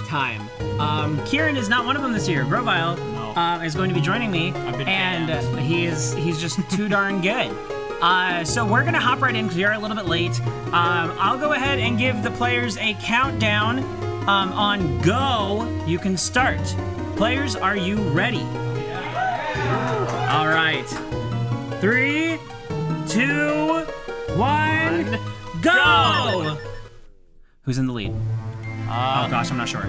time. Kieran is not one of them this year. Grovile is going to be joining me, and he's just too darn good. So we're gonna hop right in because we are a little bit late. I'll go ahead and give the players a countdown. On go, you can start. Players, are you ready? All right. 3, 2, 1, go! Who's in the lead? Oh gosh, I'm not sure.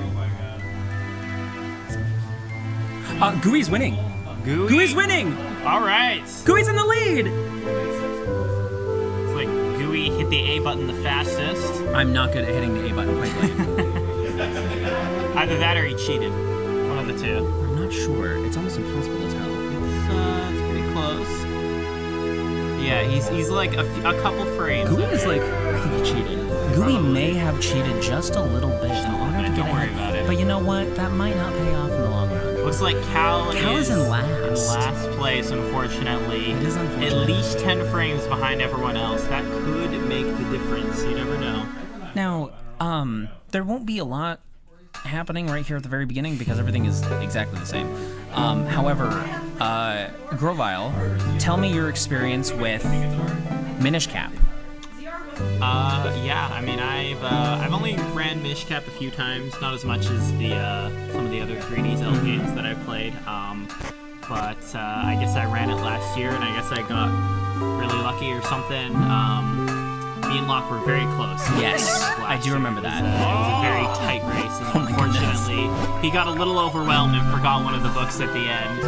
Gooey's winning. Gooey's winning. All right. Gooey's in the lead. It's like Gooey hit the A button the fastest. I'm not good at hitting the A button quickly. Either that or he cheated. One of the two. I'm not sure. It's almost impossible to tell. It's pretty close. Yeah, he's like a couple frames. Gooey is like, I think he cheated. Gooey may have cheated just a little bit in order to get Don't worry about it. But you know what? That might not pay off in the long run. Looks like Cal is in last. In last place, unfortunately. It is unfortunate. At least 10 frames behind everyone else. That could make the difference. You never know. Now, there won't be a lot happening right here at the very beginning because everything is exactly the same. However, Grovile, tell me your experience with Minish Cap. Yeah, I mean, I've only ran Minish Cap a few times, not as much as some of the other 3D Zelda games that I've played. But I guess I ran it last year, and I guess I got really lucky or something. Me and Locke were very close. Yes, I do remember that. It was a very tight race, and unfortunately, he got a little overwhelmed and forgot one of the books at the end.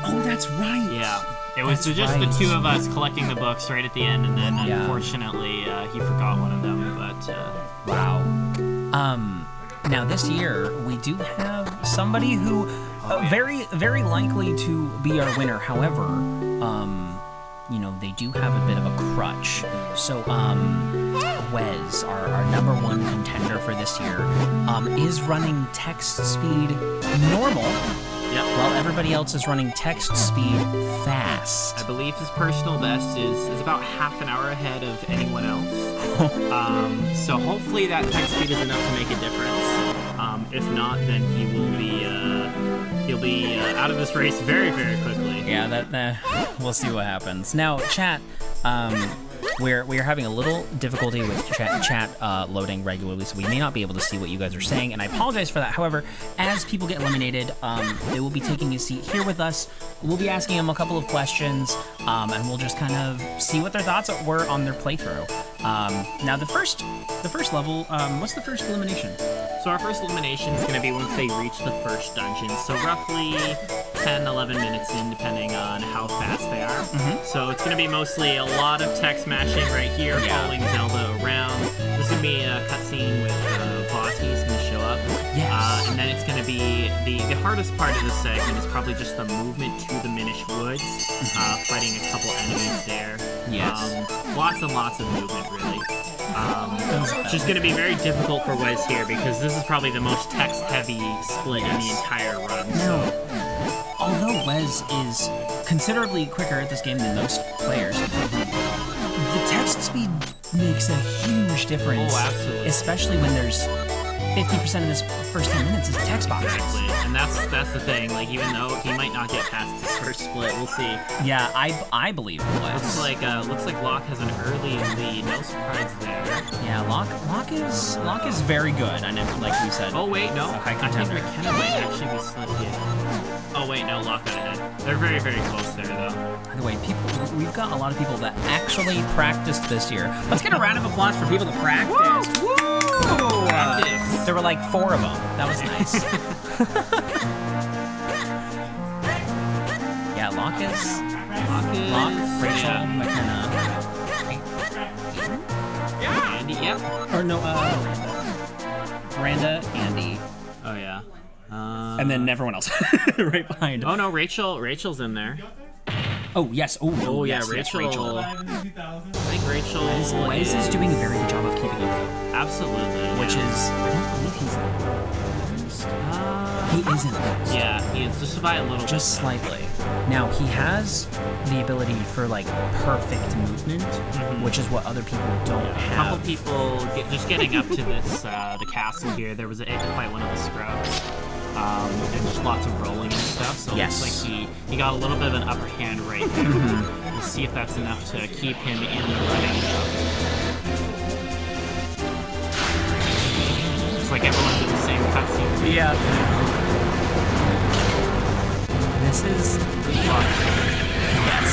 Oh, that's right. Yeah. It was just the two of us collecting the books right at the end, and then unfortunately he forgot one of them. But wow. Now this year we do have somebody who very, very likely to be our winner. However, you know, they do have a bit of a crutch. So Wes, our number one contender for this year, is running text speed normal. Yep. While everybody else is running text speed fast. I believe his personal best is about half an hour ahead of anyone else. So hopefully that text speed is enough to make a difference. If not, then he'll be out of this race very, very quickly. Yeah, that we'll see what happens. Now, chat. We are having a little difficulty with chat loading regularly, so we may not be able to see what you guys are saying, and I apologize for that. However, as people get eliminated, they will be taking a seat here with us. We'll be asking them a couple of questions, and we'll just kind of see what their thoughts were on their playthrough. Now, the first level, what's the first elimination? So our first elimination is going to be once they reach the first dungeon, so roughly 10, 11 minutes in, depending on how fast they are. Mm-hmm. So it's going to be mostly a lot of text mashing right here, following Zelda around. There's going to be a cutscene with Vati's going to show up. Yes. And then it's going to be the hardest part of this segment is probably just the movement to the Minish Woods, fighting a couple enemies there. Yes. Lots and lots of movement, really. It's just going to be very difficult for Wes here because this is probably the most text-heavy split in the entire run. Now, although Wes is considerably quicker at this game than most players, the text speed makes a huge difference. Oh, absolutely. Especially when there's 50% of this first 10 minutes is text boxes. Exactly, and that's the thing. Like, even though he might not get past his first split, we'll see. Yeah, I believe Wes. Looks like Locke has an early lead. No surprise there. Yeah, Locke is very good. And like we said. Oh wait, no. High I think contender. McKenna might actually be slightly ahead. Oh wait, no, Locke got ahead. They're very, very close there, though. By the way, we've got a lot of people that actually practiced this year. Let's get a round of applause for people that practiced. Woo! There were like 4 of them. That was nice. Yeah, Locke, Rachel, McKenna. Yeah. Andy, yep. Or no, Miranda, Andy. Oh yeah. And then everyone else right behind. Oh no, Rachel's in there. Oh yes. Oh yeah, yes, Rachel. Yes, Rachel. I think Rachel. Wes is doing a very good job of keeping up. Absolutely. Which is, I don't believe he's in. He isn't. Yeah, he is just by a little. Just slightly. Now, he has the ability for, like, perfect movement, which is what other people don't A have. couple people just getting up to this the castle here. There was a to fight one of the scrubs, and just lots of rolling and stuff. So Yes. it looks like he got a little bit of an upper hand right there. We'll see if that's enough to keep him in the running. Looks like everyone's in the same cutscene. Yeah. This is... Yes.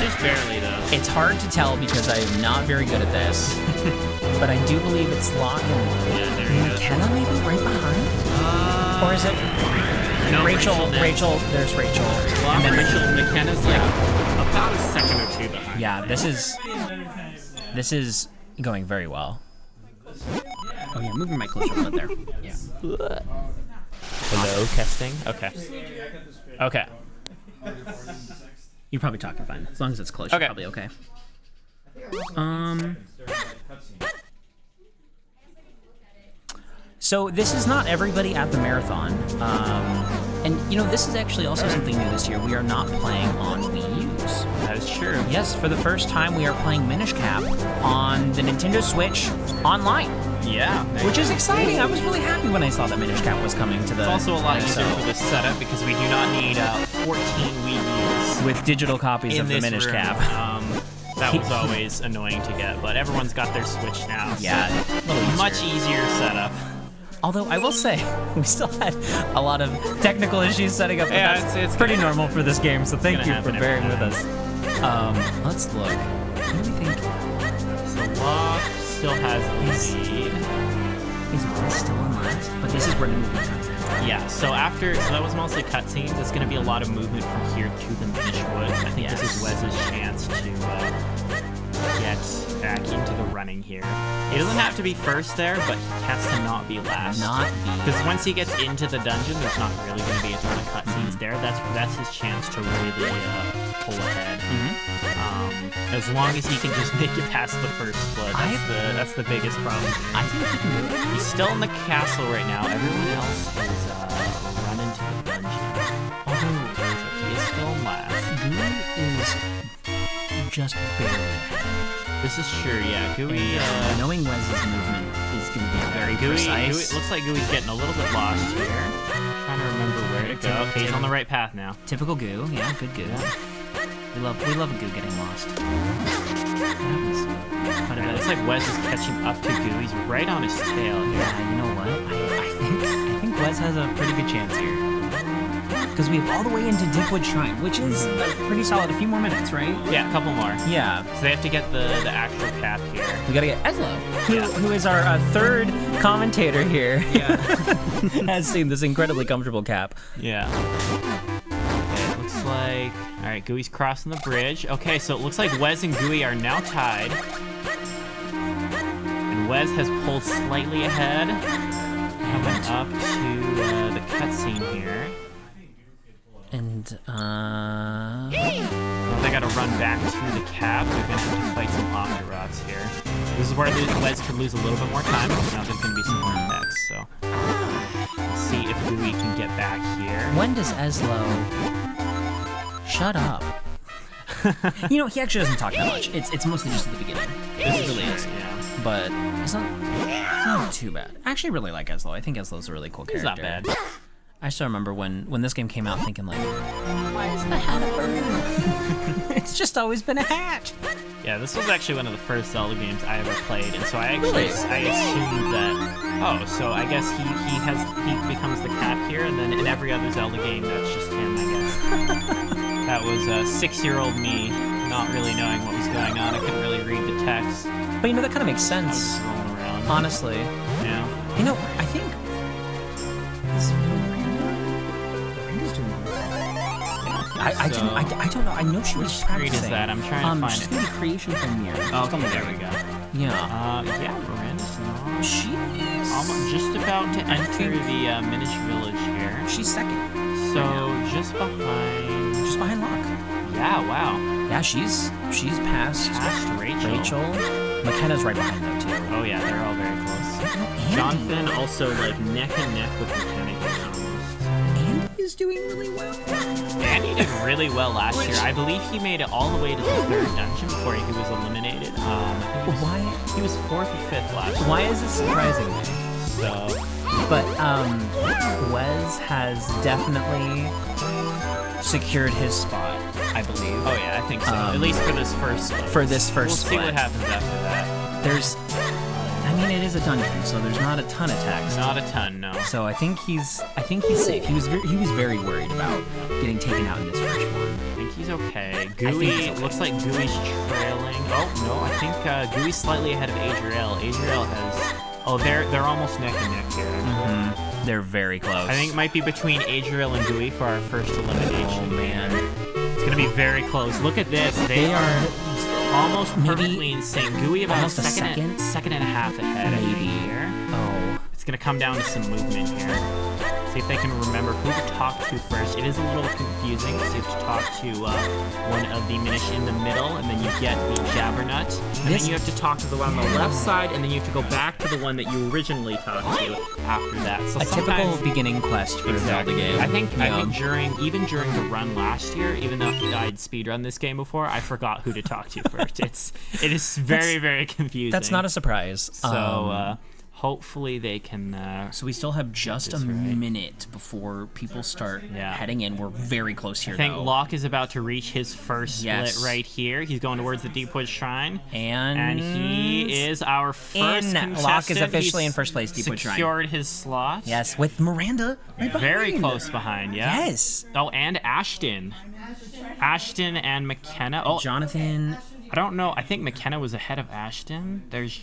Just barely though. It's hard to tell because I am not very good at this, but I do believe it's Locke and Yeah, there you go. McKenna maybe right behind? Or is it No, Rachel, there's Rachel. Well, and then Rachel McKenna's like about a second or two behind. Yeah, this is going very well. Oh yeah, move your mic closer a little bit there. Yeah. Hello, testing. Okay. Okay. You're probably talking fine. As long as it's close, Okay. you're probably okay. So this is not everybody at the marathon. And you know, this is actually also something new this year. We are not playing on Wii U's. That is true. Yes, for the first time we are playing Minish Cap on the Nintendo Switch online. Yeah. Which is exciting. I was really happy when I saw that Minish Cap was coming to the... It's also a lot easier so, for this setup because we do not need 14 Wii U's with digital copies in of the this Minish room. Cap. That was always annoying to get, but everyone's got their Switch now. So Yeah, a little easier. much easier setup. Although I will say, we still had a lot of technical issues setting up. Yeah, that's it's pretty gonna normal for this game. So thank gonna you for happen bearing every with us. Let's look. What do we think? So Locke still has the lead. Is Wes still in last? But this is where the movement comes in. Yeah, so that was mostly cutscenes. It's going to be a lot of movement from here to the Minish Woods. I think this is Wes's chance to get back into the running here. He doesn't have to be first there, but he has to not be last. Because once he gets into the dungeon, there's not really going to be a ton of cutscenes there. That's his chance to really pull ahead. As long as he can just make it past the first split, that's the biggest problem. I think he can do it. He's still in the castle right now. Everyone else is running to the dungeon. Although he is still last. Gooey is just barely. This is true, yeah. Gooey. Knowing Wes's movement is going to be very precise. Gooey looks like Gooey's getting a little bit lost here. Trying to remember where to go. Okay, he's on the right path now. Typical Goo, yeah, good Goo. We love a Goo getting lost. Quite a bit. It looks like Wes is catching up to Goo. He's right on his tail here. Yeah, you know what? I think Wes has a pretty good chance here. Because we have all the way into Deepwood Shrine, which is pretty solid. A few more minutes, right? Yeah, a couple more. Yeah. So they have to get the actual cap here. We gotta get Eslo, who is our third commentator here. Yeah. Has seen this incredibly comfortable cap. Yeah. Okay, it looks like... Alright, Gooey's crossing the bridge. Okay, so it looks like Wes and Gooey are now tied. And Wes has pulled slightly ahead. Coming up to the cutscene here. And, Now they gotta run back to the cap. They're gonna have to fight some Octoroks here. This is where Wes could lose a little bit more time. Now there's gonna be some more effects, so... Let's see if Gooey can get back here. when does Eslo... Shut up. You know, he actually doesn't talk that much. It's mostly just at the beginning. It really is. Yeah. But it's not too bad. I actually really like Eslo. I think Eslo's a really cool He's character. not bad. I still remember when this game came out thinking like, why is the hat a bird? It's just always been a hat. Yeah, this was actually one of the first Zelda games I ever played, and so I Really? assumed that, so I guess he becomes the cap here, and then in every other Zelda game, that's just him, I guess. That was 6-year-old me, not really knowing what was going on. I couldn't really read the text. But you know, that kind of makes I was sense, just rolling around. honestly. Yeah. You know, I think this Miranda's doing really well. I don't know. I know she was Which screen practicing. is that? I'm trying to find she's it. gonna be creation from Mirror. Oh, okay, there we go. Yeah. Yeah, Miranda's not. She is Almost just about to enter think- the Minish village here. She's second. So just behind. Just behind Locke. Yeah, wow. Yeah, she's past Past Rachel. McKenna's right behind though too. Oh yeah, they're all very close. Jonathan also like neck and neck with McKenna here almost. Andy is doing really well. Andy did really well last year. I believe he made it all the way to the 3rd dungeon before he was eliminated. Why? He was 4th or 5th last year. Why is this surprising me? So, But Wes has definitely secured his spot, I believe. oh yeah, I think so. At least for this first split. For this first We'll split. see what happens after that. There's, I mean, it is a dungeon, so there's not a ton of text. Not a ton, no. So I think he's safe. He was very worried about getting taken out in this first one. I think he's okay. think Gooey, he's okay. looks like Gooey's trailing. Oh, no, I think Gooey's slightly ahead of Adriel. Adriel has... Oh, they're almost neck and neck here. They're very close. I think it might be between Adriel and Gooey for our first elimination. Oh man, It's going to be very close. Look at this. They are almost perfectly in sync. Gooey about almost a second and a half ahead. I think, here. Oh, It's going to come down to some movement here. See if they can remember who to talk to first. It is a little confusing. So you have to talk to one of the Minish in the middle, and then you get the Jabbernut. And then you have to talk to the one on the left side, and then you have to go back to the one that you originally talked to after that. So a typical sometimes- beginning quest for a Zelda game. I think during the run last year, even though I'd speedrun this game before, I forgot who to talk to first. It is very confusing. That's not a surprise. So hopefully they can. So we still have just a minute before people start heading in. We're very close here, I think though. Locke is about to reach his first split right here. He's going towards the Deepwood Shrine. And he is our first contestant. Locke is officially He's in first place, Deepwood Shrine. Secured his slot. Yes, with Miranda right behind. Very close behind, yeah. Yes. Oh, and Ashton. Ashton and McKenna. Oh, Jonathan. I don't know. I think McKenna was ahead of Ashton. There's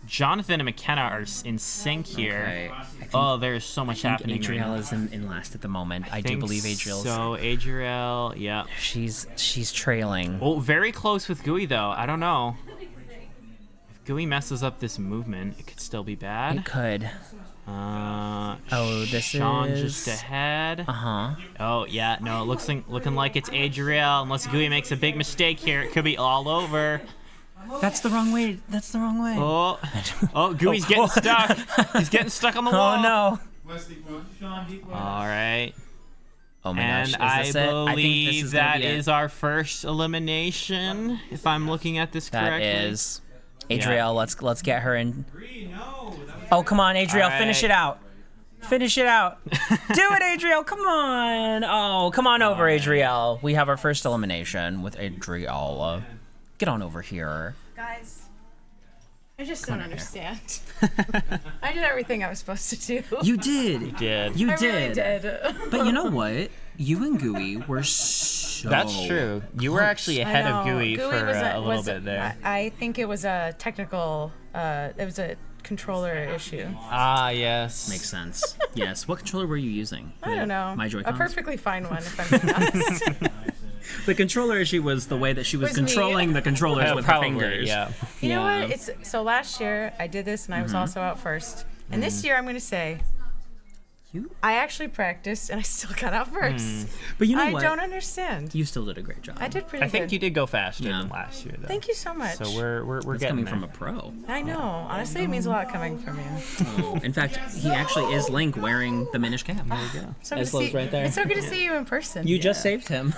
Jonathan and McKenna are in sync here. Okay. Oh, there's so much happening. Adriel is in last at the moment. I do believe Adriel's. So Adriel, yeah. She's trailing. Oh, very close with Gooey though. I don't know. If Gooey messes up this movement, it could still be bad. It could. This Sean is just ahead. Uh-huh. Oh yeah, no, it looking like it's Adriel. Unless Gooey makes a big mistake here, it could be all over. That's the wrong way. That's the wrong way. Oh, Gooey's getting stuck. He's getting stuck on the wall. Oh no. All right. Oh my And gosh. Is this it? I think this believe is gonna that be it. is our first elimination, if I'm looking at this correctly. That is. Adriel, let's get her in. Oh, come on, Adriel, All right. finish it out. Finish it out. Do it, Adriel, come on. Oh, come on over, Adriel. We have our first elimination with Adriel. Get on over here. Guys, I just don't understand. I did everything I was supposed to do. You did. Did. You I did. really did. But you know what? You and Gooey were so... That's true. You were actually ahead of Gooey for a little bit there. I think it was a technical, it was a controller issue. Ah, yes. Makes sense. Yes. What controller were you using? I don't know. My Joy-Cons? A perfectly fine one, if I'm being honest. The controller issue was the way that she was Was me. controlling the controllers with her Probably, fingers. yeah. You know what? So last year I did this and I was also out first. And this year I'm going to say, I actually practiced and I still got out first. But you know I what? don't understand. You still did a great job. I did pretty I think good. you did go faster Yeah. than last year, though. Thank you so much. So we're It's getting coming there. from a pro. I know. Honestly, it means a lot coming from you. In fact, he actually is Link wearing the Minish cap. There you go. So As good to Lowe's right there. It's so good to see you in person. You just saved him.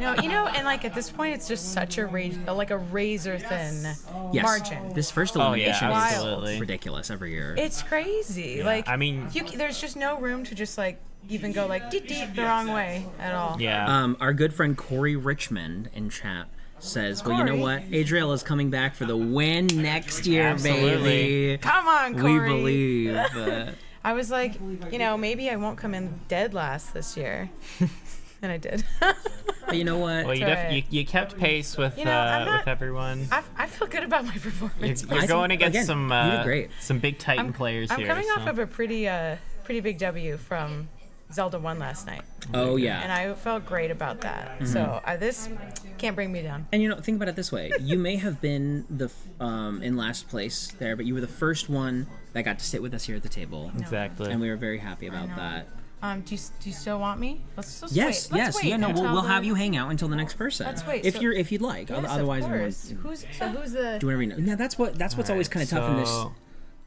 No, you know, and like at this point, it's just such a razor thin Yes. margin. This first Oh, yeah, elimination absolutely. is ridiculous every year. It's crazy. Like, I mean- there's just no room to just like even go like deep the wrong way at all. Yeah. Our good friend Corey Richmond in chat says, well, you know Corey? what? Adriel is coming back for the win next year, Absolutely. baby. Come on, We Corey. believe. I was like, you know, maybe I won't come in dead last this year. And I did. But you know what? well, you kept pace with You know, I'm not- with everyone. I feel good about my performance. You're going against again, some you did great. some big Titan players I'm here. coming off so. of a pretty big W from Zelda 1 last night. Oh, And yeah. I felt great about that. So this can't bring me down. And you know, think about it this way: you may have been in last place there, but you were the first one that got to sit with us here at the table, Exactly. and we were very happy about that. Do you still want me? Let's Yes, wait. yes, Let's wait yeah. No, until we'll have the- you hang out until the next person. Let's wait, if so- you'd like. Yes, Otherwise, of we course. won't Who's the? do whatever you know. Yeah, that's what's always kind of tough in this.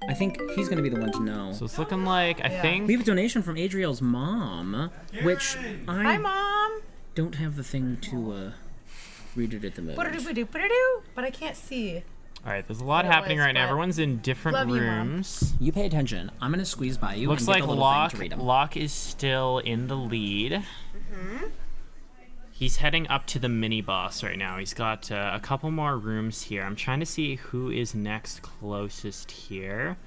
I think he's gonna be the one to know. So it's looking like, I think... We have a donation from Adriel's mom, which Hi, I Mom. don't have the thing to read it at the moment. But I can't see. All right, there's a lot What it happening was, right now. but Everyone's in different love you, Mom. rooms. You pay attention. I'm gonna squeeze by you. Looks and get like the little thing Locke, to read 'em. Locke is still in the lead. He's heading up to the mini boss right now. He's got a couple more rooms here. I'm trying to see who is next closest here.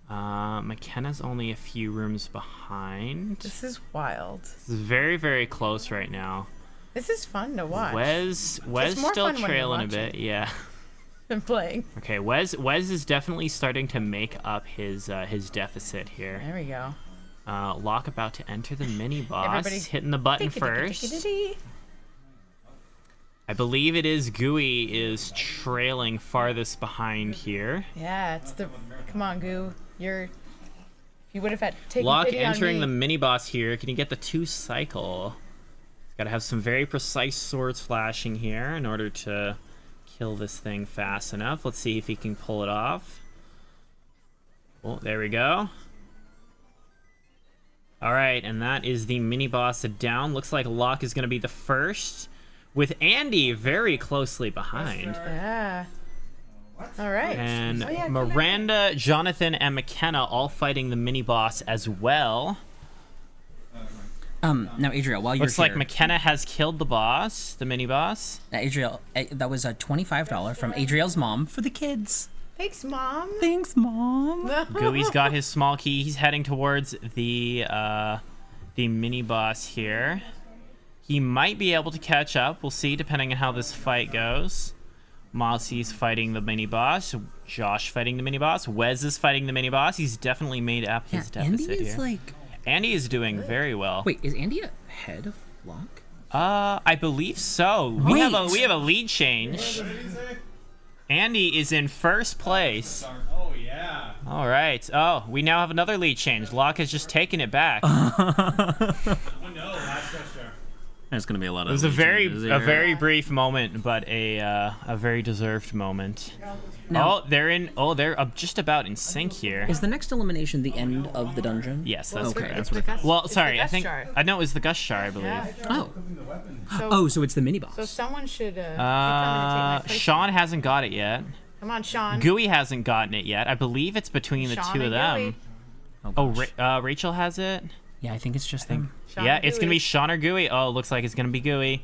McKenna's only a few rooms behind. This is wild. This is very, very close right now. This is fun to watch. Wes more still fun when you're trailing a watching. bit. Yeah. I'm playing. Okay, Wes is definitely starting to make up his deficit here. There we go. Locke about to enter the mini boss. Everybody- Hitting the button first. I believe it is Gooey is trailing farthest behind here. Yeah, it's the. Come on, Goo. If you would have had taken Locke pity on entering me. the mini boss here. Can he get the 2 cycle? Got to have some very precise swords flashing here in order to kill this thing fast enough. Let's see if he can pull it off. Oh, there we go. All right, and that is the mini boss down. Looks like Locke is going to be the first, with Andy very closely behind. Yeah. All right. And Oh, yeah, Miranda, Jonathan, and McKenna all fighting the mini boss as well. Now Adriel, while you're Looks like here, McKenna has killed the boss, the mini boss. Adriel, that was a $25 from Adriel's mom for the kids. Thanks, Mom. Thanks, Mom. Gooey's got his small key. He's heading towards the mini boss here. He might be able to catch up. We'll see, depending on how this fight goes. Mossy's fighting the mini boss. Josh fighting the mini boss. Wes is fighting the mini boss. He's definitely made up his deficit Andy here. is like. Andy is doing very well. Wait, is Andy ahead of Locke? I believe so. We have Wait. a lead change. Andy is in first place. Oh, yeah. All right. Oh, we now have another lead change. Locke has just taken it back. Oh, no. Last question. There's gonna be a lot of. It was a very brief moment, but a very deserved moment. Now- They're just about in sync here. Is the next elimination the end of the dungeon? Yes, that's Okay, correct. that's what I thought. Well, It's sorry, the I Gust think Jar. I know it was the Gust Jar, I believe. Yeah. Oh, so it's the mini boss. So someone should come in and take my place. Sean hasn't got it yet. Come on, Sean. Gooey hasn't gotten it yet. I believe it's between the Sean two of and them. Gooey. gosh. Rachel has it. Yeah, I think it's just them. Sean Yeah, and it's gonna Gooey. be Sean or Gooey. Oh, looks like it's gonna be Gooey.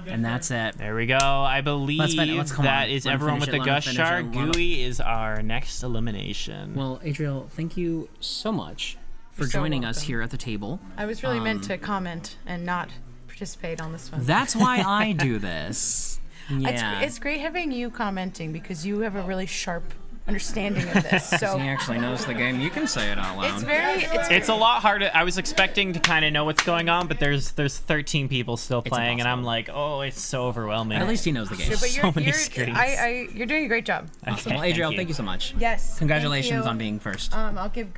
And that's it. There we go. I believe let's come that on. is Let him everyone with finish the it, let him Gust finish Jar. it, let him- Gooey is our next elimination. Well, Adriel, thank you so much for You're so joining us welcome. here at the table. I was really meant to comment and not participate on this one. That's why I do this. Yeah. It's great having you commenting because you have a really sharp understanding of this. So He actually knows the game. You can say it out loud. it's very it's a lot harder. I was expecting to kind of know what's going on, but there's 13 people still playing, and I'm like, oh, it's so overwhelming. At least he knows the game. but so many screens. you're doing a great job. Awesome. Well, Adriel, thank you so much. Yes. Congratulations thank you. on being first. I'll give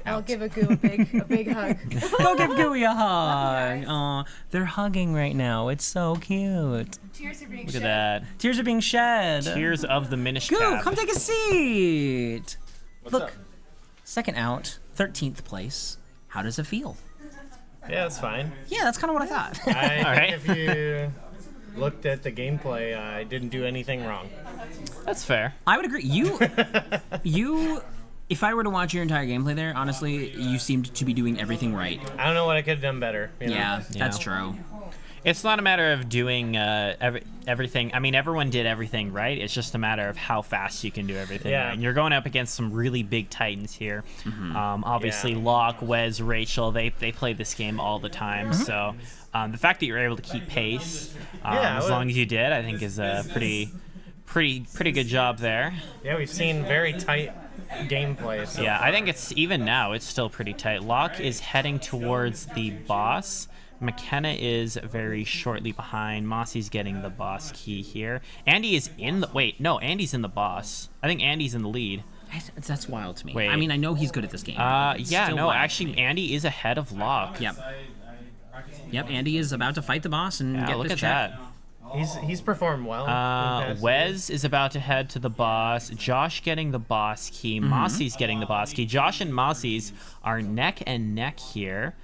a Goo a big hug. Go give Gooey a hug. Aw, they're hugging right now. It's so cute. Tears are being Look at that. Tears are being shed. Tears of the Minish Goo, cap. come take a seat. Look, up? second out, 13th place. How does it feel? Yeah, that's fine. Yeah, that's kind of what I thought. I All right. think if you looked at the gameplay, I didn't do anything wrong. That's fair. I would agree. You, if I were to watch your entire gameplay there, honestly, you seemed to be doing everything right. I don't know what I could have done better. You know? Yeah, that's true. It's not a matter of doing everything. I mean, everyone did everything right. It's just a matter of how fast you can do everything Yeah. right. And you're going up against some really big titans here. Obviously, Locke, Wes, Rachel, they play this game all the time. So the fact that you're able to keep pace as long as you did, I think is a pretty good job there. Yeah, we've seen very tight gameplay. So Yeah, I think it's even now. It's still pretty tight. Locke is heading towards the boss. McKenna is very shortly behind. Mossy's getting the boss key here. Andy is in the... Wait, no, Andy's in the boss. I think Andy's in the lead. That's wild to me. Wait. I mean, I know he's good at this game. but it's Yeah, still no, wild to actually, me. Andy is ahead of Locke. Yep. Yep, Andy is about to fight the boss and Yeah, get look this at check. that. He's performed well. in the past Wes is about to head to the boss. Josh getting the boss key. Mossy's getting the boss key. Josh and Mossy's are neck and neck here.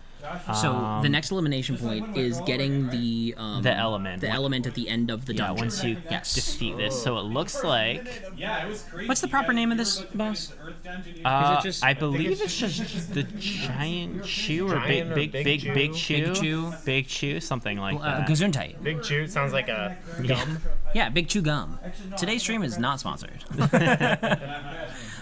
So the next elimination point is getting the element. The element at the end of the Yeah, dungeon. once you defeat this. So it looks like... Yeah, it was crazy. What's the proper name of this boss? Earth Dungeon. Is it just- I I think believe it's it's just the giant chew or Giant or big Big Chew? big chew. Big Chew. Big chew, something like that. Gesundheit. Big Chew sounds like a gum. Yeah, Big Chew Gum. Today's stream is not sponsored.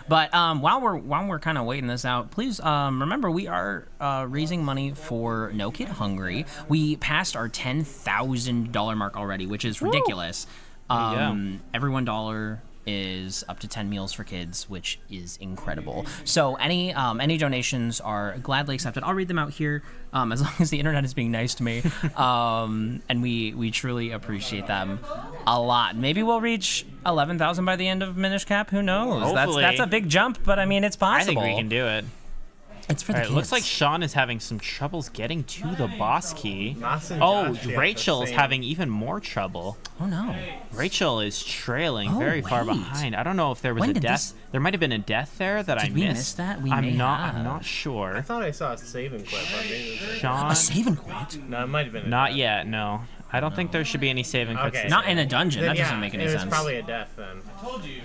But while we're kind of waiting this out, please remember we are raising money for No Kid Hungry. We passed our $10,000 mark already, which is ridiculous. Every $1 is up to 10 meals for kids, which is incredible. So any donations are gladly accepted. I'll read them out here as long as the internet is being nice to me, and we truly appreciate them a lot. Maybe we'll reach 11,000 by the end of Minish Cap. Who knows? Hopefully. That's a big jump, but I mean it's I possible. think we can do it. It's for the Alright, kids. looks like Sean is having some troubles getting to the boss key. Moss and Oh, Josh, yeah, Rachel the is same. having even more trouble. Oh no. Rachel is trailing Oh, very far wait. behind. I don't know if there was When a did death. this- There might have been a death there that I Did we missed. miss that? We I'm may not. have. I'm not I sure. thought I saw a saving clip. I think it was Sean. A saving quote? no, it might have been. Not yet. No, I don't think there should be any saving quits. Okay. this Not time. in a dungeon. Then, That doesn't yeah, make any it was sense. probably a death then. Told you.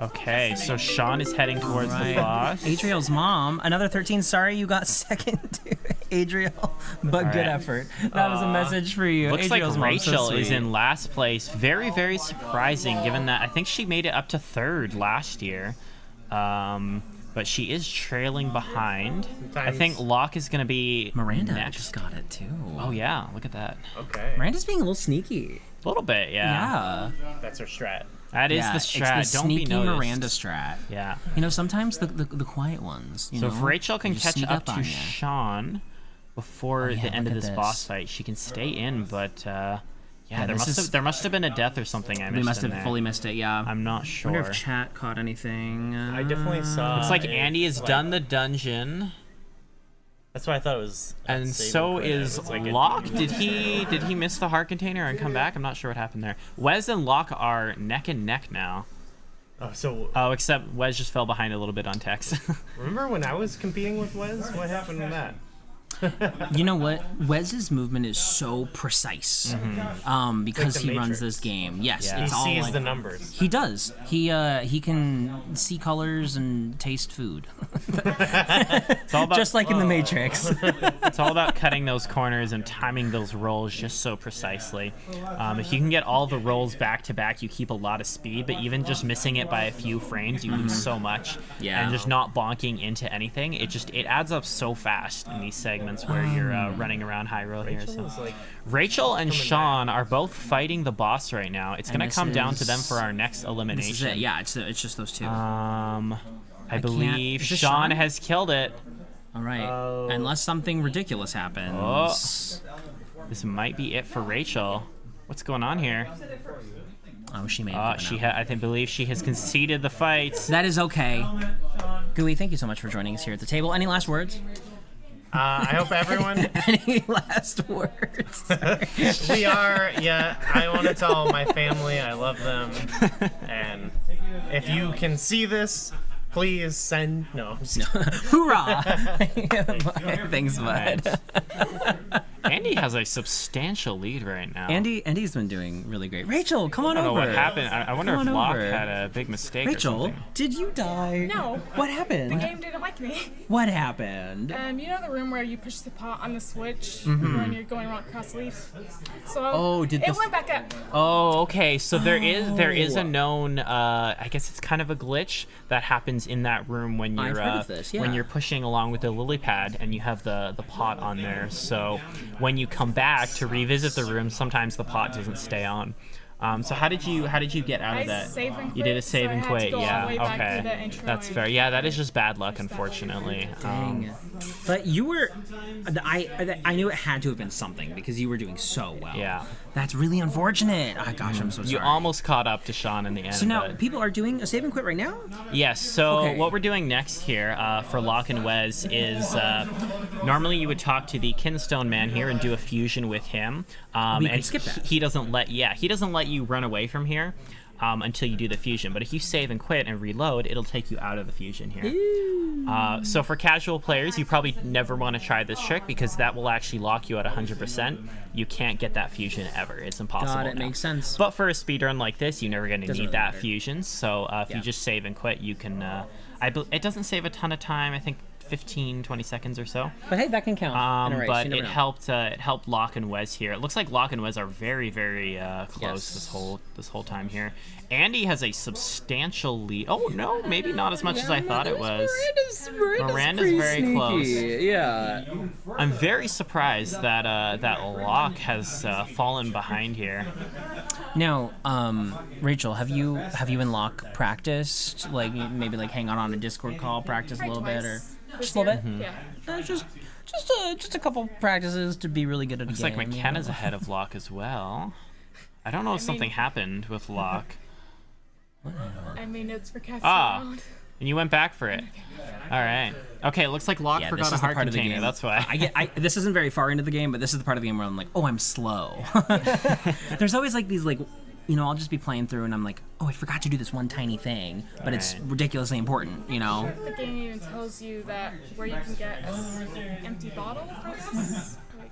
Okay, so Sean is heading towards the boss. Adriel's mom, another 13. Sorry you got second, Adriel, but good right. effort. That was a message for you. Looks Adriel's like mom's so Rachel is sweet. in last place. Very, very surprising, given that I think she made it up to third last year. But she is trailing behind. I think Locke is going to be Miranda next. just got it too. Oh, yeah. Look at that. Okay. Miranda's being a little sneaky. A little bit, yeah. Yeah. That's her strat. That is Yeah, the strat. It's the Don't be sneaky noticed. Miranda strat. Yeah. You know, sometimes the quiet ones. You So know, if Rachel can just catch sneak up on to ya. Sean before yeah, the end look of at this this. boss fight, she can stay in. But yeah, there this is- there must have been a death or something I missed. We must in have there. fully missed it. Yeah. I'm not I sure. wonder if chat caught anything. I definitely saw. Looks like a- Andy has done the dungeon. That's why I thought it was. And saving so clip. is It's like a- Locke. Did he miss the heart container and come back? I'm not sure what happened there. Wes and Locke are neck and neck now. Oh, so Oh, except Wes just fell behind a little bit on text. remember when I was competing with Wes? What happened to that? You know what? Wes's movement is so precise, because the he runs Matrix. this game. Yes, Yeah. He it's all sees like, the numbers. he does. He can see colors and taste food, It's all about just like in the Matrix. It's all about cutting those corners and timing those rolls just so precisely. If you can get all the rolls back to back, you keep a lot of speed, but even just missing it by a few frames, you lose so much. Yeah. And just not bonking into anything, it adds up so fast in these segments where you're running around high roll here. Rachel So. was like, Rachel and Sean are both fighting the boss right now. It's And gonna this come down to is- them for our next This elimination. is it. Yeah, it's just those two. I believe is this Sean Sean? has killed it. all right, Oh. unless something ridiculous happens. Oh. This might be it for Rachel. What's going on here? Oh, she may have given up. I believe she has conceded the fight. That is okay. Gooey, thank you so much for joining us here at the table. Any last words? I hope everyone. Any last words? We are. Yeah, I want to tell my family I love them, and if you can see this, please send. No. Hoorah! Thanks, bud. Andy has a substantial lead right now. Andy's been doing really great. Rachel, come on I don't over. know what happened. I wonder Come if on Locke over. had a big mistake or Rachel, something. did you die? No. What happened? The game didn't like me. What happened? You know the room where you push the pot on the switch when you're going across the leaf? So Oh, did it this- went back up. Oh, okay. So there is Oh. a known. I guess it's kind of a glitch that happens in that room when you're I've heard of this, yeah. when you're pushing along with the lily pad and you have the pot on there. So when you come back to revisit the room, sometimes the pot doesn't stay on. So how did you get out of that? Save and You did a quit, save so and I had to quit. go all the Yeah. way back to Okay. the intro That's and- fair. Yeah, that is just bad luck, unfortunately. Dang. But you were, I knew it had to have been something because you were doing so well. Yeah. That's really unfortunate. Oh, gosh, I'm so sorry. You almost caught up to Sean in the end. So now but- people are doing a save and quit right now? Yes. So Okay. what we're doing next here for Locke and Wes is normally you would talk to the Kinstone man here and do a fusion with him. We can And skip that. he doesn't let you run away from here. Until you do the fusion, but if you save and quit and reload, it'll take you out of the fusion here. So for casual players, you probably never want to try this trick because that will actually lock you at 100%. You can't get that fusion ever; it's impossible. God, it now. makes sense. But for a speedrun like this, you're never going to need Doesn't really that matter. fusion. So if you just save and quit, you can. It doesn't save a ton of time. I think 15, 20 seconds or so. But hey, that can count. in a race. But You never it know. helped Locke and Wes here. It looks like Locke and Wes are very, very close Yes. this whole time here. Andy has a substantial lead. Oh no, maybe not as much as I thought it was. Miranda's very close. Yeah. I'm very surprised that that Locke has fallen behind here. Now, Rachel, have you and Locke practiced? Like maybe like hang out on a Discord call, practice a little bit, or Twice just this a little bit? year. Yeah. Just a couple practices to be really good at a Looks game. like McKenna's ahead of Locke as well. I don't know if something happened with Locke. I made notes for cast Ah. around. And you went back for it. All right. Okay, it looks like Locke Yeah, forgot this a is the heart part of the container. game. That's why. This isn't very far into the game, but this is the part of the game where I'm like, oh, I'm slow. There's always like these I'll just be playing through and I'm like, oh, I forgot to do this one tiny thing, but it's Right. ridiculously important, The game even tells you that where you can get an empty bottle for this. Like,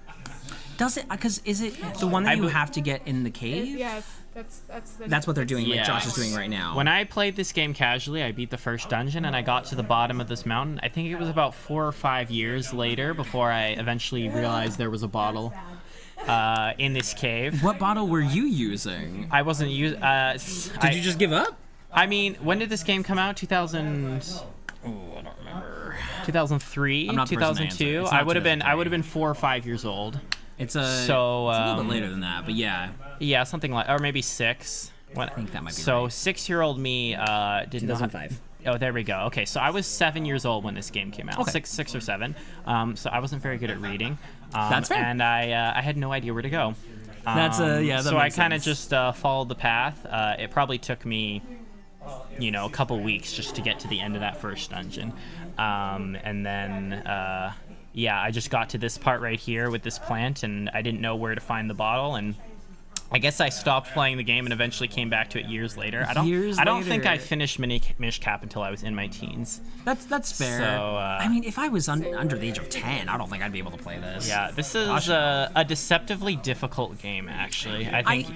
Does it? Because is it the one that you have to get in the cave? yeah, That's what they're doing. Like Yeah. Josh is doing right now. When I played this game casually, I beat the first dungeon and I got to the bottom of this mountain. I think it was about 4 or 5 years later before I eventually realized there was a bottle in this cave. What bottle were you using? I wasn't using. Did you just give up? I mean, when did this game come out? 2000. Oh, I don't remember. 2003, I'm not the person to answer. 2002. It's not I would have been 2003. 4 or 5 years old. It's a So, it's a little bit later than that, but yeah. Yeah, something like, or maybe 6. I think that might be So right. 6-year-old me did not. 2005. Oh, there we go. Okay, so I was 7 years old when this game came out. Okay. Six or 7. So I wasn't very good at reading. That's fair. And I had no idea where to go. That's yeah. That So I makes kind of sense. just followed the path. It probably took me, a couple weeks just to get to the end of that first dungeon. And then, I just got to this part right here with this plant, and I didn't know where to find the bottle, and I guess I stopped playing the game and eventually came back to it years later. I don't think I later. finished Minish Cap until I was in my teens. That's fair. So, I mean, if I was under the age of 10, I don't think I'd be able to play this. Yeah, this is a deceptively difficult game, actually. I think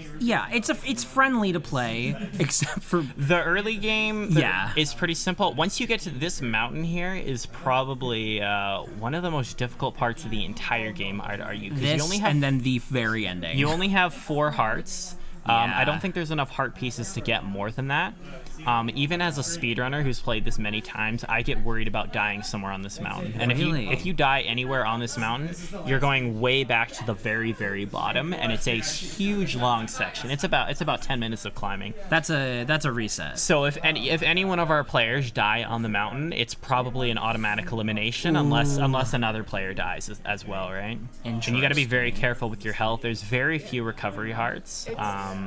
It's friendly to play, except for the early game Yeah. is pretty simple. Once you get to this mountain here is probably one of the most difficult parts of the entire game, I'd argue. 'Cause this you only have, and then the very ending. you only have 4 hearts. Yeah. I don't think there's enough heart pieces to get more than that. Even as a speedrunner who's played this many times, I get worried about dying somewhere on this mountain. And Really? if you die anywhere on this mountain, you're going way back to the very, very bottom, and it's a huge, long section. It's about 10 minutes of climbing. That's a reset. So if any one of our players die on the mountain, it's probably an automatic elimination unless another player dies as well, right? And you got to be very careful with your health. There's very few recovery hearts.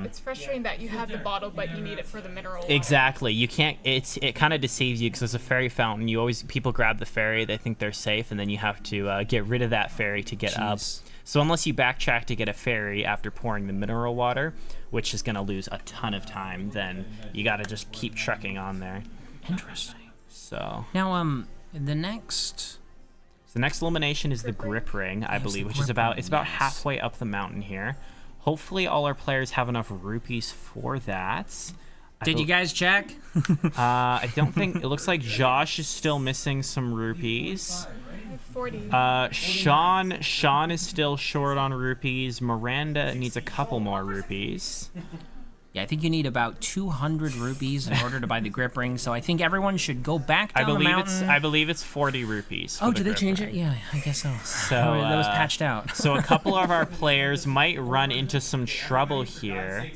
It's frustrating that you have the bottle, but you need it for the mineral water. Exactly. You can't. It kind of deceives you because there's a fairy fountain. People grab the fairy, they think they're safe, and then you have to get rid of that fairy to get up. Jeez. So unless you backtrack to get a fairy after pouring the mineral water, which is gonna lose a ton of time, then you got to just keep trekking on there. Interesting. So Now, the next. the next elimination is the grip ring, I believe, the which is grip about ring, it's about yes. halfway up the mountain here. Hopefully, all our players have enough rupees for that. Did you guys check? I don't think it looks like Josh is still missing some rupees. 40. Sean is still short on rupees. Miranda needs a couple more rupees. Yeah, I think you need about 200 rupees in order to buy the grip ring. So I think everyone should go back down the mountain. I believe it's 40 rupees. Oh, did they change it? Yeah, I guess so. So That was patched out. So a couple of our players might run into some trouble here.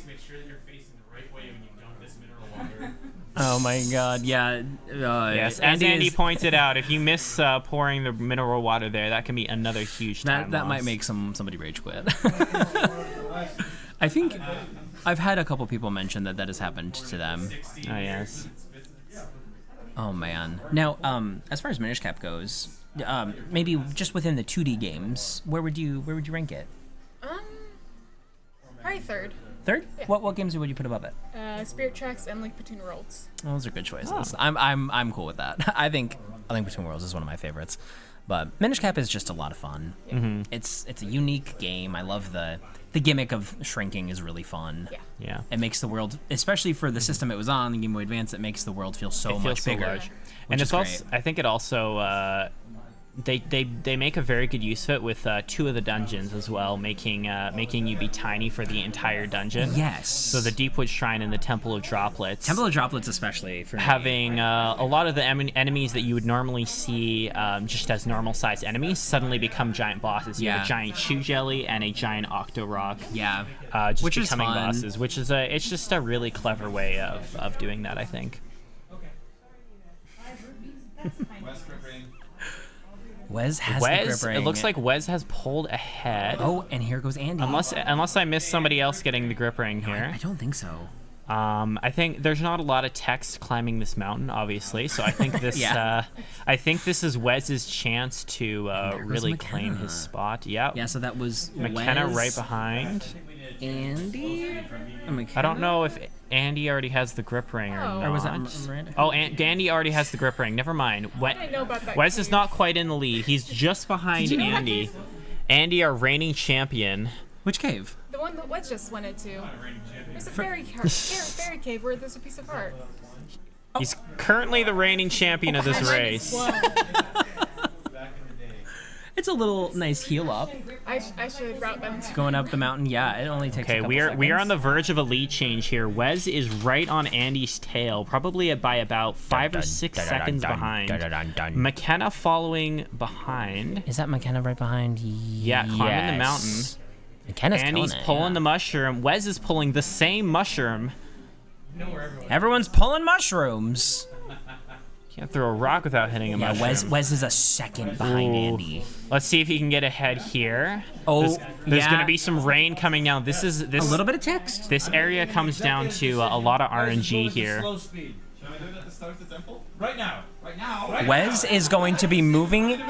Oh my god, yeah. Yes, as Andy pointed out, if you miss pouring the mineral water there, that can be another huge time that loss. might make somebody rage quit. I think I've had a couple people mention that has happened to them. Oh yes. Oh man. Now, as far as Minish Cap goes, maybe just within the 2D games, where would you rank it? Probably third. Third? Yeah. What games would you put above it? Spirit Tracks and Link Between Worlds. Those are good choices. I'm cool with that. I think Between Worlds is one of my favorites. But Minish Cap is just a lot of fun. Mm-hmm. It's a unique game. I love the gimmick of shrinking is really fun. Yeah. Yeah. It makes the world, especially for the system it was on, the Game Boy Advance, it makes the world feel so much bigger. Large. And it's also, I think it also they make a very good use of it with 2 of the dungeons as well, making you be tiny for the entire dungeon. Yes. So the Deepwood Shrine and the Temple of Droplets. Temple of Droplets, especially for having a lot of the enemies that you would normally see just as normal sized enemies suddenly become giant bosses. You have a giant Chew Jelly and a giant Octorok. Yeah. Just which becoming is fun. bosses, which is it's just a really clever way of doing that, I think. Wes has the grip ring. It looks like Wes has pulled ahead. Oh, and here goes Andy. Unless I missed somebody else getting the grip ring here. I don't think so. I think there's not a lot of text climbing this mountain, obviously. So I think this I think this is Wes's chance to really claim his spot. Yeah. Yeah. So that was McKenna Wes, right behind. Andy. I don't know if Andy already has the grip ring or not. Or was that Miranda? Oh, Andy already has the grip ring. Never mind. I didn't know about that. Wes is not quite in the lead. He's just behind Andy. Andy, our reigning champion. Which cave? The one that Wes just went into. There's a fairy cave where there's a piece of heart. He's currently the reigning champion of this race. It's a little nice heal up. I should route them to Going up the mountain, yeah, it only takes. Okay, we are on the verge of a lead change here. Wes is right on Andy's tail, probably by about 5 or 6 seconds behind. McKenna following behind. Is that McKenna right behind? Yeah, climbing the mountain. McKenna's Andy's killing it, pulling the mushroom. Wes is pulling the same mushroom. Everyone's pulling mushrooms. Can't throw a rock without hitting a mushroom. Wes is a second behind Andy. Let's see if he can get ahead here. Oh, there's going to be some rain coming down. This a little bit of text. This area comes down to a lot of RNG here. Slow speed. Shall I do that to start the temple? Right now. Right now. Wes is going to be moving.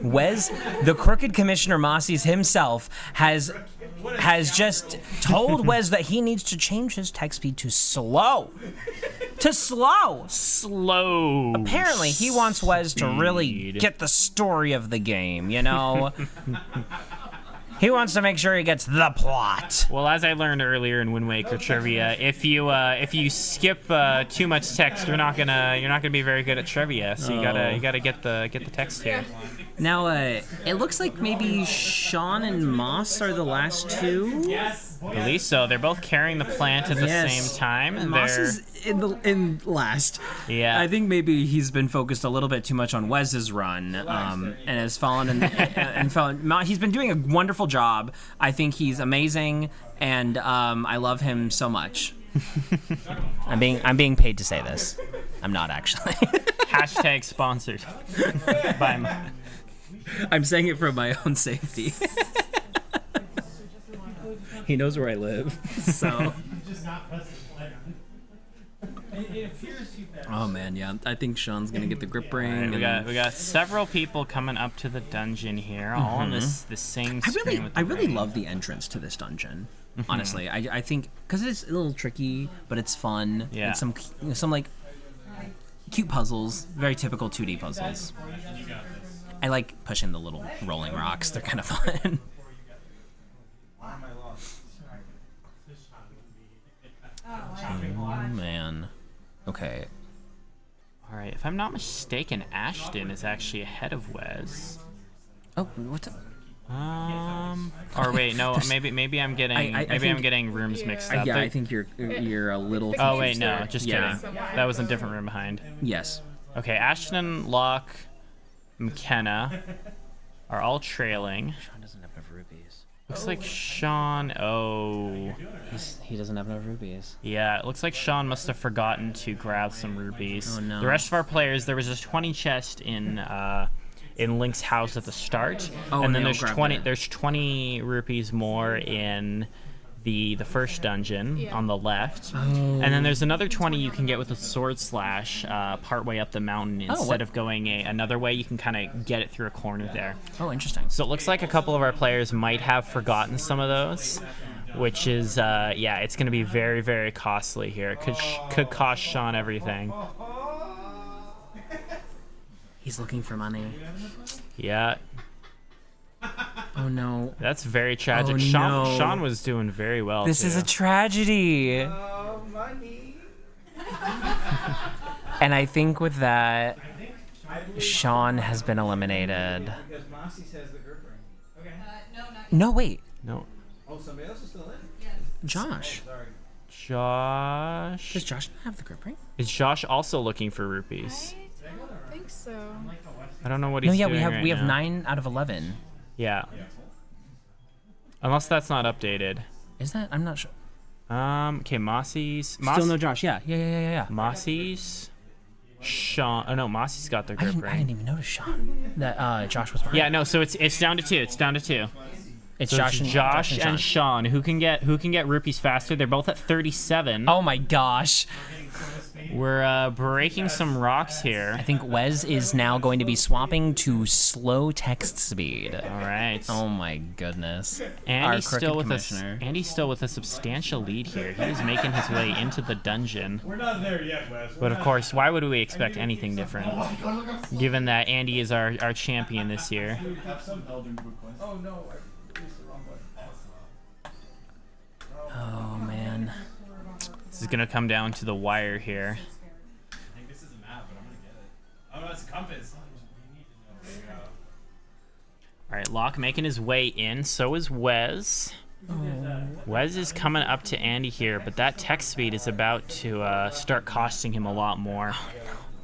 Wes, the Crooked Commissioner Mossies himself, has just told Wes that he needs to change his text speed to slow. To slow. Slow. Apparently, he wants Wes to really get the story of the game, you know? He wants to make sure he gets the plot. Well, as I learned earlier in Wind Waker trivia, if you skip too much text, you're not gonna be very good at trivia. So you gotta get the text here. Now, it looks like maybe Sean and Moss are the last two. Yes. I believe so. They're both carrying the plant at the same time. Moss is in last. Yeah. I think maybe he's been focused a little bit too much on Wes's run, and has fallen and fallen. He's been doing a wonderful job. I think he's amazing, and I love him so much. I'm being paid to say this. I'm not actually. Hashtag sponsored by. I'm saying it for my own safety. He knows where I live, so. Oh man, yeah. I think Sean's gonna get the grip ring. Right, we got several people coming up to the dungeon here, all on the same screen. I really love the entrance to this dungeon. Honestly, I think because it's a little tricky, but it's fun. Yeah. And some like cute puzzles, very typical 2D puzzles. I like pushing the little rolling rocks. They're kind of fun. Oh, man. Okay. All right. If I'm not mistaken, Ashton is actually ahead of Wes. Oh, what's up? Or wait, no. Maybe I'm getting I'm getting rooms mixed up. Yeah, I think you're a little. Oh wait, no. Just Yeah. kidding. That was a different room behind. Yes. Okay, Ashton, Locke, McKenna are all trailing. Sean doesn't have enough rupees. Looks like Sean. Oh. He doesn't have enough rupees. Yeah, it looks like Sean must have forgotten to grab some rupees. Oh, no. The rest of our players, there was a 20 chest in Link's house at the start, Oh, and then they all there's grabbed 20. it. There's 20 rupees more in the first dungeon Yeah. on the left, and then there's another 20 you can get with a sword slash partway up the mountain instead what? of going another way. You can kind of get it through a corner there. Oh, interesting. So it looks like a couple of our players might have forgotten some of those, which is, yeah, it's going to be very, very costly here. It could cost Sean everything. He's looking for money. Yeah, Oh no. that's very tragic. Oh, Sean, no. Sean was doing very well, This too. is a tragedy. Money. And I think with that, Sean has been eliminated. Because Mossy says the grip ring. Okay. No, wait. No. Oh, somebody else is still in? Josh. Sorry. Josh. Does Josh not have the grip ring? Is Josh also looking for rupees? I think so. I don't know what he's No, yeah, doing right we have now. 9 out of 11. Yeah. Unless that's not updated. Is that? I'm not sure. Okay, Mossy's. Still no Josh. Yeah. Mossy's. Sean. Oh no, Mossy's got their I grip didn't ring. even notice Sean. That Josh was behind. Yeah, no. So it's down to 2. It's down to 2. It's So Josh, it's and, Josh Sean. and Sean. Who can get rupees faster? They're both at 37. Oh my gosh. We're breaking some rocks here. I think Wes is now going to be swapping to slow text speed. All right. Oh my goodness. Our Andy's crooked still with commissioner. Andy's still with a substantial lead here. He's making his way into the dungeon. We're not there yet, Wes. But of course, why would we expect anything different? Given that Andy is our champion this year. Have some Elden Book ones. Oh no, I used the wrong button. Oh man. This is gonna come down to the wire here. I think this is a map, but I'm gonna get it. Oh no, it's a compass. There you go. All right, Locke making his way in. So is Wes. Wes is coming up to Andy here, but that text speed is about to start costing him a lot more.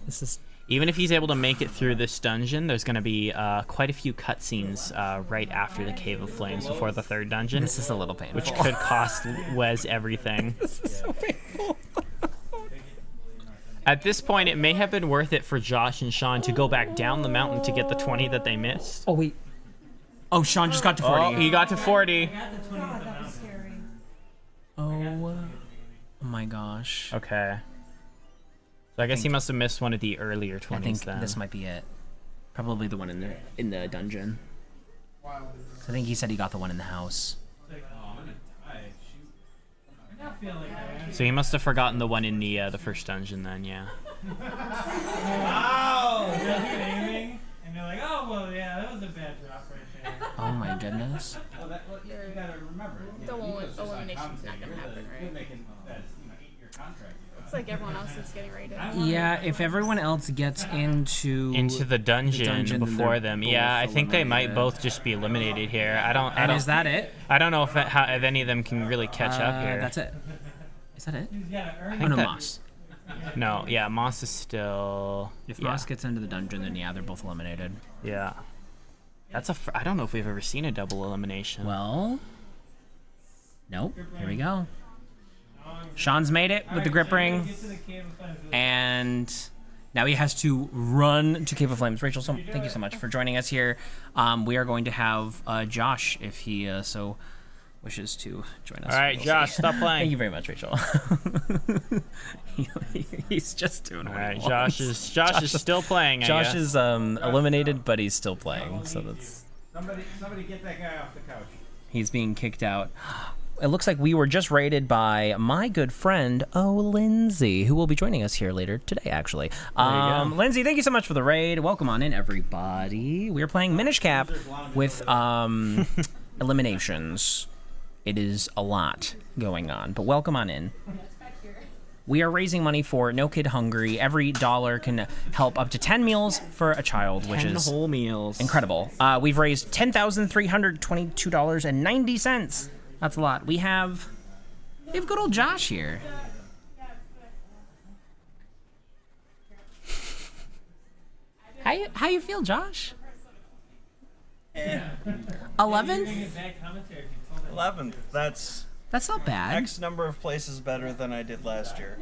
This is Even if he's able to make it through this dungeon, there's going to be quite a few cutscenes right after the Cave of Flames before the third dungeon, this is a little painful. which could cost Wes everything. This is so painful. At this point, it may have been worth it for Josh and Sean to go back down the mountain to get the 20 that they missed. Oh wait. Oh, Sean just got to 40. Oh, he got to 40. Oh my gosh. Okay. So I guess he must have missed one of the earlier 20s I think then. this might be it. Probably the one in the dungeon. I think he said he got the one in the house. So he must have forgotten the one in the first dungeon then, yeah. Wow! They're aiming, and they're like, oh, well, yeah, that was a bad drop right there. Oh my goodness. Well, you gotta remember. The elimination's not gonna happen, You're right? making that 8-year contract. It's like everyone else is getting rated. Yeah, if everyone else gets into The dungeon dungeon, then before they're them. both Yeah, I think they might eliminated. both just be eliminated here. I don't is that it? I don't know if any of them can really catch up here. That's it. Is that it? I Oh think no, that- Moss. No, yeah, Moss is still. If yeah. Moss gets into the dungeon, then yeah, they're both eliminated. Yeah. That's I don't know if we've ever seen a double elimination. Well, nope. Here we go. Sean's made it with the grip ring, and now he has to run to Cave of Flames. Rachel, thank you so much for joining us here. We are going to have Josh, if he so wishes to join us. All right, We'll Josh, see. stop playing. Thank you very much, Rachel. He's just doing All what right, he wants. Josh is still playing. I Josh guess. is eliminated, but he's still playing. So that's Somebody get that guy off the couch. he's being kicked out. It looks like we were just raided by my good friend, Lindsay, who will be joining us here later today, actually. go. Lindsay, thank you so much for the raid. Welcome on in, everybody. We are playing Minish Cap with eliminations. It is a lot going on, but welcome on in. We are raising money for No Kid Hungry. Every dollar can help up to 10 meals for a child, which 10 is whole meals. incredible. We've raised $10,322.90. That's a lot. We have good old Josh here. How you feel, Josh? 11th? 11th. That's That's not bad. X number of places better than I did last year.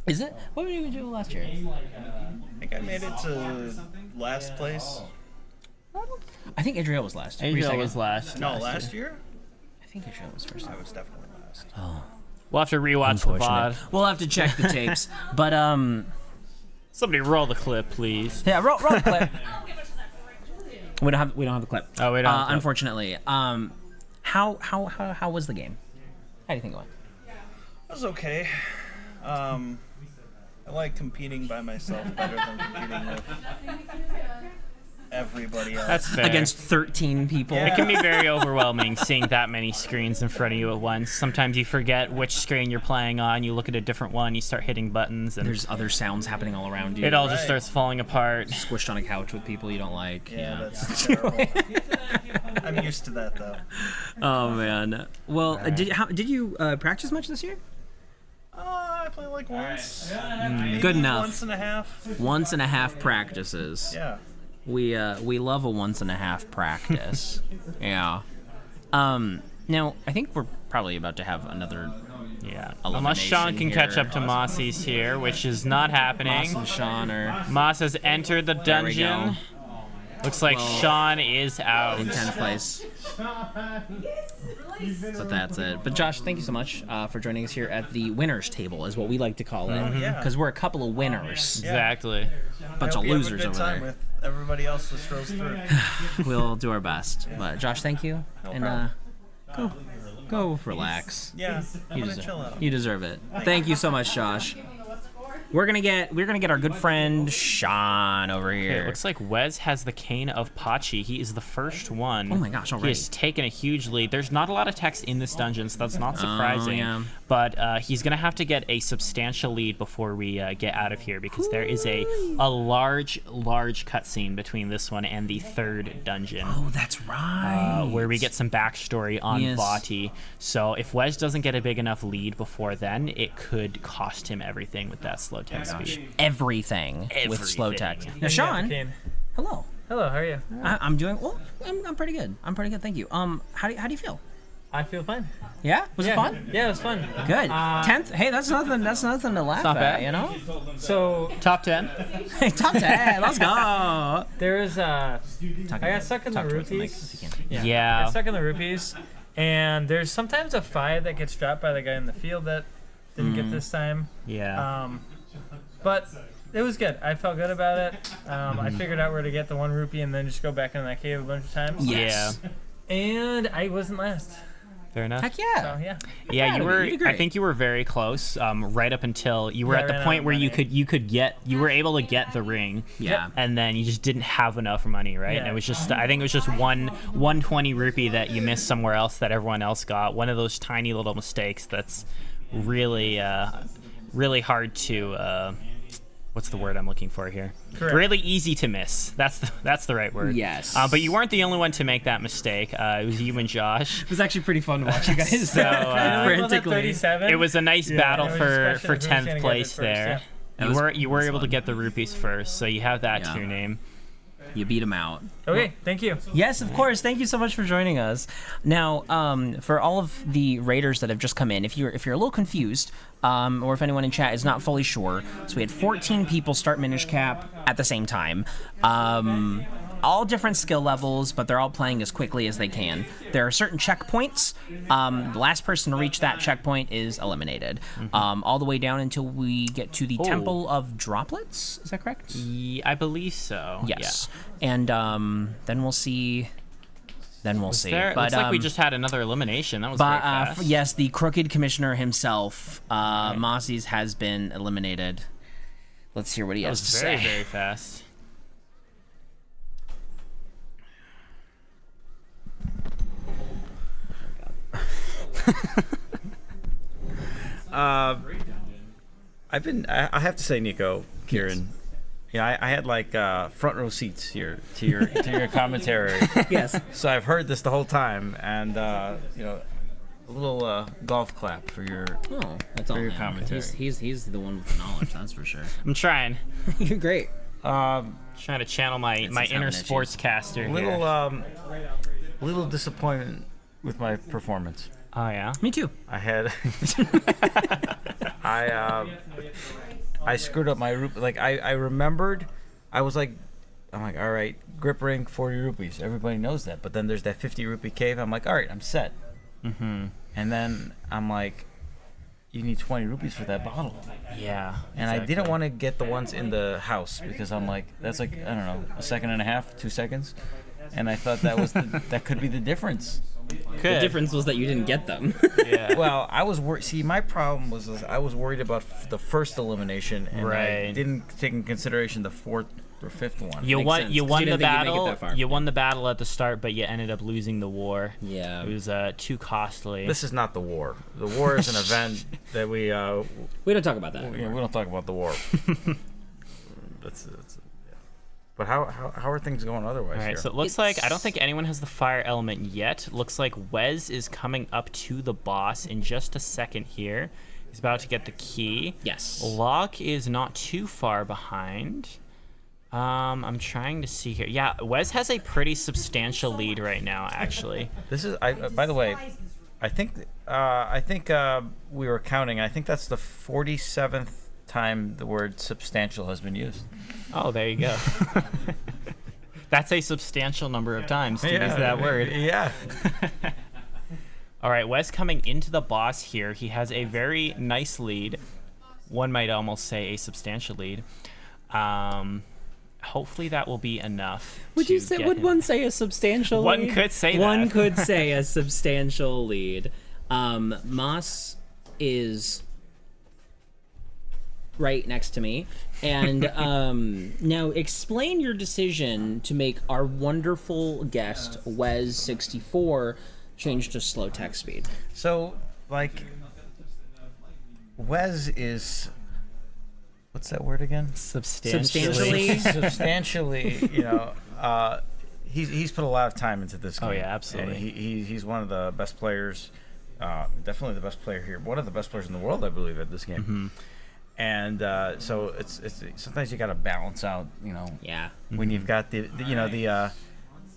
Is it? What did you do last year? I think I made it to last place. I think Adriel was last. Adriel was last. No, last year? I think Adriel was first. I was definitely last. We'll have to rewatch the VOD. We'll have to check the tapes. But Somebody roll the clip, please. yeah, roll the clip. We don't have the clip. Oh, we don't have the clip. Unfortunately. How was the game? How do you think it went? It was okay. I like competing by myself better than competing with everybody else. That's fair. Against 13 people. It can be very overwhelming seeing that many screens in front of you at once. Sometimes you forget which screen you're playing on. You look at a different one, you start hitting buttons, and There's other sounds happening all around you. it all just Right. starts falling apart. Squished on a couch with people you don't like. Yeah, that's terrible. I'm used to that though. Oh man. Well, did you practice much this year? I play like once. Maybe Good enough. Once and a half. Once and a half practices. Yeah. We love a once and a half practice. Yeah. Now I think we're probably about to have another. Yeah. Elimination Unless Sean can catch here. up to Mossy's here, which is not happening. Moss and Sean are Moss has entered the we dungeon. go. Looks like Sean is out. in 10th place. But that's it. But Josh, thank you so much for joining us here at the winners table, is what we like to call it, Yeah. because we're a couple of winners, Exactly. bunch I of hope you have a losers good over time there. with everybody else that strolls through. We'll do our best. But Josh, thank you, and problem. go relax. Yeah, I'm You gonna chill deserve, out. you deserve it. Thank you so much, Josh. We're gonna get our good friend Sean over Okay, here. it looks like Wes has the cane of Pachi. He is the first one. Oh my gosh, He already. has taken a huge lead. There's not a lot of text in this dungeon, so that's not surprising. yeah. But he's going to have to get a substantial lead before we get out of here, because there is a large cutscene between this one and the third dungeon. Oh, that's right. Where we get some backstory on Yes. Vati. So if Wes doesn't get a big enough lead before then, it could cost him everything with that slow text speed. everything with slow text. Now, Sean, hello. Hello, how are you? I'm doing well. I'm pretty good. I'm pretty good. Thank you. How do you feel? I feel fine. Yeah, was it fun? Yeah, it was fun. Good. 10th. Hey, that's nothing. That's nothing to laugh not at. bad. You know. So Top 10. Hey, top 10. Let's go. there was I I got stuck in the rupees. I Yeah. got stuck in the rupees, and there's sometimes a 5 that gets dropped by the guy in the field that didn't get this time. Yeah. But it was good. I felt good about it. I figured out where to get the 1 rupee and then just go back into that cave a bunch of times. Yes. And I wasn't last. Fair enough. Heck So yeah. yeah. Yeah, you were. you did great. I think you were very close. Right up until you were Yeah, at the I ran point out where of you were able to get the ring. Yeah. And then you just didn't have enough money, right? And Yeah. it was just, I think it was just 120 rupee that you missed somewhere else that everyone else got. One of those tiny little mistakes that's really, really hard to. What's the word I'm looking for here? Correct. Really easy to miss. That's the right word. Yes. But you weren't the only one to make that mistake. It was you and Josh. It was actually pretty fun to watch you guys So, frantically. 37. It was a nice battle it was just a for question of who's gonna 10th get it place first, there. That was- You were was able to fun. get the rupees first, so you have that Yeah. to your name. You beat him out. Okay, thank you. Yes, of course. Thank you so much for joining us. Now, for all of the raiders that have just come in, if you're a little confused, or if anyone in chat is not fully sure, so we had 14 people start Minish Cap at the same time. All different skill levels, but they're all playing as quickly as they can. There are certain checkpoints. The last person to reach that checkpoint is eliminated. All the way down until we get to the Temple of Droplets. Is that correct? I believe so. Yes. And then we'll see. Then we'll see. There, it But, looks like we just had another elimination. That was But very fast. yes, the Crooked Commissioner himself, Mossy's, has been eliminated. Let's hear what he That has was to very, say. very fast. I have to say, Nico, Kieran, yeah, I had like front row seats here to your commentary. Yes. So I've heard this the whole time, and a little golf clap for your. Oh, that's all. your man. commentary. He's the one with the knowledge. That's for sure. I'm trying. You're great. Trying to channel my inner having issues. sportscaster here. Little disappointment with my performance. Oh yeah. Me too. I had I screwed up my rupee. Like I remembered, I'm like, all right, grip ring, 40 rupees. Everybody knows that. But then there's that 50 rupee cave. I'm like, all right, I'm set. Mm-hmm. And then I'm like, you need 20 rupees for that bottle. Yeah. And I didn't want to get the ones in the house because I'm like, that's like, I don't know, a second and a half, 2 seconds. And I thought that was that could be the difference. The difference was that you didn't get them. Yeah. Well, I was worried. See, my problem was I was worried about the first elimination, and I Right. didn't take in consideration the fourth or fifth one. You Makes won. sense, You 'cause won you the didn't think you'd make it battle. that far. You won the battle at the start, but you ended up losing the war. Yeah. It was too costly. This is not the war. The war is an event that we We don't talk about that. we don't talk about the war. that's yeah. But how are things going otherwise All right, here? so it looks like I don't think anyone has the fire element yet. Looks like Wes is coming up to the boss in just a second here. He's about to get the key. Yes. Locke is not too far behind. I'm trying to see here. Yeah, Wes has a pretty substantial lead right now, actually. This is by the way, I think we were counting. I think that's the 47th time the word substantial has been used. Oh, there you go. That's a substantial number of times to use that word. Yeah. All right, Wes coming into the boss here. He has a very nice lead. One might almost say a substantial lead. Hopefully that will be enough. Would to you say? get Would him. one say a substantial? One lead? could say One that. could say a substantial lead. Moss is right next to me, and now explain your decision to make our wonderful guest Wes64 change to slow text speed. So, like, Wes is, what's that word again? Substantially. Substantially, he's put a lot of time into this game. Oh, yeah, absolutely. And he's one of the best players, definitely the best player here, one of the best players in the world, I believe, at this game. Mm-hmm. And so it's sometimes you got to balance out, Yeah. when you've got the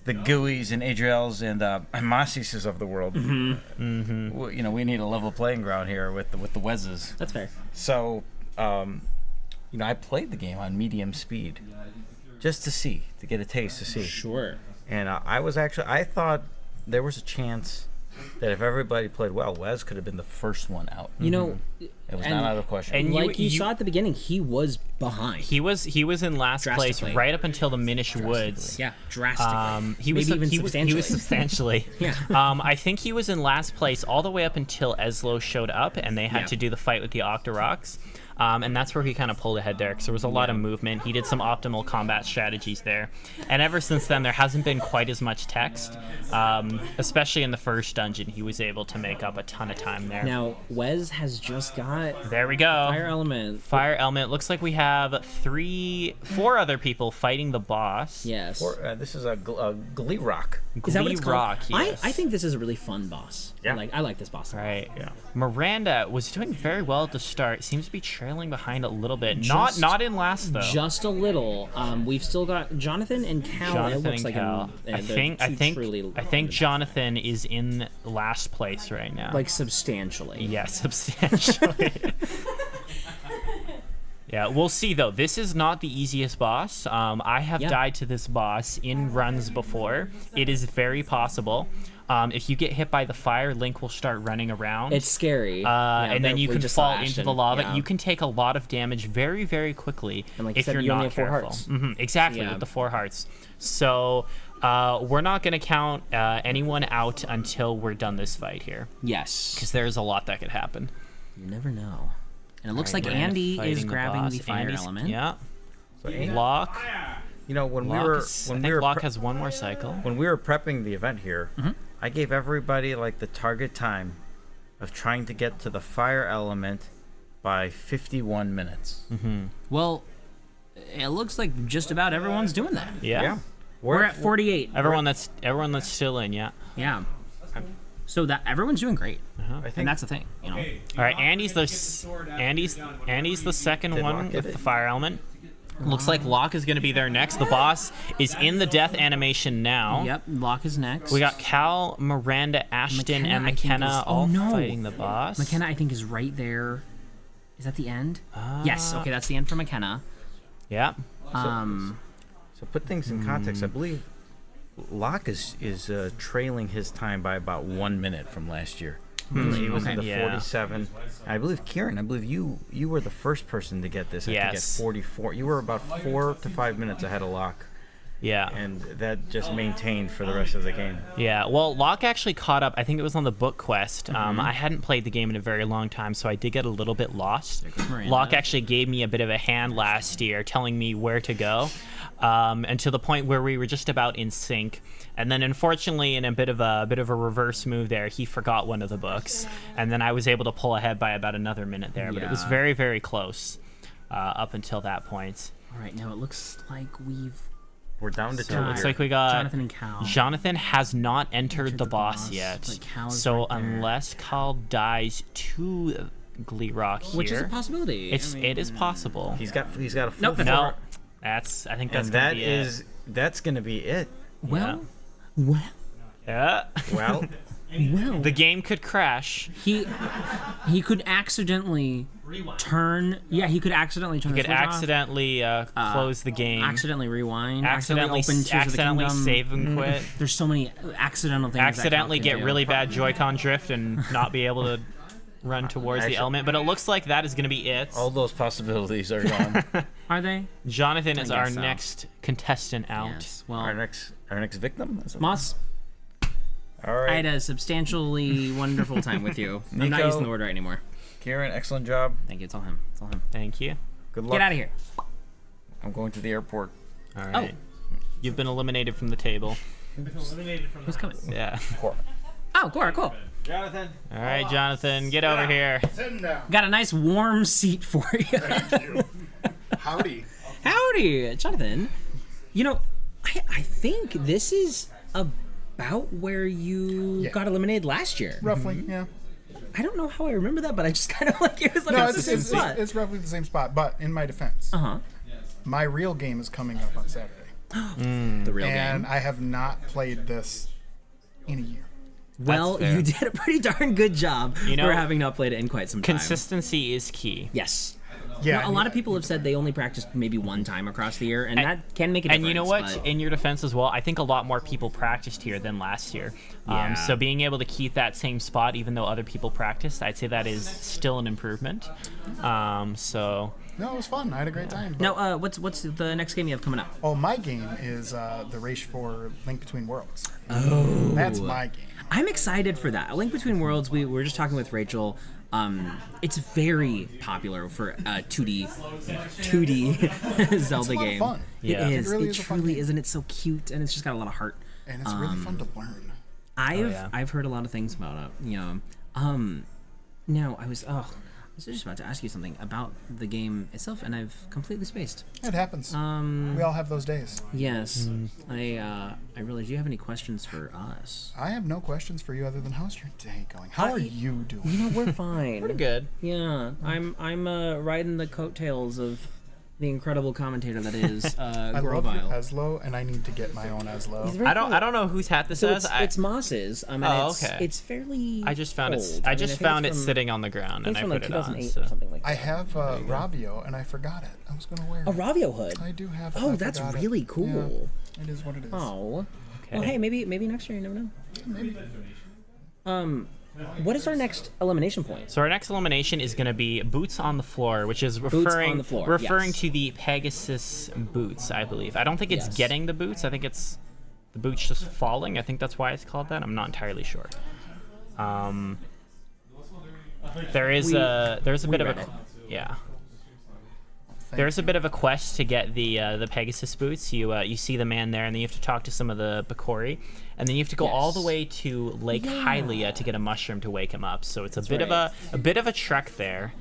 GUIs and Adriels and Masises of the world. Mm-hmm. We need a level playing ground here with the Weses. That's fair. So, I played the game on medium speed just to get a taste to see. Sure. And I thought there was a chance that if everybody played well, Wes could have been the first one out. You know, It was and- not out of question. and like you you- saw at the beginning, he was behind. He was in last place Drastically. right up until the Minish Woods. Yeah, drastically. He was Maybe even he was substantially. substantially. Yeah. I think he was in last place all the way up until Eslo showed up and they had Yeah. to do the fight with the Octoroks. And that's where he kind of pulled ahead there because there was a lot of movement. He did some optimal combat strategies there. And ever since then, there hasn't been quite as much text. Especially in the first dungeon, he was able to make up a ton of time there. Now, Wes has just got There we go. Fire Element. Fire element. Looks like we have 4 other people fighting the boss. Yes. This is a Glee Rock. Is that what Glee it's called? Rock, yes. I think this is a really fun boss. Yeah. I like this boss. a lot. Right. Yeah. Miranda was doing very well at the start. Seems to be trailing behind a little bit. Just- not in last though. Just a little. We've still got Jonathan and Cal. Jonathan it looks and like Cal. I think Jonathan is in last place right now. like substantially. Yeah, substantially. Yeah, we'll see though. This is not the easiest boss. I have Yeah. died to this boss in runs before. It is very possible. If you get hit by the fire, Link will start running around. It's scary. Yeah, and then but you we can just fall saw into Ashton. the lava. Yeah. You can take a lot of damage very, very quickly And like you if said, you're you only not have 4 careful. hearts. Exactly, Yeah. with the 4 hearts. So we're not going to count anyone out until we're done this fight here, Yes. because there's a lot that could happen. You never know. And it looks like Miranda Andy fighting is the grabbing boss. the fire Andy's- element. Yeah. So, Andy, Locke. when we Locke were is- I when think we were Locke pre- has one more cycle. when we were prepping the event here, I gave everybody like the target time of trying to get to the fire element by 51 minutes. Well, it looks like just about everyone's doing that. Yeah. We're at 48. Everyone that's still in. Yeah. Yeah. So that everyone's doing great. I think And that's the thing, All right. Andy's the second Did one Locke get with it? the fire element. Looks like Locke is going to be there next. The boss is in the death animation now. Yep, Locke is next. We got Cal, Miranda, Ashton, and I think, McKenna all no. fighting the boss. McKenna, I think, is right there. Is that the end? Yes. Okay, that's the end for McKenna. Yeah. So put things in context. I believe Locke is trailing his time by about 1 minute from last year. He was in the 47. I believe Kieran. I believe you were the first person to get this. I think at 44. You were about 4 to 5 minutes ahead of Locke. Yeah. And that just maintained for the rest of the game. Yeah, well, Locke actually caught up. I think it was on the book quest. I hadn't played the game in a very long time, so I did get a little bit lost. Locke actually gave me a bit of a hand last year, telling me where to go, and to the point where we were just about in sync. And then, unfortunately, in a bit of a reverse move there, he forgot one of the books, and then I was able to pull ahead by about another minute there. But it was very, very close up until that point. All right, now it looks like we're down to 2. It looks like we got Jonathan and Cal. Jonathan has not entered the boss yet. So unless Cal dies to Gleerock here, which is a possibility. It is possible. He's got a full Nope. No, I think that's gonna be it. That's gonna be it. Well, Yeah. Well, The game could crash. He could accidentally turn. Yeah, he could accidentally turn. He could accidentally close the game. Accidentally rewind. Accidentally open Tears of the Kingdom. save and quit. There's so many accidental things. Accidentally get really bad Joy-Con drift and not be able to run towards the element. But it looks like that is going to be it. All those possibilities are gone. Are they? Jonathan is our so. next contestant out. Yes. Well, our next victim. Moss. All right. I had a substantially wonderful time with you. I'm not Nico, using the word right anymore. Kieran, excellent job. Thank you. It's all him. It's all him. Thank you. Good luck. Get out of here. I'm going to the airport. All right. You've been eliminated from the table. Who's coming? Yeah. Oh, Cora, cool. Jonathan. All right, Jonathan, get over here. Sitting down. Got a nice warm seat for you. Thank you. Howdy. Howdy, Jonathan. You know, I think this is about where you got eliminated last year. Roughly, yeah. I don't know how I remember that, but I just kind of like it was like No, it's the same spot. it's roughly the same spot. But in my defense, my real game is coming up on Saturday. The real And game. I have not played this in a year. Well, you did a pretty darn good job for having not played it in quite some time. Consistency is key. Yes. Yeah. Well, a lot of people have said they only practiced maybe one time across the year, and that can make a difference. And you know what? but- In your defense as well, I think a lot more people practiced here than last year. Yeah. So being able to keep that same spot, even though other people practiced, I'd say that is still an improvement. So. No, it was fun. I had a great time. Now, what's the next game you have coming up? Oh, my game is the race for Link Between Worlds. Oh. That's my game. I'm excited for that. A Link Between Worlds, we were just talking with Rachel. It's very popular for 2D Zelda it's a lot game. Of fun. Yeah. It is. really It is a fun truly game. is, and it's so cute, and it's just got a lot of heart. And it's really fun to learn. I've heard a lot of things about it. You know, now I was just about to ask you something about the game itself, and I've completely spaced. It happens. We all have those days. Yes, I realize. Do you have any questions for us? I have no questions for you other than how's your day going? How are you doing? You know, we're fine. Pretty good. Yeah, I'm riding the coattails of the incredible commentator that is I love your Grovile. Eslo, and I need to get my own Eslo. He's very I don't cool. know whose hat this So is. it's Moss's. And okay. It's fairly. I just found old. it. I just think found it's it from- sitting on the ground and it's I from put like it on. 2008 So. or something like that. I have Ravio, and I forgot it. I was going to wear it. A Ravio hood. I do have it. Oh, I that's forgot it. really cool. Yeah, it is what it is. Oh. Okay. Well, hey, maybe next year. You never know. Maybe. What is our next elimination point? So our next elimination is going to be Boots on the Floor, which is on referring the floor, referring yes. to the Pegasus boots, I believe. I don't think it's Yes. getting the boots. I think it's the boots just falling. I think that's why it's called that. I'm not entirely sure. There's a bit of read a it. There's a bit of a quest to get the Pegasus boots. You see the man there, and then you have to talk to some of the Bakori, and then you have to go all the Yes. way to Lake Hylia to get a mushroom to wake him up. So it's a bit of a trek there.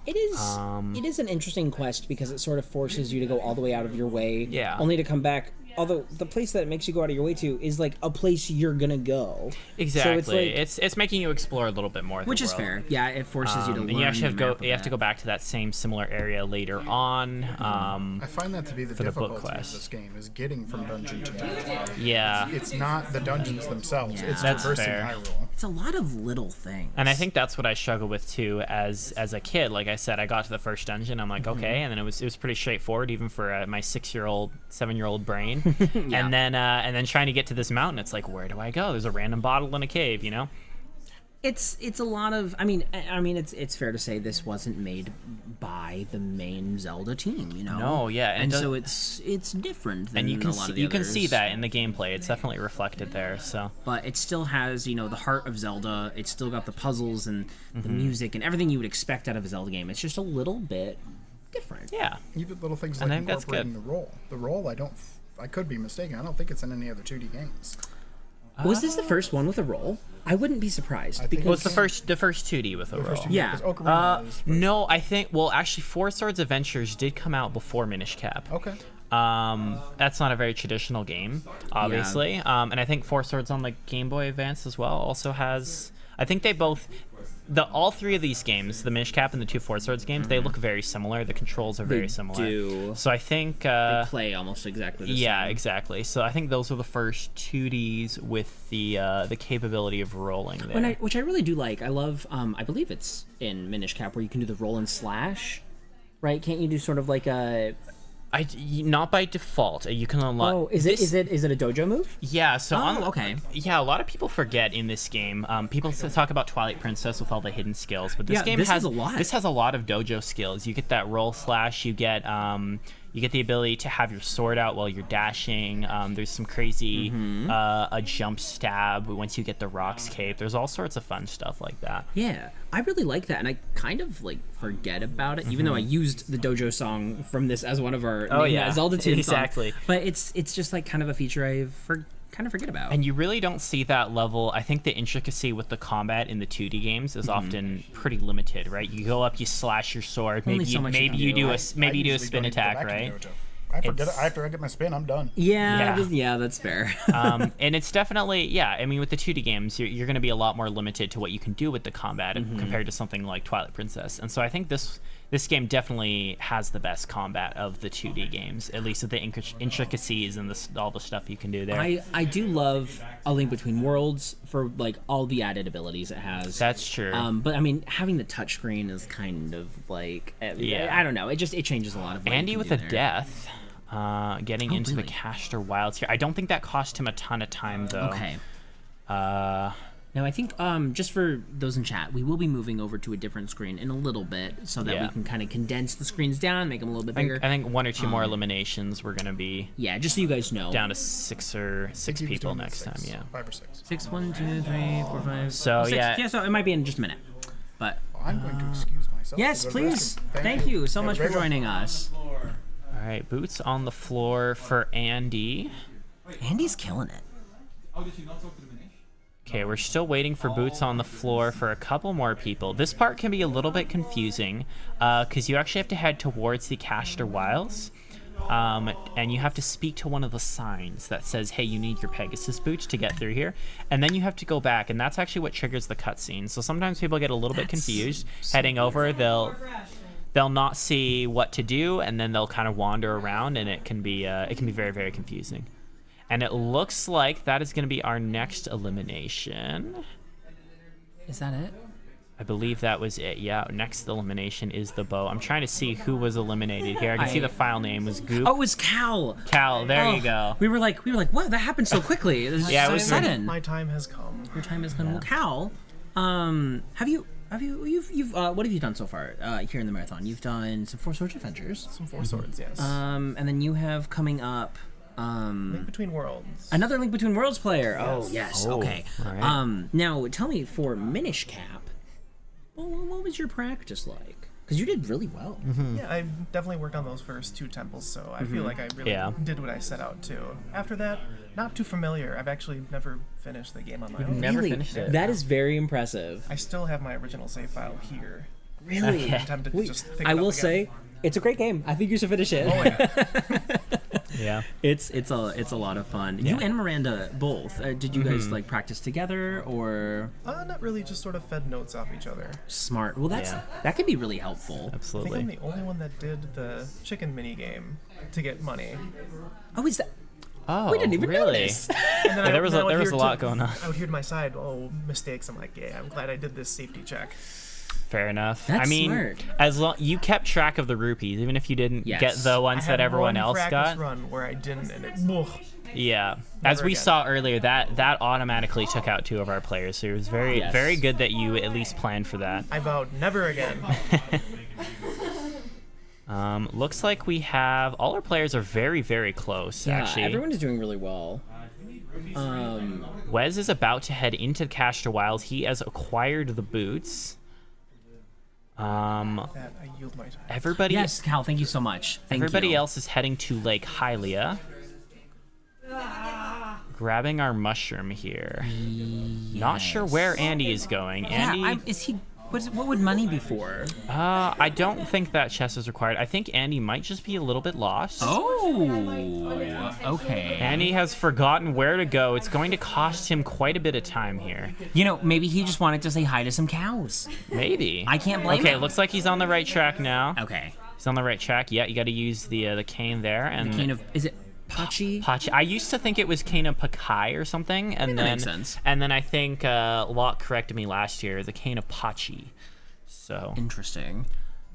It is. It is an interesting quest because it sort of forces you to go all the way out of your way, Yeah. only to come back although the place that makes you go out of your way to is like a place you're gonna go. Exactly. So it's like, it's making you explore a little bit more. Of which the is world. fair. Yeah, it forces you to learn. And you actually have the map you have to go back to that same similar area later on. I find that to be the for the book difficulty of quest. this game is getting from dungeon to dungeon. Yeah. It's not the dungeons themselves. It's That's traversing fair. Hyrule. It's a lot of little things. And I think that's what I struggle with too as a kid. Like I said, I got to the first dungeon, I'm like, okay, and then it was pretty straightforward even for my 7-year-old brain. And then trying to get to this mountain, it's like, where do I go? There's a random bottle in a cave, you know? It's a lot of. I mean, it's fair to say this wasn't made by the main Zelda team, you know. No, yeah, and so it's different. Than and you can a lot see, of the you can others. see that in the gameplay. It's definitely reflected there. So, but it still has, the heart of Zelda. It's still got the puzzles and the music and everything you would expect out of a Zelda game. It's just a little bit different. Yeah, even little things And like I think that's incorporating good. the roll. The roll, I could be mistaken. I don't think it's in any other 2D games. Was this the first one with a roll? I wouldn't be surprised. Because well, it's the first 2D with a roll. First 2D, Yeah. because Ocarina is first. No, I think actually, Four Swords Adventures did come out before Minish Cap. Okay. That's not a very traditional game, obviously. And I think Four Swords on the Game Boy Advance as well also has. I think they both. All three of these games, the Minish Cap and the two Four Swords games, they look very similar. The controls are very similar. do. So I think they play almost exactly the same. yeah, exactly. So I think those are the first 2Ds with the capability of rolling there. Which I really do like. I love. I believe it's in Minish Cap where you can do the roll and slash, right? Can't you do sort of like a? Not by default. You can unlock. Oh, is it a dojo move? Yeah. So okay. Yeah, a lot of people forget in this game. People talk about Twilight Princess with all the hidden skills, but this game has a lot. This has a lot of dojo skills. You get that roll slash. You get the ability to have your sword out while you're dashing. There's some crazy a jump stab once you get the Rocks Cape. There's all sorts of fun stuff like that. Yeah, I really like that, and I kind of forget about it, even though I used the dojo song from this as one of our Zelda tunes. Exactly. But it's just kind of a feature I kind of forget about. And you really don't see that level. I think the intricacy with the combat in the 2D games is often pretty limited, right? You go up, you slash your sword, Only maybe so much you maybe can you do. do a I spin usually don't even go attack, back to the right? dojo. After I get my spin, I'm done. Yeah, that's fair. And it's definitely, I mean, with the 2D games, you're going to be a lot more limited to what you can do with the combat compared to something like Twilight Princess. And so I think this game definitely has the best combat of the 2D games, at least with the intricacies and all the stuff you can do there. I do love A Link Between Worlds for all the added abilities it has. That's true. But I mean, having the touchscreen is kind of I don't know. It changes a lot of what Andy you can with do a there. death. Getting into really? the Caster Wilds here. I don't think that cost him a ton of time though. Okay. Now I think just for those in chat, we will be moving over to a different screen in a little bit so that we can kind of condense the screens down, make them a little bit bigger. I think 1 or 2 more eliminations. We're gonna be just so you guys know. down to six people next time. Yeah. 5 or 6. 6, 1, 2, 3, 4, 5. So 6. yeah. So it might be in just a minute. But I'm going to excuse myself. yes, to go to the please. restroom. Thank you so Have a much for great one. joining us. All right, boots on the floor for Andy. Andy's killing it. Oh, did you not talk to the Minish? Okay, we're still waiting for boots on the floor for a couple more people. This part can be a little bit confusing because you actually have to head towards the Caster Wilds. And you have to speak to one of the signs that says, hey, you need your Pegasus boots to get through here. And then you have to go back, and that's actually what triggers the cutscene. So sometimes people get a little bit confused. Heading over, they'll not see what to do, and then they'll kind of wander around, and it can be very, very confusing. And it looks like that is going to be our next elimination. Is that it? I believe that was it. Yeah, next elimination is the bow. I'm trying to see who was eliminated here. I can see the file name was Goop. Oh, it was Cal. Cal, there you go. We were like, wow, that happened so quickly. It was Yeah, it so was sudden. My time has come. Your time has come. Well, Cal, you've what have you done so far here in the marathon? You've done some Four Swords Adventures. Some Four Swords, yes. And then you have coming up Link Between Worlds. another Link Between Worlds player. Oh, yes. Oh, Okay. all right. Now tell me for Minish Cap, what was your practice like? Because you did really well. Yeah, I definitely worked on those first 2 temples, so I feel like I really did what I set out to. After that, not too familiar. I've actually never finished the game on my own. Never Really? finished it. That is very impressive. I still have my original save file here. Really? I'm tempted to just pick it I up will again. say, it's a great game. I think you should finish it. Oh, yeah. Yeah. It's a lot of fun. You and Miranda both. Did you guys like practice together or? Not really. Just sort of fed notes off each other. Smart. Well, that could be really helpful. Absolutely. I think I'm the only one that did the chicken mini game to get money. Oh, is that? Oh, we didn't even really? notice. And then there was a lot going on. I would hear to my side, mistakes. I'm like, yeah, I'm glad I did this safety check. Fair enough. That's I mean, smart. as long you kept track of the rupees, even if you didn't get the ones that everyone else got. I had one practice run where I didn't, and it. Yeah, as we saw earlier, that automatically took out 2 of our players. So it was very good that you at least planned for that. I vowed never again. Looks like we have all our players are very, very close. Yeah, actually, everyone is doing really well. Wes is about to head into Caster Wilds. He has acquired the boots. I yield my time. Everybody. Yes, Cal. Thank you so much. Everybody else is heading to Lake Hylia. Grabbing our mushroom here. Not sure where Andy is going. Andy, is he? What would money be for? I don't think that chest is required. I think Andy might just be a little bit lost. Oh, okay. Andy has forgotten where to go. It's going to cost him quite a bit of time here. You know, maybe he just wanted to say hi to some cows. Maybe. I can't blame him. Okay, looks like he's on the right track now. Okay. He's on the right track. Yeah, you got to use the cane there. And the cane of, is it Pachi? Pachi. I used to think it was cane of Pakai or something, and that then makes sense. And then I think Locke corrected me last year. The cane of Pachi. So interesting.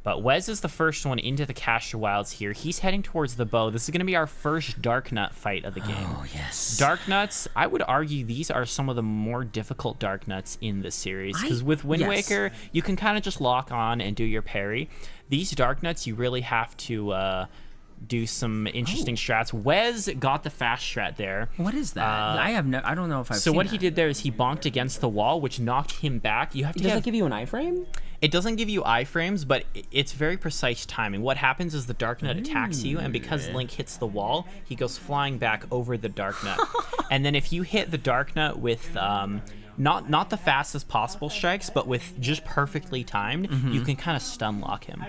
But Wes is the first one into the Caster Wilds here. He's heading towards the bow. This is going to be our first Dark Nut fight of the game. Oh, yes. Dark Nuts, I would argue these are some of the more difficult Dark Nuts in the series. Because with Wind Waker, you can kind of just lock on and do your parry. These Dark Nuts, you really have to do some interesting strats. Wes got the fast strat there. What is that? I don't know if I've seen So what that. he did there is he bonked against the wall, which knocked him back. You have to Does that give you an iframe? It doesn't give you iframes, but it's very precise timing. What happens is the Dark Nut attacks you, and because Link hits the wall, he goes flying back over the Dark Nut. And then if you hit the Dark Nut with not the fastest possible strikes, but with just perfectly timed, you can kind of stun lock him.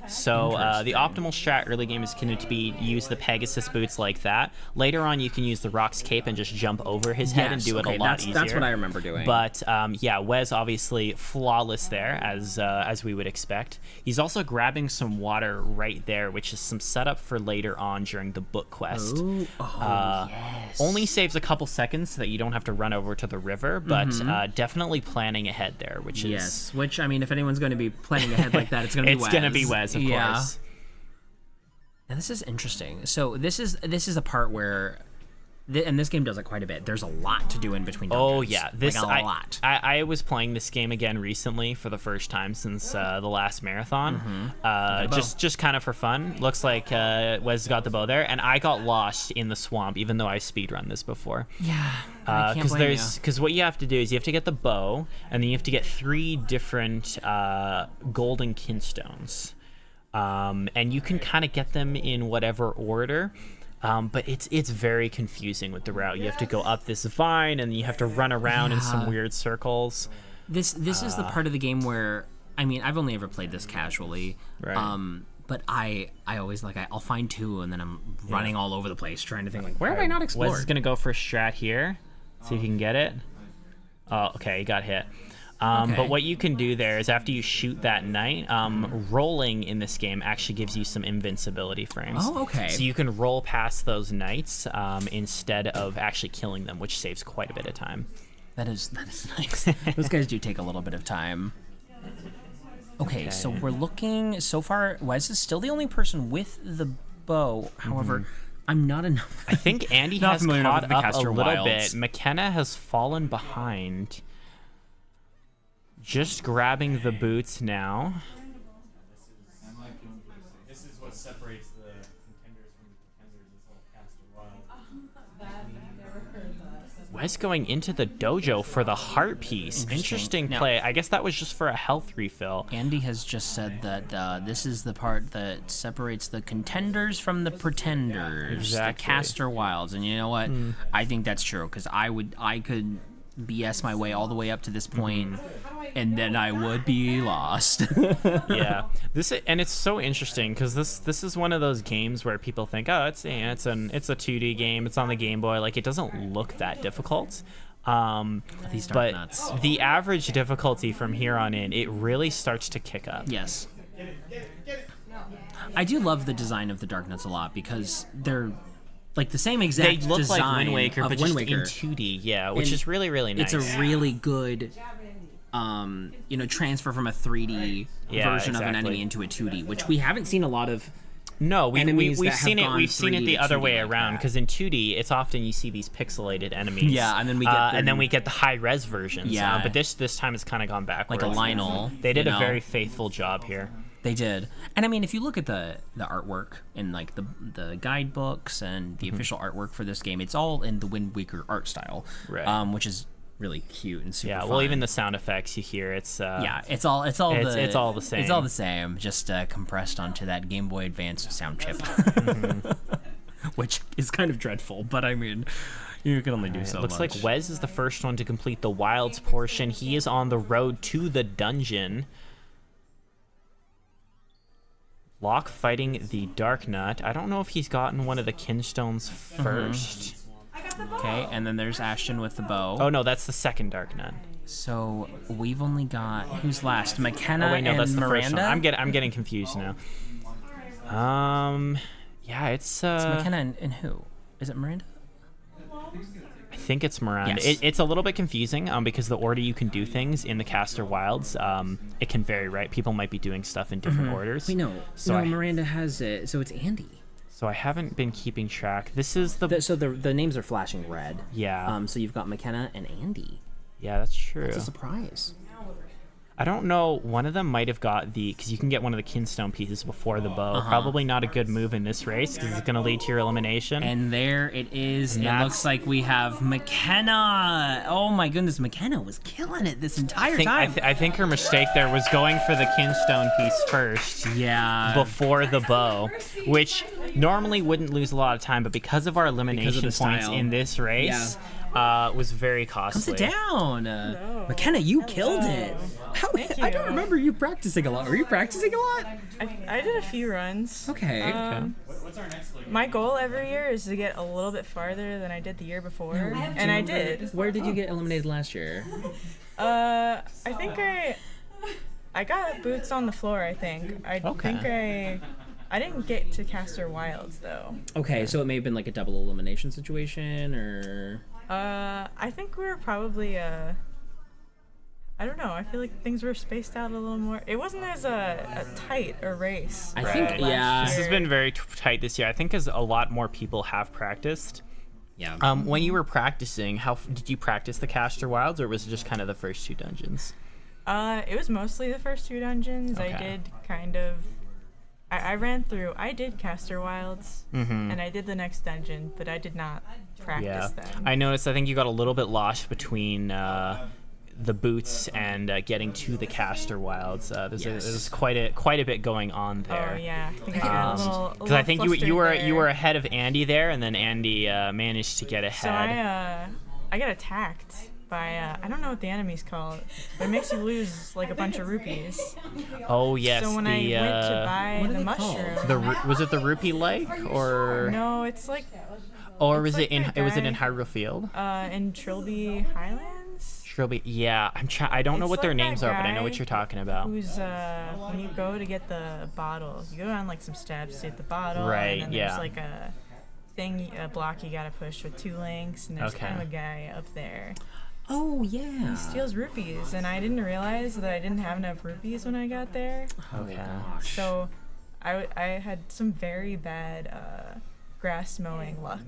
So the optimal strat early game is going to be use the Pegasus boots like that. Later on, you can use the Rock's Cape and just jump over his head and do it a lot easier. That's what I remember doing. But yeah, Wes obviously flawless there, as we would expect. He's also grabbing some water right there, which is some setup for later on during the book quest. Yes. Only saves a couple seconds so that you don't have to run over to the river, but definitely planning ahead there, which is... Yes, which, I mean, if anyone's going to be planning ahead like that, it's going to be Wes. It's going to be Wes, of course. Now, this is interesting. So this is a part where... and this game does it quite a bit. There's a lot to do in between dungeons. Oh yeah, a lot. I was playing this game again recently for the first time since the last marathon. Just kind of for fun. Looks like Wes got the bow there, and I got lost in the swamp, even though I speedrun this before. Yeah. Because what you have to do is you have to get the bow, and then you have to get 3 different golden kinstones, and you can kind of get them in whatever order. But it's very confusing with the route. You have to go up this vine, and you have to run around in some weird circles. This is the part of the game where, I mean, I've only ever played this casually. Right. But I always I'll find 2, and then I'm running all over the place trying to think where have I not explored? Wes is gonna go for a strat here. See if you can get it. Oh, okay, he got hit. But what you can do there is after you shoot that knight, rolling in this game actually gives you some invincibility frames. Oh, okay. So you can roll past those knights instead of actually killing them, which saves quite a bit of time. That is nice. Those guys do take a little bit of time. Okay, so we're looking, so far, Wes is still the only person with the bow. However, I'm not enough. I think Andy has caught up a little bit. McKenna has fallen behind. Just grabbing the boots now. This is what separates the contenders from the pretenders. This whole Caster Wild. Wes going into the dojo for the heart piece. Interesting play. I guess that was just for a health refill. Andy has just said that this is the part that separates the contenders from the pretenders. Exactly. The Caster Wilds. And you know what? I think that's true, because I could BS my way all the way up to this point and then I would be lost. Yeah, and it's so interesting because this is one of those games where people think, oh, it's a 2D game, it's on the Game Boy, like it doesn't look that difficult. These dark But nuts. the average difficulty from here on in, it really starts to kick up. Yes. I do love the design of the dark nuts a lot because they're like the same exact They look design like Wind Waker, of but Wind just Waker. in 2D, yeah, which And is really, really nice. It's a really good, transfer from a 3D version of an enemy into a 2D, which we haven't seen a lot of. No, we've enemies seen that have it. gone We've seen it 3D the to other 2D way like around that. because in 2D, it's often you see these pixelated enemies. Yeah, and then we get the high res versions. Yeah. But this time it's kind of gone backwards. Like a Lionel. They did you a know? very faithful job here. They did. And I mean, if you look at the artwork in like the guidebooks and the official artwork for this game, it's all in the Wind Waker art style, Right. which is really cute and super Yeah. fun. Well, even the sound effects you hear, it's it's all the same. It's all the same, just compressed onto that Game Boy Advance sound chip, which is kind of dreadful. But I mean, you can only do so Looks much. like Wes is the first one to complete the Wilds portion. He is on the road to the dungeon. Locke fighting the Dark Nut. I don't know if he's gotten one of the Kinstones first. Okay, and then there's Ashton with the bow. Oh no, that's the second Dark Nut. So we've only got who's last? McKenna Oh wait, no, and that's the Miranda. first one. I'm getting confused now. Yeah, it's McKenna and who? Is it Miranda? I think it's Miranda. Yes. It's a little bit confusing because the order you can do things in the Caster Wilds, it can vary, right? People might be doing stuff in different orders. Wait, no. So Miranda has it. So it's Andy. So I haven't been keeping track. This is the So the names are flashing red. Yeah. So you've got McKenna and Andy. Yeah, that's true. That's a surprise. I don't know. One of them might have got because you can get one of the Kinstone pieces before the bow. Probably not a good move in this race because it's going to lead to your elimination. And there it is. And It that's- looks like we have McKenna. Oh my goodness, McKenna was killing it this entire time. I think her mistake there was going for the Kinstone piece first. Yeah. Before the bow, which normally wouldn't lose a lot of time, but because of our elimination the points style. in this race, was very costly. Sit down. McKenna, you killed it. I don't remember you practicing a lot. Were you practicing a lot? I did a few runs. Okay. What's our next league? My goal every year is to get a little bit farther than I did the year before, and I did. Where did you get eliminated last year? I think I got boots on the floor. I think. I didn't get to Caster Wilds though. Okay, so it may have been like a double elimination situation, or. I think we were probably I don't know. I feel like things were spaced out a little more. It wasn't as a tight a race. I think, yeah. This has been very tight this year. I think because a lot more people have practiced. Yeah. When you were practicing, how did you practice the Caster Wilds, or was it just kind of the first two dungeons? It was mostly the first two dungeons. Okay. I did kind of. I ran through. I did Caster Wilds, and I did the next dungeon, but I did not practice them. I noticed. I think you got a little bit lost between the boots and getting to the Caster Wilds. There's quite a bit going on there. Oh yeah, I think I got a little. Because I think you were there. ahead of Andy there, and then Andy managed to get So ahead. I got attacked by I don't know what the enemy's called, but it makes you lose like a bunch of rupees. Oh yes, So when I went to buy the mushroom, was it the Rupee Lake or no, it's like or was like it in that was it in guy, Hyrule Field? in Trilby Highlands. Trilby, yeah. I don't know It's what their like that names are, but I know what guy you're talking about. Who's when you go to get the bottle, you go down like some steps to get the bottle, Right, and then yeah. there's like a block you gotta push with 2 links, and there's Okay. kind of a guy up there. Oh yeah. He steals rupees, and I didn't realize that I didn't have enough rupees when I got there. Okay. So I had some very bad grass mowing luck.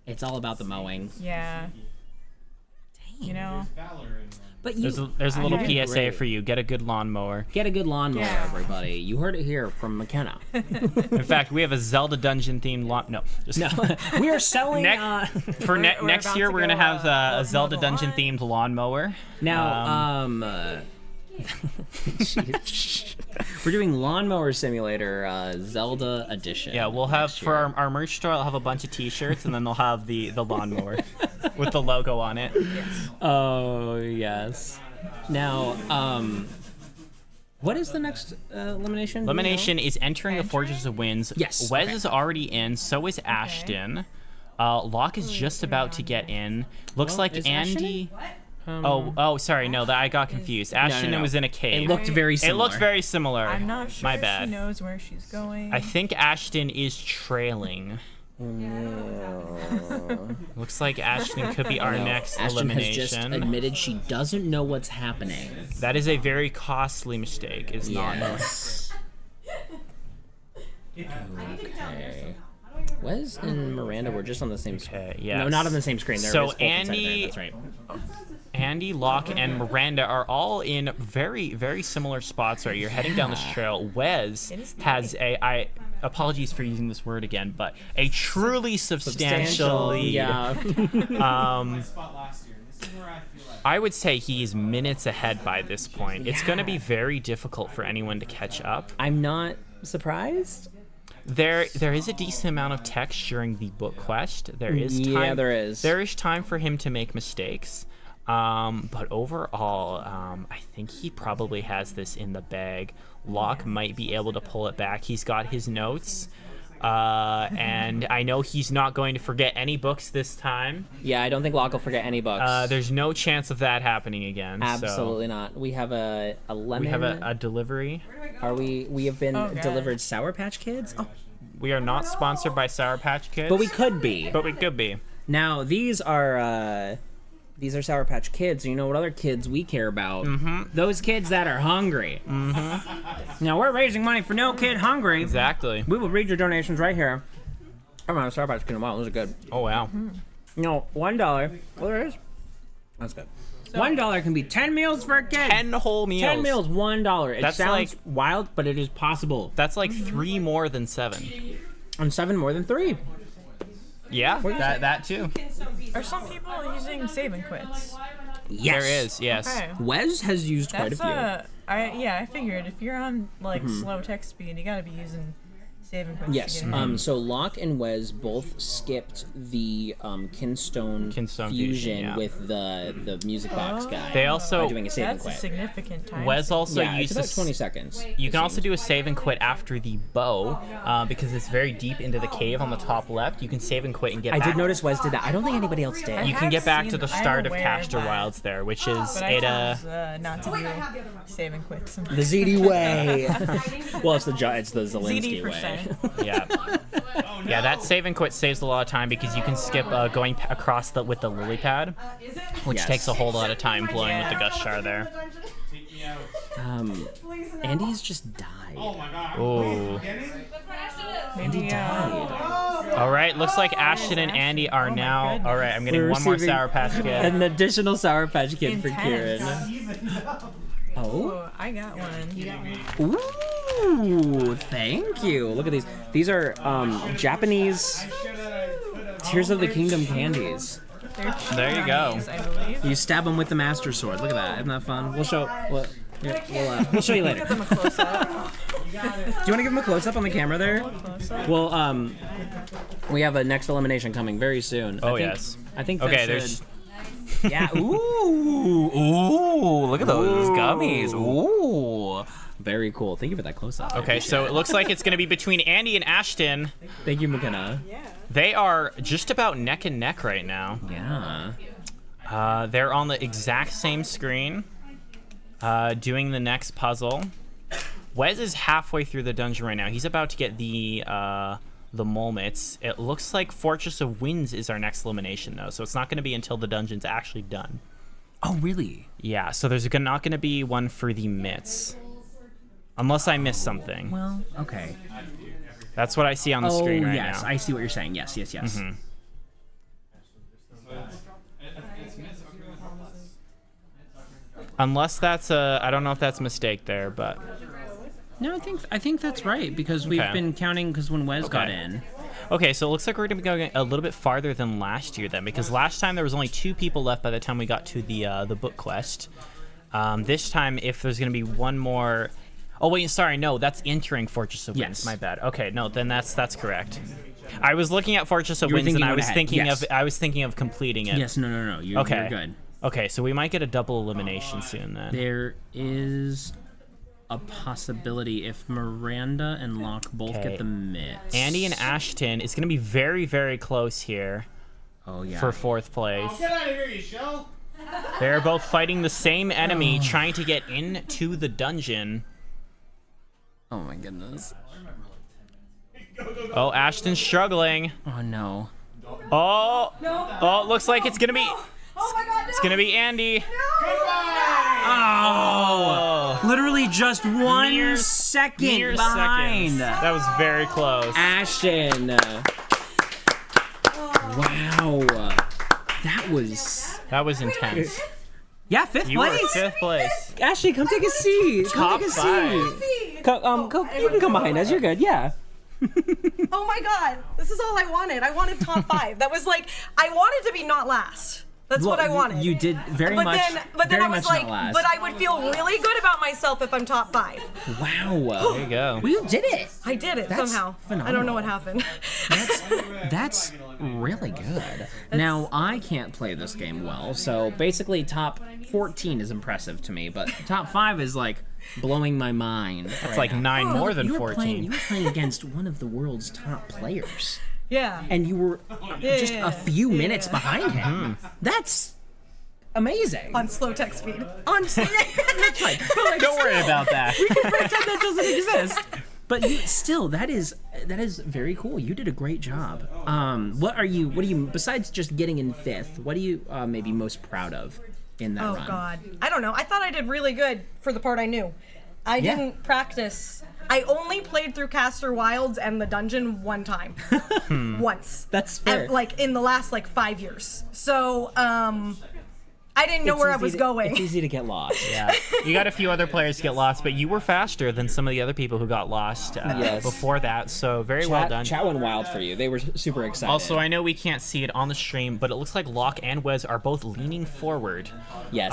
It's all about the mowing. Yeah. You know. But There's a little I PSA great. for you. Get a good lawnmower. Get a good lawnmower, Yeah. everybody. You heard it here from McKenna. In fact, we have a Zelda dungeon themed lawn. No, just No, we are selling. For We're next about year, to we're gonna go, have a Love Zelda Level dungeon on. themed lawnmower. Now, We're doing Lawnmower Simulator Zelda edition. Yeah, we'll have for our merch store. I'll have a bunch of T-shirts, and then they'll have the lawnmower with the logo on it. Yes. Oh yes. Now, what is the next elimination? Elimination is entering the Fortress of Winds. Yes. Wes is already in. So is Ashton. Locke is just about to get in. Looks like is Andy. Oh, sorry. No, I got confused. Ashton was in a cave. It looked very similar. It looked very similar. I'm not sure My bad. she knows where she's going. I think Ashton is trailing. Looks like Ashton could be our next Ashton elimination. has just admitted she doesn't know what's happening. That is a very costly mistake. Is not. Yes. Okay. Wes and Miranda were just on the same screen. Okay, yes. No, not on the same screen. They're So both inside there, Andy- that's right. Andy, Locke, and Miranda are all in very, very similar spots right. You're heading down this trail. Wes has apologies for using this word again, but a truly substantially Yeah. I would say he is minutes ahead by this point. It's going to be very difficult for anyone to catch up. I'm not surprised. There is a decent amount of text during the book quest. There is time. Yeah, there is. There is time for him to make mistakes. But overall, I think he probably has this in the bag. Locke might be able to pull it back. He's got his notes. And I know he's not going to forget any books this time. Yeah, I don't think Locke will forget any books. There's no chance of that happening again. Absolutely not. We have a lemon. We have a delivery. We have been delivered Sour Patch Kids? Oh. We are not sponsored by Sour Patch Kids. But we could be. But we could be. Now, these are Sour Patch Kids. You know what other kids we care about? Mm-hmm. Those kids that are hungry. Mm-hmm. Now, we're raising money for No Kid Hungry. Exactly. We will read your donations right here. I'm on a Sour Patch Kid in a while. Those are good. Oh, wow. You know, $1. Oh, there is? That's good. $1 can be 10 meals for a kid. 10 whole meals. 10 meals, $1. It That's sounds like- wild, but it is possible. That's like 3 more than 7. And 7 more than 3. Yeah, that too. Are some people using save and quits? Yes. There is, yes. Okay. Wes has used quite a That's few. I figured if you're on like slow text speed, you gotta be using save and quits. Yes. To get in. So Locke and Wes both skipped the Kinstone fusion yeah. with the music box guy. They also by doing a save and That's a quit. significant time. Wes also Yeah, it's uses about 20 seconds. You can also do a save and quit after the bow, because it's very deep into the cave on the top left. You can save and quit and get I back. did notice Wes did that. I don't think anybody else did. You can get back to the I'm start of aware Caster that. Wilds there, which is But I Ada. chose not to do save and quits. The ZD way. Well, it's the Zelensky way. ZD%. Yeah. Yeah, that save and quit saves a lot of time because you can skip going across with the lily pad, which Yes. takes a whole lot of time blowing with the gust char there. Andy's just died. Ooh. Andy died. All right, looks like Ashton and Andy are now. goodness. All right, I'm getting We're one more receiving Sour Patch Kid. An additional Sour Patch Kid for Intense. Kieran. Oh. Oh, I got one. Ooh, thank you. Look at these. These are Japanese Tears of the Kingdom candies. There you go. These, I believe. You stab them with the Master Sword. Look at that. Isn't that fun? We'll show you later. Give them a close up. Do you want to give them a close up on the camera there? Well, we have a next elimination coming very soon. Oh, I think, yes. I think. Okay, that there's. should- Yeah. Ooh. Look at those gummies. Ooh. Very cool. Thank you for that close up. Okay, so it looks like it's going to be between Andy and Ashton. Thank you, McKenna. They are just about neck and neck right now. Yeah. They're on the exact same screen, doing the next puzzle. Wes is halfway through the dungeon right now. He's about to get the Molmits. It looks like Fortress of Winds is our next elimination, though, so it's not going to be until the dungeon's actually done. Oh, really? Yeah, so there's not going to be one for the mitts. Unless I missed something. Well, okay. That's what I see on the screen right now. Yes, I see what you're saying. Yes. Mhm. Unless that's I don't know if that's a mistake there, but No, I think that's right because we've Okay. been counting because when Wes got Okay. in. okay, so it looks like we're gonna be going a little bit farther than last year then, because last time there was only 2 people left by the time we got to the book quest. This time, if there's going to be one more... Oh, wait, sorry, no, that's entering Fortress of Winds. Yes. My bad. Okay, no, then that's correct. I was looking at Fortress of Winds, and I was thinking of completing it. Yes, no. You're good. Okay, so we might get a double elimination soon then. There is a possibility if Miranda and Locke both get the mitts. Andy and Ashton is going to be very, very close here. Oh, yeah. For 4th place. Get out of here, you shell! They're both fighting the same enemy, trying to get into the dungeon. Oh my goodness. Oh, Ashton's struggling. Oh no. Oh, it looks like it's gonna be. Oh my God! No. It's gonna be Andy. Oh! Literally just one second behind. That was very close. Ashton. Wow. That was intense. Yeah, 5th You place. were 5th place. Ashley, come take a seat. Top Come take a 5. seat. You can come behind us. You're good. Yeah. Oh my God, this is all I wanted. I wanted top 5. That was like, I wanted to be not last. That's what I wanted. You did very much. But then I was like, not last. but I would feel really good about myself if I'm top 5. Wow. There you go. Well, you did it. I did it That's somehow. phenomenal. I don't know what happened. That's really good. Now, I can't play this game well, so basically top 14 is impressive to me, but top 5 is like blowing my mind. That's like 9 more than 14. You were playing against one of the world's top players. Yeah. And you were just a few minutes behind him. That's amazing. On slow text speed. That's right. Don't worry about that. We can pretend that doesn't exist. But still, that is very cool. You did a great job. What are you besides just getting in 5th? What are you maybe most proud of in that run? Oh God, I don't know. I thought I did really good for the part I knew. I didn't practice. I only played through Caster Wilds and the dungeon one time, once. That's fair. Like in the last 5 years. So I didn't know where I was going. It's easy to get lost. Yeah, you got a few other players get lost, but you were faster than some of the other people who got lost before that. So very well done. Chat went wild for you. They were super excited. Also, I know we can't see it on the stream, but it looks like Locke and Wes are both leaning forward. Yes,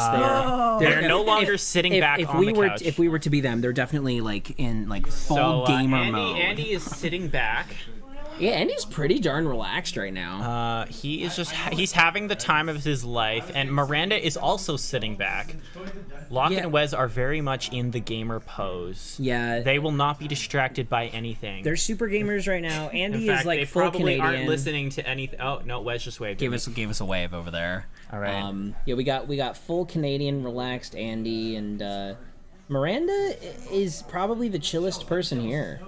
they're no longer sitting back on the couch. If we were to be them, they're definitely in full gamer mode. Andy is sitting back. Yeah, Andy's pretty darn relaxed right now. He's having the time of his life, and Miranda is also sitting back. Locke and Wes are very much in the gamer pose. Yeah. They will not be distracted by anything. They're super gamers right now. Andy in fact, is like they full probably Canadian. aren't listening to anything. Oh no, Wes just waved. Gave us a wave over there. All right. Yeah, we got full Canadian, relaxed Andy, and Miranda is probably the chillest person here.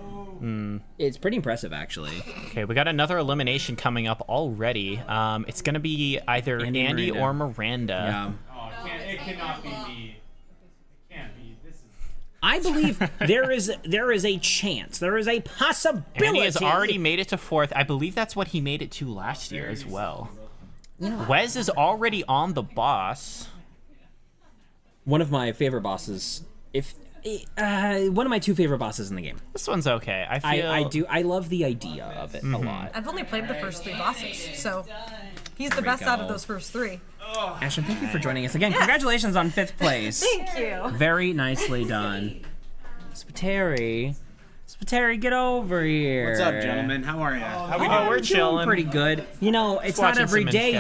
It's pretty impressive, actually. Okay, we got another elimination coming up already. It's gonna be either Andy or Miranda. Yeah. It cannot be me. It can't be. This is. I believe there is a chance. There is a possibility. Andy has already made it to 4th. I believe that's what he made it to last year as well. Yeah. Wes is already on the boss. One of my favorite bosses. One of my 2 favorite bosses in the game. This one's okay. I love the idea of it a lot. I've only played the first 3 bosses, so he's the best out of those first 3. Ashton, thank you for joining us again. Yes. Congratulations on 5th place. Thank you. Very nicely done. Spateri, get over here. What's up, gentlemen? How are you? We're chilling. Pretty good. You know, it's not every day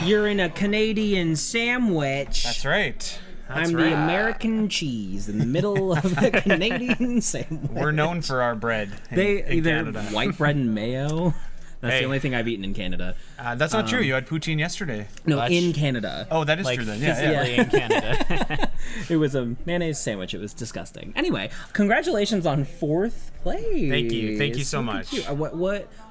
you're in a Canadian sandwich. That's right. I'm the American cheese in the middle of a Canadian sandwich. We're known for our bread. In Canada. White bread and mayo. That's the only thing I've eaten in Canada. That's not true. You had poutine yesterday. No, in Canada. Oh, that is true then. Yeah. In Canada. It was a mayonnaise sandwich. It was disgusting. Anyway, congratulations on 4th place. Thank you so much. What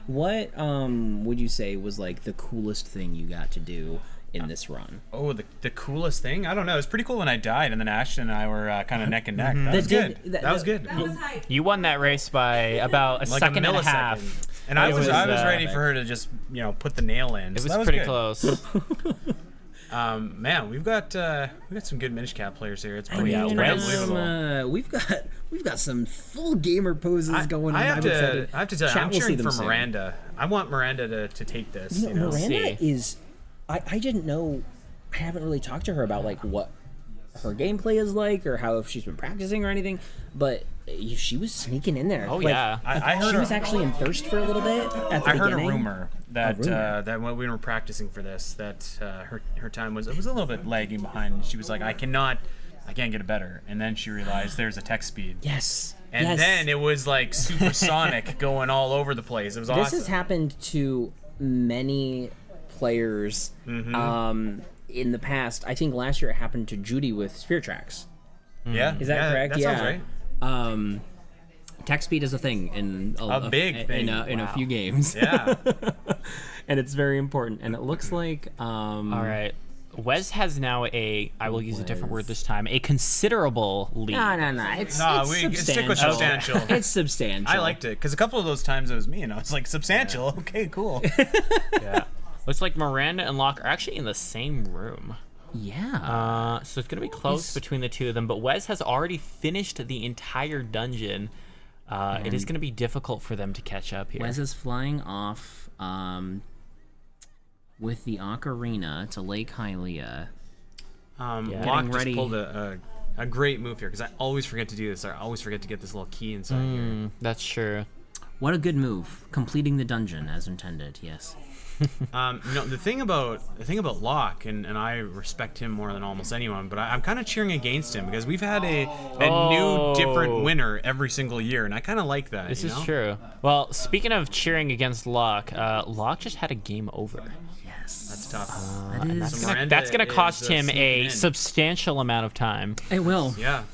would you say was like the coolest thing you got to do in this run? Oh, the coolest thing? I don't know. It was pretty cool when I died, and then Ashton and I were kind of neck and neck. That was good. That was good. You won that race by about a second and a half. And I was ready for her to just put the nail in. It was pretty close. Man, we've got some good Minish Cap players here. It's pretty unbelievable. We've got some full gamer poses going on. I have to tell you, I'm cheering for Miranda. I want Miranda to take this. Miranda is. I didn't know. I haven't really talked to her about what her gameplay is like, or how if she's been practicing or anything. But she was sneaking in there. Oh like, yeah, I heard she was actually in first for a little bit. At the I heard beginning. a rumor that that when we were practicing for this, that her time was a little bit lagging behind. She was like, I can't get it better. And then she realized there's a text speed. Yes. And then it was like supersonic going all over the place. It was awesome. This has happened to many players in the past. I think last year it happened to Judy with Spirit Tracks. Yeah. Is that correct? That sounds right. Text speed is a thing in a big thing in a few games. Yeah. And it's very important. And it looks like all right. Wes has now I will use a different word this time, a considerable lead. No. It's substantial. Stick with substantial. It's substantial. I liked it because a couple of those times it was me, and I was like, substantial. Yeah. Okay, cool. Yeah. Looks like Miranda and Locke are actually in the same room. Yeah. So it's gonna be close between the two of them, but Wes has already finished the entire dungeon. It is gonna be difficult for them to catch up here. Wes is flying off with the ocarina to Lake Hylia. Locke just pulled a great move here because I always forget to do this. I always forget to get this little key inside here. That's true. What a good move, completing the dungeon as intended. Yes. The thing about Locke, and I respect him more than almost anyone, but I'm kind of cheering against him because we've had a new different winner every single year, and I kind of like that. This is true. Well, speaking of cheering against Locke, Locke just had a game over. Yes. That's tough. That's gonna cost him a substantial amount of time. It will. Yeah.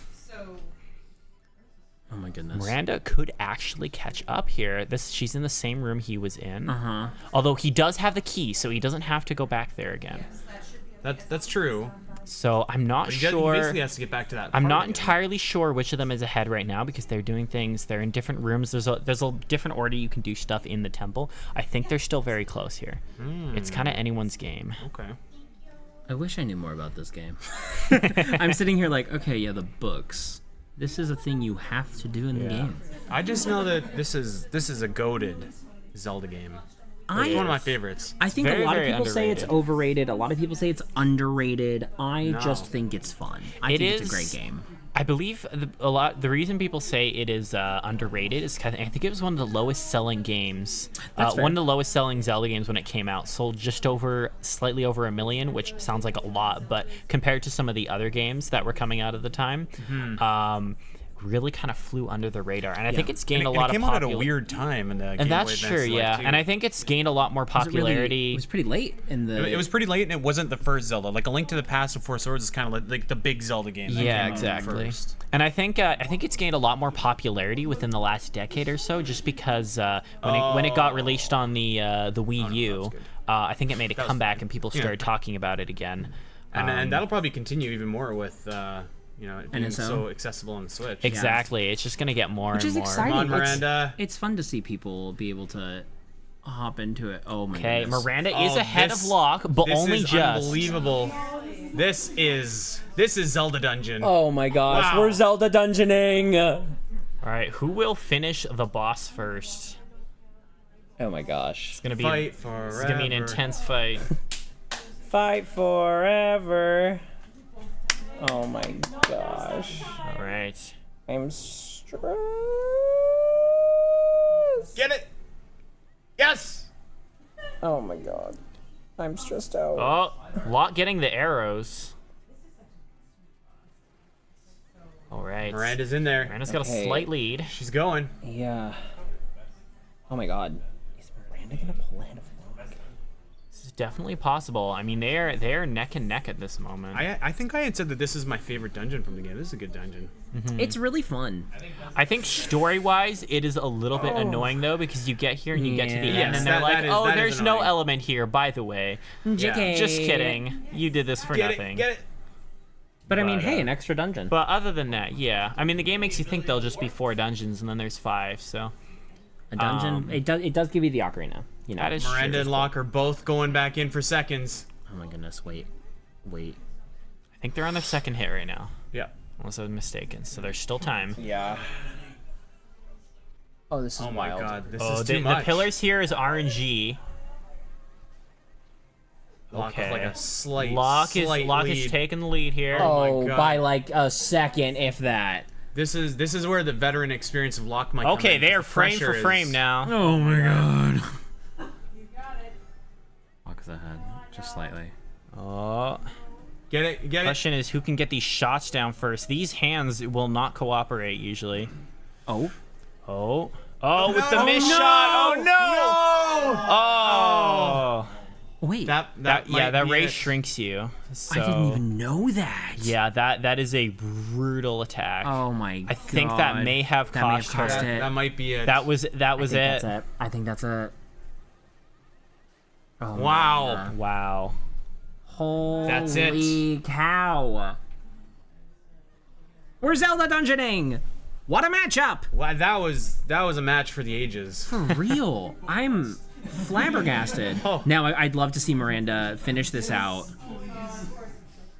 Oh my goodness. Miranda could actually catch up here. She's in the same room he was in. Although he does have the key, so he doesn't have to go back there again. That's true. So I'm not sure. He basically has to get back to that. I'm not entirely sure which of them is ahead right now because they're doing things. They're in different rooms. There's a different order you can do stuff in the temple. I think they're still very close here. It's kind of anyone's game. Okay. I wish I knew more about this game. I'm sitting here like, okay, yeah, the books. This is a thing you have to do in the game. I just know that this is a goated Zelda game. It's one of my favorites. I think a lot of people say it's overrated. A lot of people say it's underrated. I just think it's fun. I think it's a great game. I believe the reason people say it is underrated is because I think it was one of the lowest selling games. One of the lowest selling Zelda games when it came out. Sold just slightly over 1 million, which sounds like a lot, but compared to some of the other games that were coming out at the time, really kind of flew under the radar. And I think it's gained a lot of popularity. It came out at a weird time in the Game and that's Boy true, Advance yeah. too. And I think it's gained a lot more popularity. It was pretty late in the. It was pretty late, and it wasn't the first Zelda. Like A Link to the Past and Four Swords is kind of like the big Zelda game. That Yeah, came out exactly. first. And I think it's gained a lot more popularity within the last decade or so, just because when it got released on the Wii U, I think it made a comeback and people started talking about it again. And that'll probably continue even more with. It being so accessible on the Switch. Exactly. Yeah. It's just going to get more and more. Which is exciting. Come on, Miranda. It's fun to see people be able to hop into it. Oh, my goodness. Okay, Miranda is Oh, ahead of Locke, but only just. Unbelievable. This is Zelda Dungeon. Oh, my gosh. Wow. We're Zelda Dungeoning. All right, who will finish the boss first? Oh, my gosh. It's going to be fight forever. It's going to be an intense fight. Fight forever. Oh my gosh. All right. I'm stressed. Get it. Yes. Oh my god. I'm stressed out. Oh, Locke getting the arrows. All right. Miranda's in there. Miranda's got a slight lead. She's going. Yeah. Oh my god. Is Miranda gonna pull ahead of Locke? This is definitely possible. I mean, they're neck and neck at this moment. I think I had said that this is my favorite dungeon from the game. This is a good dungeon. Mm-hmm. It's really fun. I think story-wise, it is a little bit annoying though, because you get here and you get to the end, and they're like, "Oh, there's no element here." By the way, just kidding. You did this for nothing. Get it. But I mean, hey, an extra dungeon. But other than that, yeah. I mean, the game makes you think there'll just be 4 dungeons, and then there's 5. So a dungeon. It does give you the ocarina. You know, that is Miranda and Locke are both going back in for seconds. Oh my goodness! Wait. I think they're on their second hit right now. Yeah. Unless I'm mistaken. So there's still time. Yeah. Oh, this is wild. My god, this is too much. The pillars here is RNG. Locke with like a slight Locke lead. is taking the lead here. Oh, my God. by like a second, if that. This is where the veteran experience of Locke might come Okay, in, they are the frame for pressure frame is- now. Oh my God. Locke's ahead, just slightly. Oh. Get it. Question is, who can get these shots down first? These hands will not cooperate usually. Oh. Oh, with the miss shot. Oh no! Oh. Wait. That race it. shrinks you. So, I didn't even know that. Yeah, that is a brutal attack. Oh my God. I think that may have cost her. That might be it. That was it. I think that's it. Oh Wow. Wow. Holy That's it. cow. We're Zelda dungeoning. What a matchup. Wow, that was a match for the ages. For real. I'm flabbergasted. Now, I'd love to see Miranda finish this out.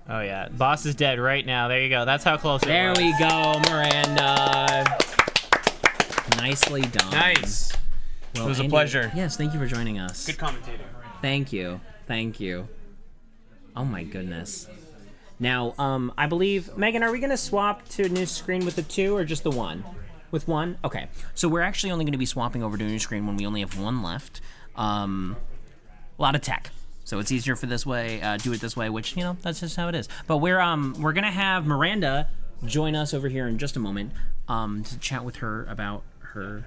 Oh yeah, boss is dead right now. There you go. That's how close it There was. we go, Miranda. Nicely done. Nice. Well, It was a Andy, pleasure. Yes, thank you for joining us. Good commentating. Thank you. Thank you. Oh my goodness. Now, I believe, Megan, are we going to swap to a new screen with the 2 or just the 1? With 1? Okay. So we're actually only going to be swapping over to a new screen when we only have 1 left. A lot of tech. So it's easier for this way, do it this way, which, you know, that's just how it is. But we're going to have Miranda join us over here in just a moment to chat with her about her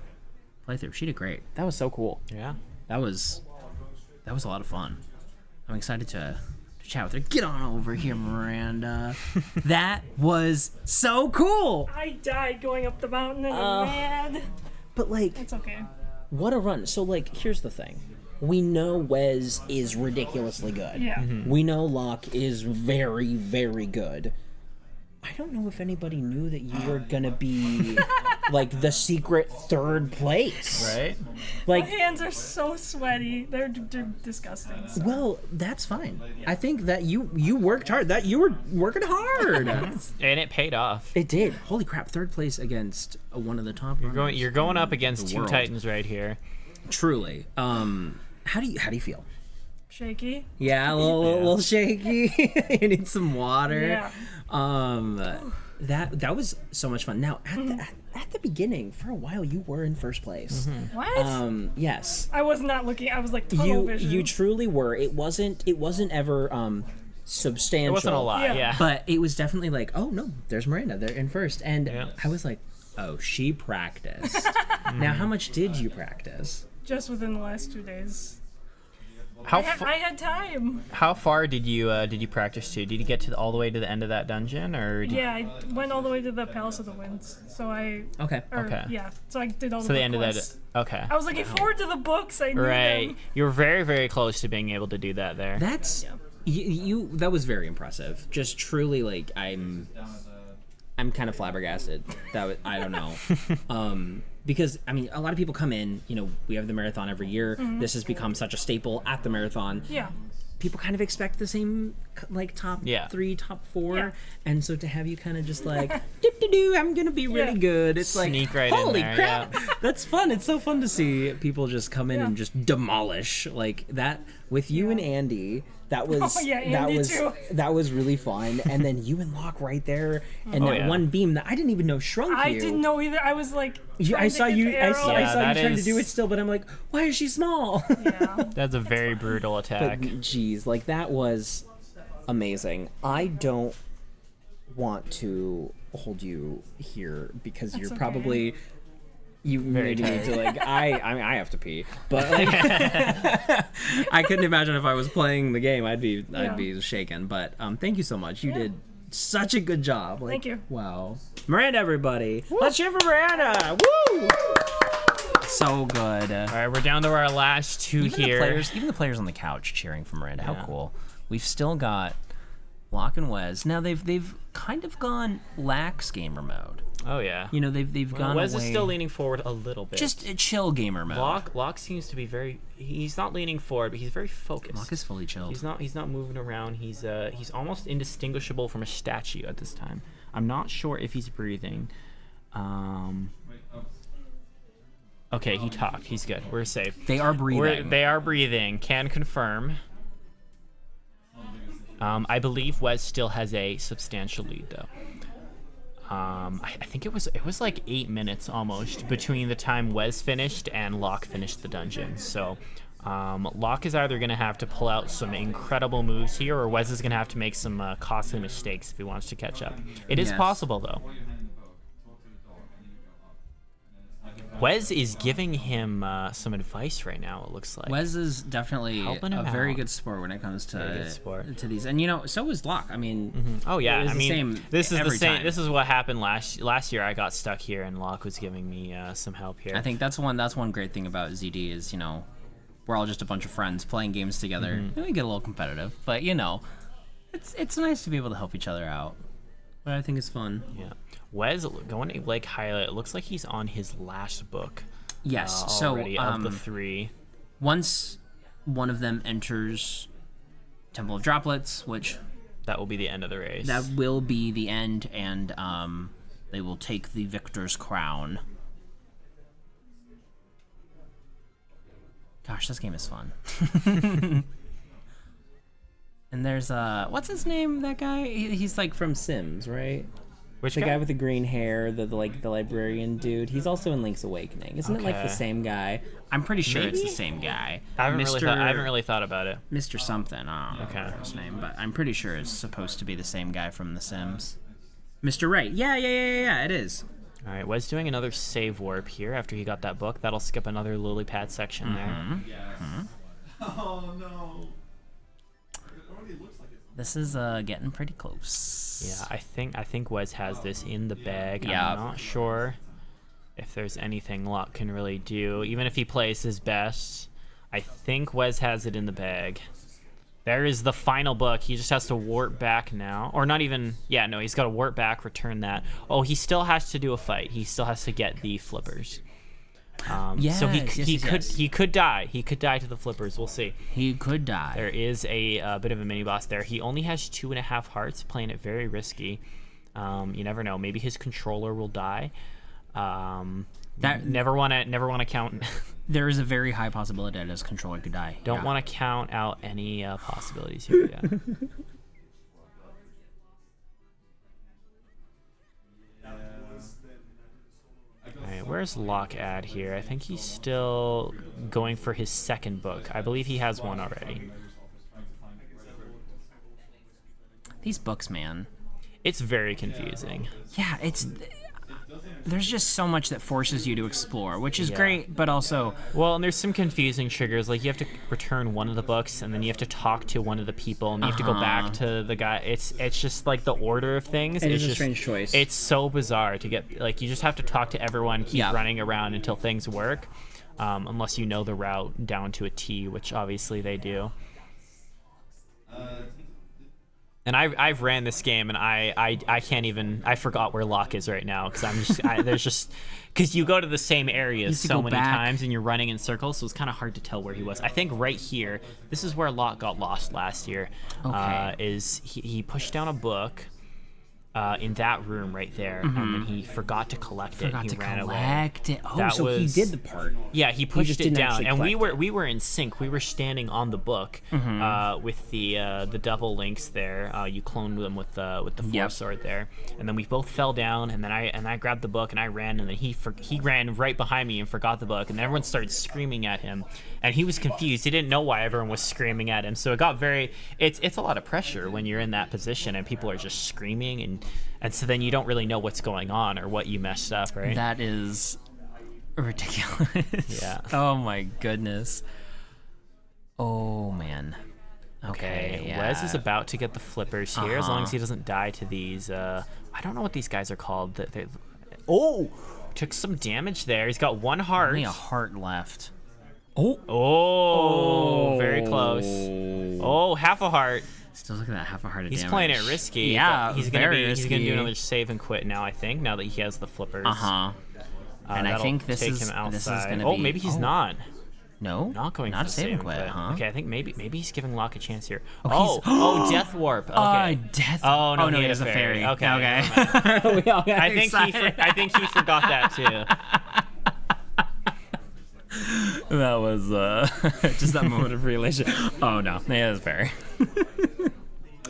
playthrough. She did great. That was so cool. Yeah. That was a lot of fun. I'm excited to chat with her. Get on over here, Miranda. That was so cool. I died going up the mountain and I'm mad. But like, It's okay. what a run. So like, here's the thing. We know Wes is ridiculously good. Yeah. We know Locke is very, very good. I don't know if anybody knew that you were gonna be like the secret 3rd place. Right? Like, My hands are so sweaty. They're disgusting. So. well, that's fine. I think that you worked hard. That you were working hard. And it paid off. It did. Holy crap! 3rd place against one of the top. You're going up against The 2 world. titans right here. Truly. How do you feel? Shaky. Yeah, a little shaky. You need some water. Yeah. That was so much fun. Now at the beginning, for a while, you were in 1st place. What? Yes. I was not looking. I was like tunnel vision. You truly were. It wasn't ever substantial. It wasn't a lot, yeah. But it was definitely like, oh no, there's Miranda. They're in 1st, and Yeah. I was like, oh, she practiced. Now, how much did you practice? Just within the last 2 days. How I had time. how far did you practice to? Did you get to all the way to the end of that dungeon, or did Yeah, I went all the way to the Palace of the Winds. So I. Okay. Okay. Yeah. So I did all so the the book end of quests. that? Okay. I was looking forward to the books. I knew Right. them. You were very, very close to being able to do that there. That's you. That was very impressive. Just truly, like I'm kind of flabbergasted. I don't know. Because I mean, a lot of people come in. You know, we have the marathon every year. This has become such a staple at the marathon. Yeah. People kind of expect the same, like top 3, top 4, Yeah. and so to have you kind of just like, doo, I'm gonna be really good. It's like, Sneak right in holy there, crap, that's fun. It's so fun to see people just come in Yeah. and just demolish like that with you and Andy. That was Andy too. that was really fun. And then you and Locke right there, and that one beam that I didn't even know shrunk I you. didn't know either. I was like, I saw you. I saw you that trying to is- do it still, but I'm like, why is she small? Yeah. That's a very brutal attack. But geez, like that was amazing. I don't want to hold you here because you're okay. probably you Very maybe need to like I mean I have to pee, but like I couldn't imagine if I was playing the game I'd be shaken. But thank you so much. You did such a good job. Like, Thank you. Wow, Miranda, everybody, let's cheer for Miranda. Woo! So good. All right, we're down to our last 2 here. Even the players on the couch cheering for Miranda. How cool. We've still got Locke and Wes. Now they've kind of gone lax gamer mode. Oh yeah. You know, they've gone Wes away. is still leaning forward a little bit. Just a chill gamer mode. Locke seems to be very. He's not leaning forward, but he's very focused. Locke is fully chilled. He's not moving around. He's almost indistinguishable from a statue at this time. I'm not sure if he's breathing. Okay, he talked. He's good. We're safe. They are breathing. They are breathing. Can confirm. I believe Wes still has a substantial lead, though. I think it was like 8 minutes almost between the time Wes finished and Locke finished the dungeon. So Locke is either going to have to pull out some incredible moves here, or Wes is going to have to make some costly mistakes if he wants to catch up. It is possible, though. Wes is giving him some advice right now, it looks like. Wes is definitely a very good sport when it comes to these. And, you know, so is Locke. I mean, oh, yeah. I mean, this is every the same. time. This is what happened last year. I got stuck here, and Locke was giving me some help here. I think that's one great thing about ZD is, you know, we're all just a bunch of friends playing games together. And we get a little competitive, but, you know, it's nice to be able to help each other out. But I think it's fun. Yeah. Wes, going to like highlight, it looks like he's on his last book. Yes, already, so of the 3. Once one of them enters Temple of Droplets, which that will be the end of the race. That will be the end, and they will take the victor's crown. Gosh, this game is fun. And there's what's his name? That guy? He's like from Sims, right? Which the guy with the green hair, the librarian dude. He's also in Link's Awakening. Isn't it like the same guy? I'm pretty sure it's the same guy. I haven't really thought about it. Mr. Something. I don't know his name, but I'm pretty sure it's supposed to be the same guy from The Sims. Mr. Right. Yeah. It is. All right, Wes doing another save warp here after he got that book. That'll skip another lily pad section there. Oh no. This is getting pretty close. Yeah, I think Wes has this in the bag. Yeah. I'm not sure if there's anything Locke can really do. Even if he plays his best, I think Wes has it in the bag. There is the final book. He just has to warp back now. Or not even... Yeah, no, he's got to warp back, return that. Oh, he still has to do a fight. He still has to get the flippers. So he could die. He could die to the flippers. We'll see. He could die. There is a bit of a mini boss there. He only has 2.5 hearts, playing it very risky. You never know. Maybe his controller will die. Never want to count. There is a very high possibility that his controller could die. Don't want to count out any possibilities here. Yeah. Alright, where's Locke at here? I think he's still going for his second book. I believe he has one already. These books, man. It's very confusing. Yeah, there's just so much that forces you to explore, which is great, but also... Well, and there's some confusing triggers, like you have to return one of the books, and then you have to talk to one of the people, and you have to go back to the guy. It's just like the order of things. It's a strange choice. It's so bizarre to get, like, you just have to talk to everyone, keep running around until things work, unless you know the route down to a T, which obviously they do. And I've ran this game, and I can't even... I forgot where Locke is right now, because because you go to the same areas so many times, and you're running in circles, so it's kind of hard to tell where he was. I think right here, this is where Locke got lost last year. Okay. Is he pushed down a book in that room right there, and then he forgot to collect it. He ran away. Oh, so he did the part. Yeah, he pushed it down, and we were in sync. We were standing on the book with the double links there. You cloned them with the force sword there, and then we both fell down. And then I grabbed the book and I ran, and then he ran right behind me and forgot the book, and everyone started screaming at him, and he was confused. He didn't know why everyone was screaming at him. So it got very. It's a lot of pressure when you're in that position and people are just screaming and so then you don't really know what's going on or what you messed up, right? That is ridiculous. Yeah. Oh my goodness. Oh man. Okay. Wes is about to get the flippers here, as long as he doesn't die to these. I don't know what these guys are called. Took some damage there. He's got 1 heart. Only a heart left. Oh, very close. Oh, half a heart. Still looking at half a heart of damage. He's playing it risky. Yeah, he's gonna do another save and quit now, I think, now that he has the flippers. And I think this is gonna be... Oh, maybe he's not. No? Not going not for save and quit, huh? Okay, I think maybe he's giving Locke a chance here. Oh, Death Warp. Okay. Death. Oh no, he has a fairy. Okay. We all got I think he forgot that too. That was just that moment of realization. Oh no, he has a fairy.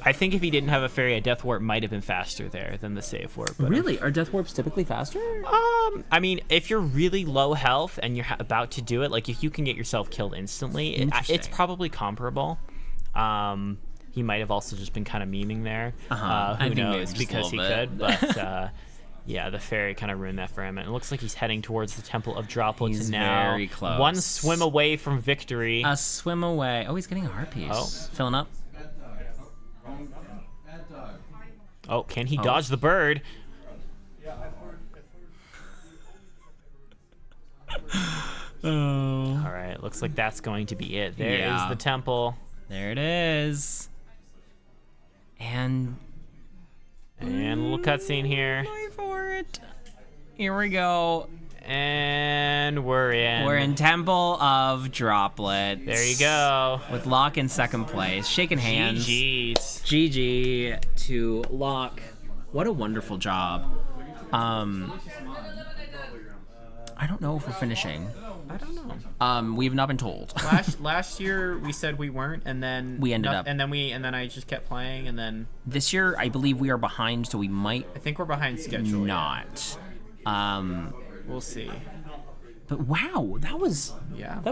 I think if he didn't have a fairy, a death warp might have been faster there than the safe warp. But Really? Are death warps typically faster? I mean, if you're really low health and you're about to do it, like if you can get yourself killed instantly, it's probably comparable. He might have also just been kind of memeing there. Who knows? Because he could, but. Yeah, the fairy kind of ruined that for him. And it looks like he's heading towards the Temple of Droplets He's now. very close. One swim away from victory. A swim away. Oh, he's getting a heart piece. Oh. Filling up. Oh, can he dodge the bird? Oh. All right, looks like that's going to be it. There is the temple. There it is. And a little cutscene here. Wait for it. Here we go. And we're in. We're in Temple of Droplets. There you go. With Locke in second place. Shaking hands. GG's. GG to Locke. What a wonderful job. I don't know if we're finishing. I don't know. We've not been told. Last year we said we weren't, and then we ended up, and then I just kept playing, and then this year I believe we are behind, so we might. I think we're behind schedule. Not. We'll see. But wow, that was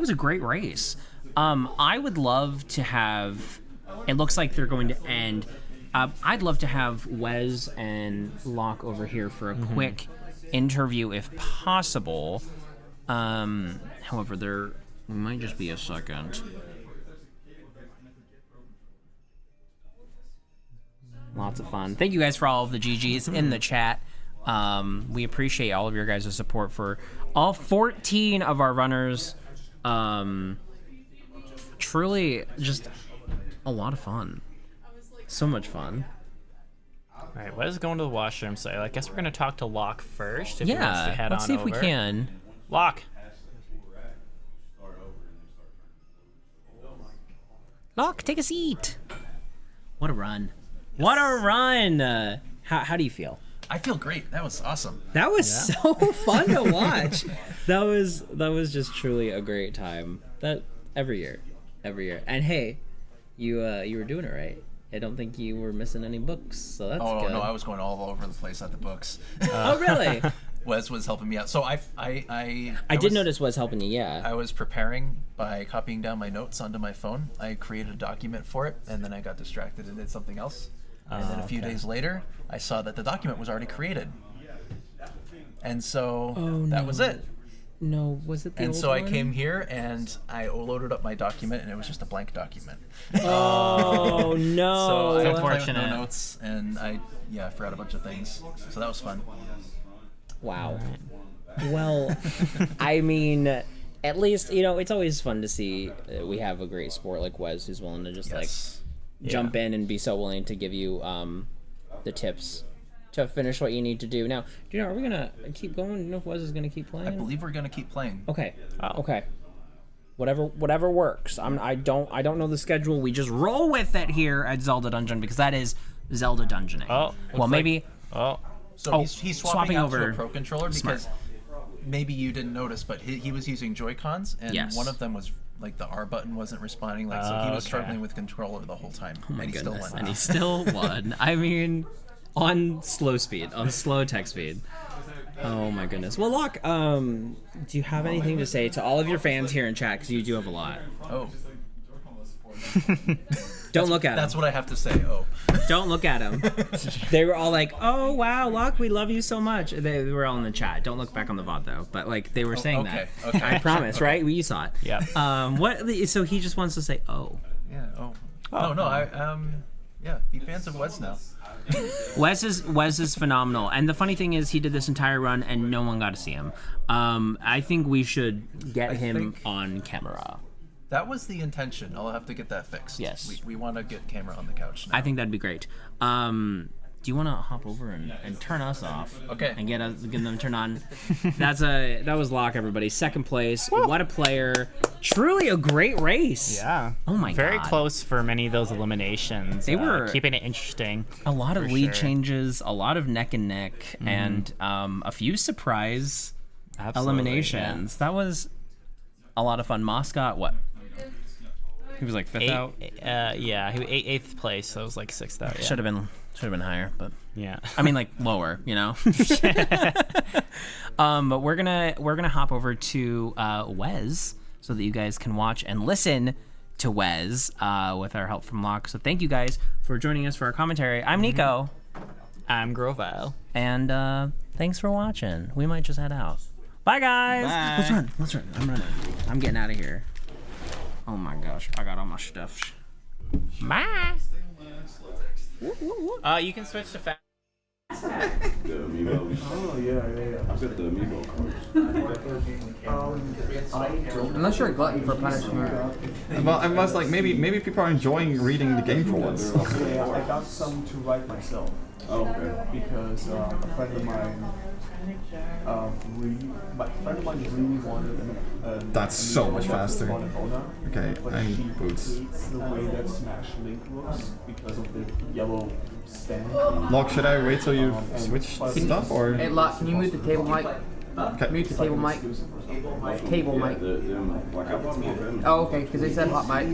a great race. I would love to have. It looks like they're going to end. I'd love to have Wes and Locke over here for a quick interview if possible. However, there might just be a second. Lots of fun. Thank you guys for all of the GGs in the chat. We appreciate all of your guys' support for all 14 of our runners. Truly just a lot of fun. So much fun. All right, Wes is going to the washroom, so I guess we're going to talk to Locke first. If he wants to head let's on see if over. we can. Locke. Locke, take a seat. What a run. What a run. How do you feel? I feel great. That was awesome. That was so fun to watch. That was just truly a great time. That every year. And hey, you were doing it right. I don't think you were missing any books, so that's good. Oh no, I was going all over the place at the books. Oh really? Wes was helping me out. So I did notice Wes helping you. Yeah. I was preparing by copying down my notes onto my phone. I created a document for it, and then I got distracted and did something else. And then a few days later, I saw that the document was already created. And so that was it. No, was it the And old so one? I came here and I loaded up my document, and it was just a blank document. Oh no! So I Unfortunate. unfortunate. No notes, and I forgot a bunch of things. So that was fun. Wow. Well, I mean, at least it's always fun to see we have a great sport like Wes who's willing to just jump in and be so willing to give you the tips to finish what you need to do. Now, are we gonna keep going? Do you know if Wes is gonna keep playing? I believe we're gonna keep playing. Okay. Okay. Whatever works. I don't know the schedule. We just roll with it here at Zelda Dungeon because that is Zelda Dungeoning. Oh. Well, maybe. So he's swapping out over to a Pro Controller because maybe you didn't notice, but he was using Joy-Cons, and one of them was like the R button wasn't responding, so he was struggling with controller the whole time. Oh my and goodness. he still won. And he still won. I mean, on slow text speed. Oh my goodness. Well, Locke, do you have anything to say to all of your fans here in chat? Because you do have a lot. Oh. Don't look at him. That's what I have to say. Oh. Don't look at him. They were all like, "Oh wow, Locke, we love you so much." They were all in the chat. Don't look back on the VOD though. But they were saying that. Okay. I promise, right? You saw it. Yeah. What? So he just wants to say, "Oh." Yeah. Oh. No. Be fans of Wes now. Wes is phenomenal, and the funny thing is, he did this entire run, and no one got to see him. I think we should get him on camera. That was the intention. I'll have to get that fixed. Yes. We want to get camera on the couch now. I think that'd be great. Do you want to hop over and turn us off? Okay. And get them turned on. That was Locke, everybody. Second place. Woo! What a player. Truly a great race. Yeah. Oh my god. Very close for many of those eliminations. They were keeping it interesting. A lot of lead changes, a lot of neck and neck, and a few surprise eliminations. Yeah. That was a lot of fun. Moss got what? He was like fifth out. Yeah, he was eighth place, so it was like sixth out. Yeah. Should have been higher, but yeah. I mean, like lower, you know. But we're gonna hop over to Wes so that you guys can watch and listen to Wes with our help from Locke. So thank you guys for joining us for our commentary. I'm Nico. I'm Grovile. And thanks for watching. We might just head out. Bye, guys. Bye. Let's run. I'm running. I'm getting out of here. Oh my gosh, I got all my stuff. Bye. You can switch to fast. The amiibo. Oh yeah. I've got the amiibo cards. Unless you're a glutton for punishment. Well, I was like, maybe people are enjoying reading the game for once. Yeah, I got some to write myself. Oh, okay. Because a friend of mine, really wanted. That's so much faster. Okay, I need boots. Hates the way that Smash Link looks because of the yellow stand. Locke, should I wait till you switch stuff or? Hey, Locke, can you mute the table mic? Okay. Mute the table mic. Table mic. Oh, okay, because they said hot mic.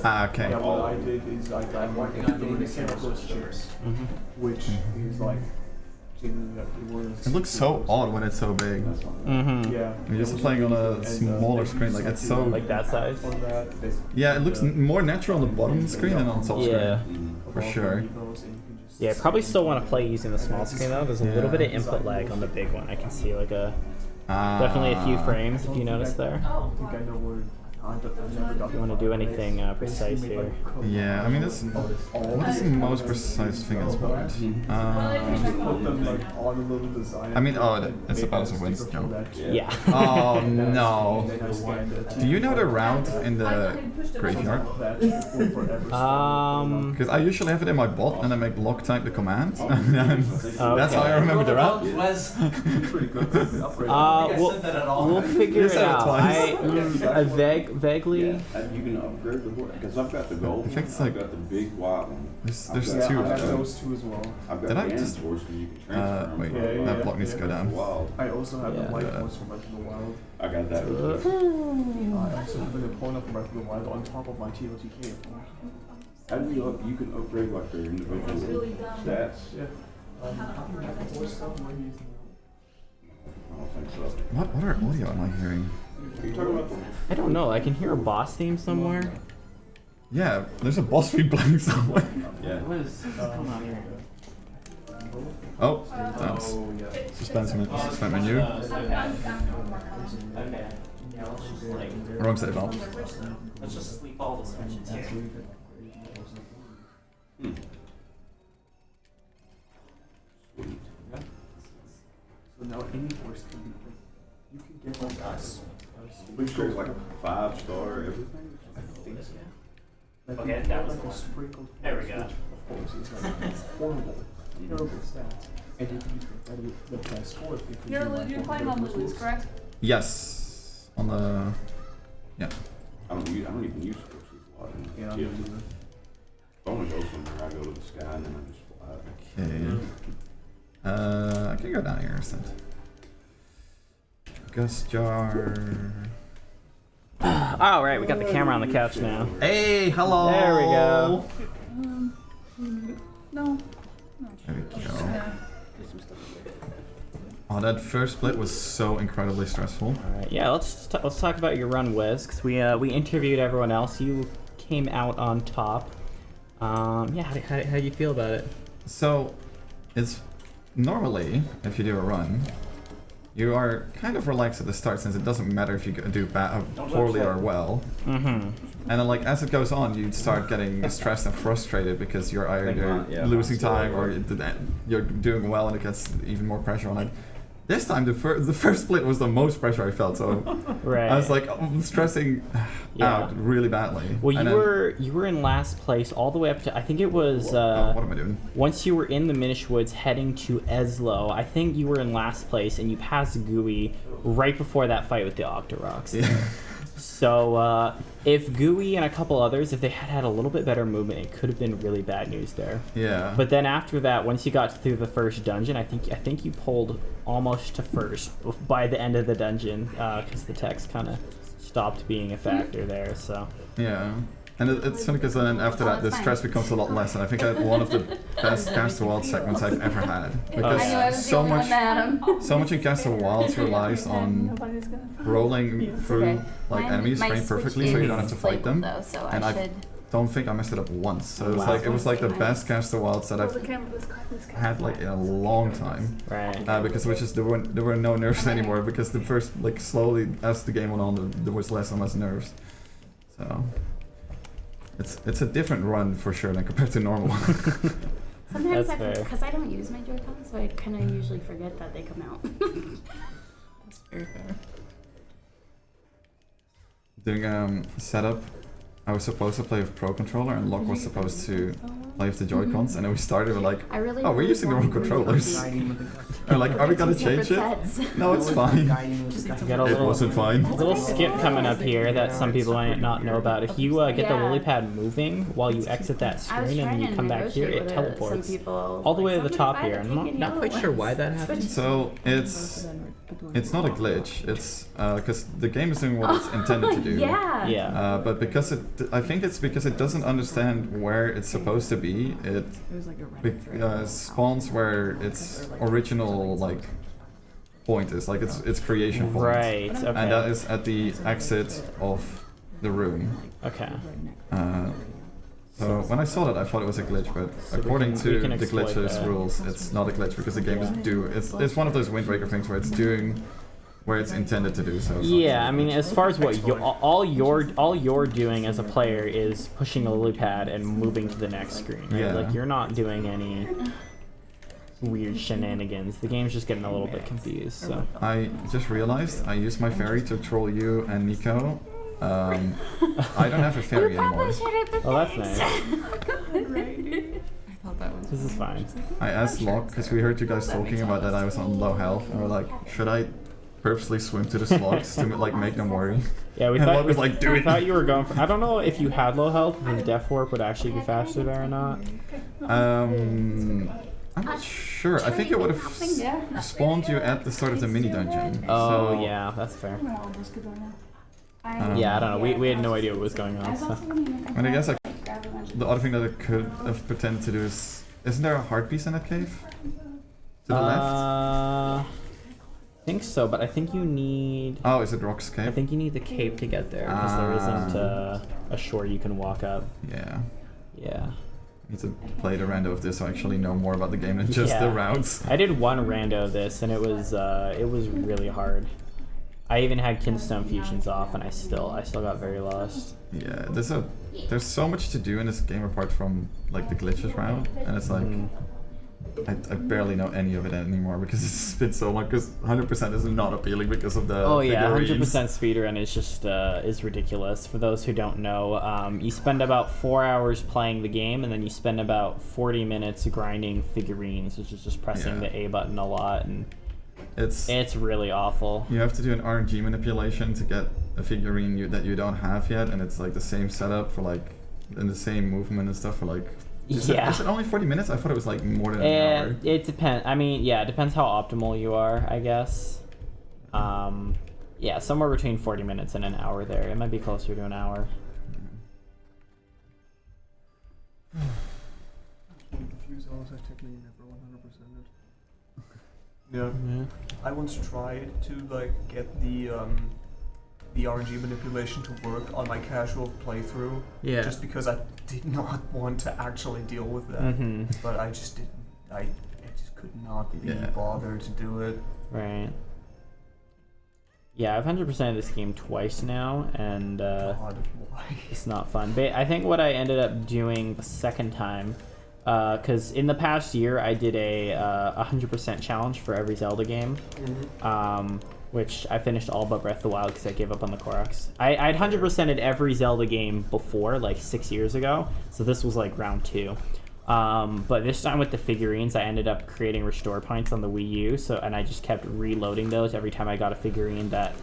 Ah, okay. Yeah, what I did is I got those chips, which is like. It looks so odd when it's so big. Yeah. You're just playing on a smaller screen, like it's so. Like that size. Yeah, it looks more natural on the bottom screen than on top screen. For sure. Yeah, probably still want to play using the small screen though. There's a little bit of input lag on the big one. I can see like definitely a few frames if you notice there. You want to do anything precise here? Yeah, I mean, what is the most precise thing at this point? I mean, it's the Palace of Winds jump. Yeah. Oh no. Do you know the route in the graveyard? Because I usually have it in my bot and I make Locke type the command. That's how I remember the route. We'll figure it out. Vaguely. Yeah, you can upgrade the board because I've got the gold. I think it's I've got the big white one. There's Yeah, two I of have them. those two as well. I've got Did I the just- Andors because you can transfer them. Wait, that block needs to go down. Wild. I also have the light ones from Breath of the Wild. I got that. I also have an opponent from Breath of the Wild on top of my TOTK. How do you can upgrade like their individual stats? Yeah. I don't think so. What other audio am I hearing? Are you talking about I don't know. I can hear a boss theme somewhere. Yeah, there's a boss feed playing somewhere. Yeah. What is going on here? Oh, that's suspense menu. Wrong save up. Let's just sleep all the switches here. Sweet. So now any force can be you can get like us. We sure like a 5-star everything. I think so. Okay, that was like a sprinkled. There we go. It's horrible, terrible stats, and you can use the best score because You're playing on Lulu's, correct? Yes. On the. Yeah. I don't even use forces a lot. Yeah, If I want to go somewhere, I go to the sky and then I just fly. Okay. I can go down here instead. Gus jar. Oh, right, we got the camera on the couch now. Hey, hello. There we go. No. There we go. Oh, that first split was so incredibly stressful. All right, yeah, let's talk about your run, Wes, because we interviewed everyone else. You came out on top. Yeah, how do you feel about it? So, it's normally if you do a run, you are kind of relaxed at the start since it doesn't matter if you do poorly or well. And then like as it goes on, you start getting stressed and frustrated because you're either losing time or you're doing well and it gets even more pressure on it. This time the first split was the most pressure I felt, so I was like stressing out really badly. Well, you were in last place all the way up to I think it was. What am I doing? Once you were in the Minish Woods heading to Eslo, I think you were in last place and you passed Gooey right before that fight with the Octoroks. Yeah. So if Gooey and a couple others, if they had had a little bit better movement, it could have been really bad news there. Yeah. But then after that, once you got through the first dungeon, I think you pulled almost to first by the end of the dungeon because the text kind of stopped being a factor there. So yeah. And it's funny because then after that, the stress becomes a lot less. And I think I had one of the best Cast of Wild segments I've ever had. Because so much in Cast of Wild relies on rolling through like enemies frame perfectly, so you don't have to fight them. And I don't think I messed it up once. So it was like the best Cast of Wilds that I've had like in a long time. Right. Because there were no nerves anymore. Because the first like slowly as the game went on, there was less and less nerves. So. It's a different run for sure than compared to normal. Sometimes because I don't use my Joy-Con, so I kind of usually forget that they come out. That's very fair. Doing setup, I was supposed to play with Pro Controller and Locke was supposed to play with the Joy-Cons, and then we started with like, oh, we're using the wrong controllers. And like, are we gonna change it? No, it's fine. It wasn't fine. A little skip coming up here that some people might not know about. If you get the lily pad moving while you exit that screen and then you come back here, it teleports all the way to the top here. I'm not quite sure why that happens. So it's not a glitch. It's because the game is doing what it's intended to do. Yeah. But because I think it's because it doesn't understand where it's supposed to be. It spawns where its original like point is, like its creation point. Right. Okay. And that is at the exit of the room. Okay. So when I saw that, I thought it was a glitch, but according to the glitches rules, it's not a glitch because the game is it's one of those windbreaker things where it's doing where it's intended to do so. Yeah, I mean, as far as what all you're doing as a player is pushing the lily pad and moving to the next screen. Right? Yeah. Like you're not doing any weird shenanigans. The game's just getting a little bit confused. So I just realized I used my fairy to troll you and Nico. I don't have a fairy anymore. Oh, that's nice. I thought that was. This is fine. I asked Locke because we heard you guys talking about that I was on low health, and we're like, should I purposely swim to the slugs to like make them worry? Yeah, we and thought Locke was like, do we it. thought you were going for. I don't know if you had low health, then Death Warp would actually be faster there or not. I'm not sure. I think it would have spawned you at the start of the mini dungeon. Oh so, yeah, that's fair. Yeah, I don't know. We had no idea what was going on. So. And I guess the other thing that it could have pretended to do is, isn't there a heart piece in that cave? To the left? I think so, but I think you need. Oh, is it Rock's cave? I think you need the cape to get there because there isn't a shore you can walk up. Yeah. Yeah. I need to play the rando of this so I actually know more about the game than just the routes. I did one rando of this and it was really hard. I even had Kinstone fusions off, and I still got very lost. Yeah, there's so much to do in this game apart from like the glitches round, and it's like I barely know any of it anymore because it's been so long. Because 100% is not appealing because of the figurines. 100% speedrun is just is ridiculous. For those who don't know, you spend about 4 hours playing the game, and then you spend about 40 minutes grinding figurines, which is just pressing the A button a lot and. It's really awful. You have to do an RNG manipulation to get a figurine that you don't have yet, and it's like the same setup for like, and the same movement and stuff for like. Is it only 40 minutes? I thought it was like more than an hour. It depends. I mean, yeah, it depends how optimal you are, I guess. Yeah, somewhere between 40 minutes and an hour there. It might be closer to an hour. Yeah. I once tried to like get the RNG manipulation to work on my casual playthrough. Yeah. Just because I did not want to actually deal with that. But I just didn't. I just could not be bothered to do it. Right. Yeah, I've 100%ed this game twice now, and God, why? It's not fun. But I think what I ended up doing the second time. Because in the past year, I did a 100% challenge for every Zelda game, which I finished all but Breath of the Wild because I gave up on the Koroks. I'd 100%ed every Zelda game before, like 6 years ago, so this was like round 2. But this time with the figurines, I ended up creating restore points on the Wii U, and I just kept reloading those every time I got a figurine that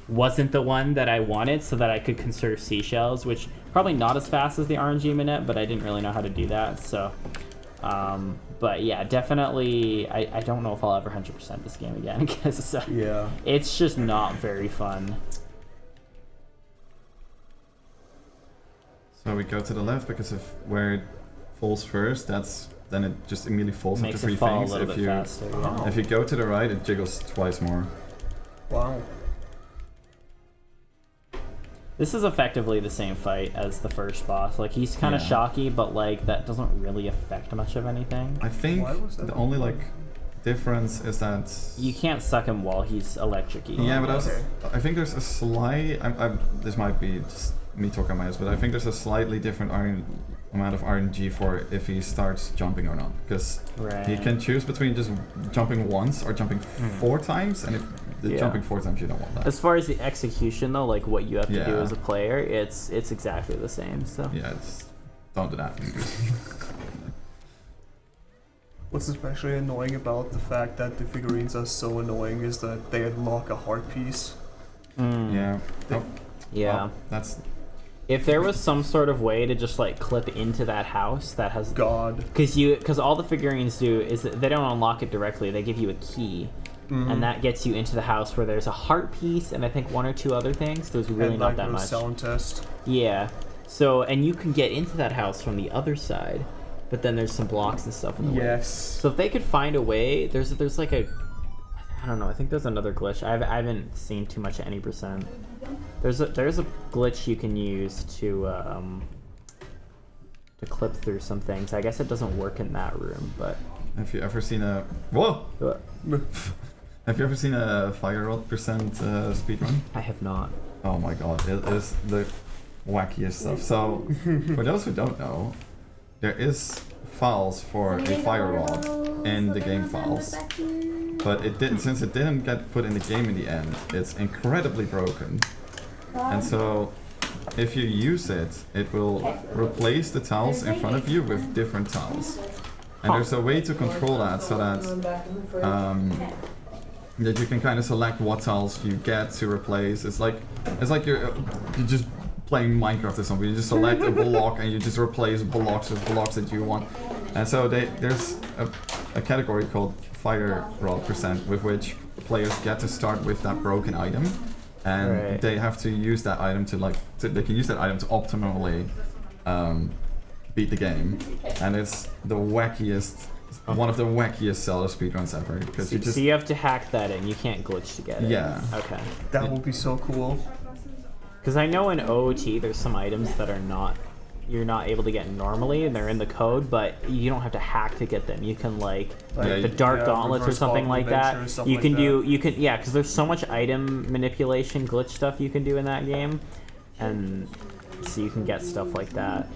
wasn't the one that I wanted, so that I could conserve seashells, which probably not as fast as the RNG Minute, but I didn't really know how to do that. So, but yeah, definitely, I don't know if I'll ever 100% this game again because it's just not very fun. So we go to the left because of where it falls first. Then it just immediately falls into Makes three it fall things. a little bit faster. Yeah. If you go to the right, it jiggles twice more. Wow. This is effectively the same fight as the first boss. Like, he's kind of shocky, but like that doesn't really affect much of anything. I think the only like difference is that you can't suck him while he's electrocuted. Yeah, but I think there's a slight. This might be just me talking my ass, but I think there's a slightly different amount of RNG for if he starts jumping or not, because he can choose between just jumping once or jumping 4 times, and if the jumping 4 times, you don't want that. As far as the execution though, like what you have to do as a player, it's exactly the same. So yeah, don't do that. What's especially annoying about the fact that the figurines are so annoying is that they unlock a heart piece. Yeah. Yeah. That's. If there was some sort of way to just like clip into that house that has because all the figurines do is that they don't unlock it directly. They give you a key, and that gets you into the house where there's a heart piece and I think 1 or 2 other things. There's really not that much. Sound test. Yeah. So and you can get into that house from the other side, but then there's some blocks and stuff in the way. Yes. So if they could find a way, there's like a, I don't know. I think there's another glitch. I haven't seen too much at any %. There's a glitch you can use to clip through some things. I guess it doesn't work in that room, but. Have you ever seen a Have you ever seen a fire rod % speedrun? I have not. Oh my god, it is the wackiest stuff. So, for those who don't know, there is files for a fire rod in the game files, but since it didn't get put in the game in the end, it's incredibly broken. And so, if you use it, it will replace the tiles in front of you with different tiles. And there's a way to control that so that that you can kind of select what tiles you get to replace. It's like you're just playing Minecraft or something. You just select a block and you just replace blocks with blocks that you want. And so there's a category called fire rod % with which players get to start with that broken item, and they have to use that item they can use that item to optimally beat the game. And it's the wackiest, one of the wackiest Zelda speedruns ever, because so you have to hack that in. You can't glitch to get it. Yeah. Okay. That would be so cool. Because I know in OOT there's some items that you're not able to get normally, and they're in the code, but you don't have to hack to get them. You can like the dark gauntlets or something like that. You can because there's so much item manipulation glitch stuff you can do in that game, and so you can get stuff like that.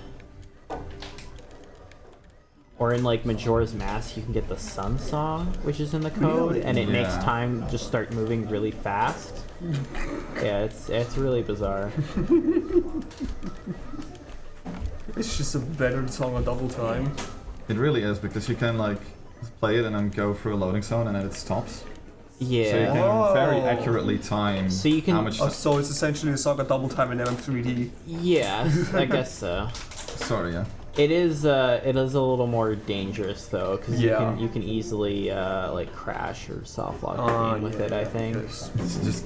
Or in like Majora's Mask, you can get the Sun Song, which is in the code, and it makes time just start moving really fast. Yeah, it's really bizarre. It's just a better song a double time. It really is, because you can like play it and then go through a loading zone and then it stops. Yeah. So you can very accurately time how much. So it's essentially a song a double time in MM3D. Yeah, I guess so. Sorry, yeah. It is a little more dangerous though, because you can easily like crash or soft lock the game with it. I think. It's just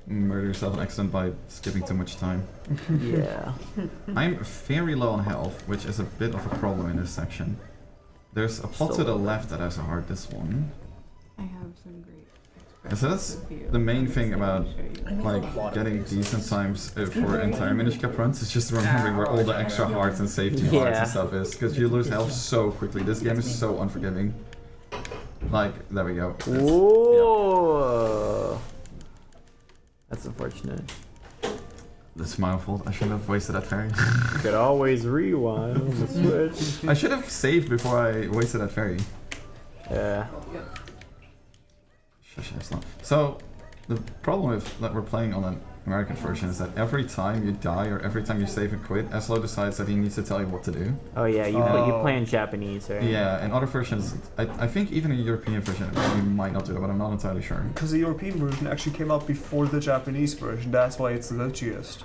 murder yourself on accident by skipping too much time. Yeah. I'm very low on health, which is a bit of a problem in this section. There's a pot to the left that has a heart. This one. I have some great. So that's the main thing about like getting decent times for entire Minish Cap runs. It's just remembering where all the extra hearts and safety hearts and stuff is, because you lose health so quickly. This game is so unforgiving. Like, there we go. Whoa. That's unfortunate. That's my fault. I shouldn't have wasted that fairy. You could always rewind on the Switch. I should have saved before I wasted that fairy. Yeah. So, the problem that we're playing on an American version is that every time you die or every time you save and quit, Eslo decides that he needs to tell you what to do. Oh yeah, you play in Japanese, right? Yeah, in other versions, I think even in a European version, you might not do that, but I'm not entirely sure. Because the European version actually came out before the Japanese version, that's why it's the glitchiest.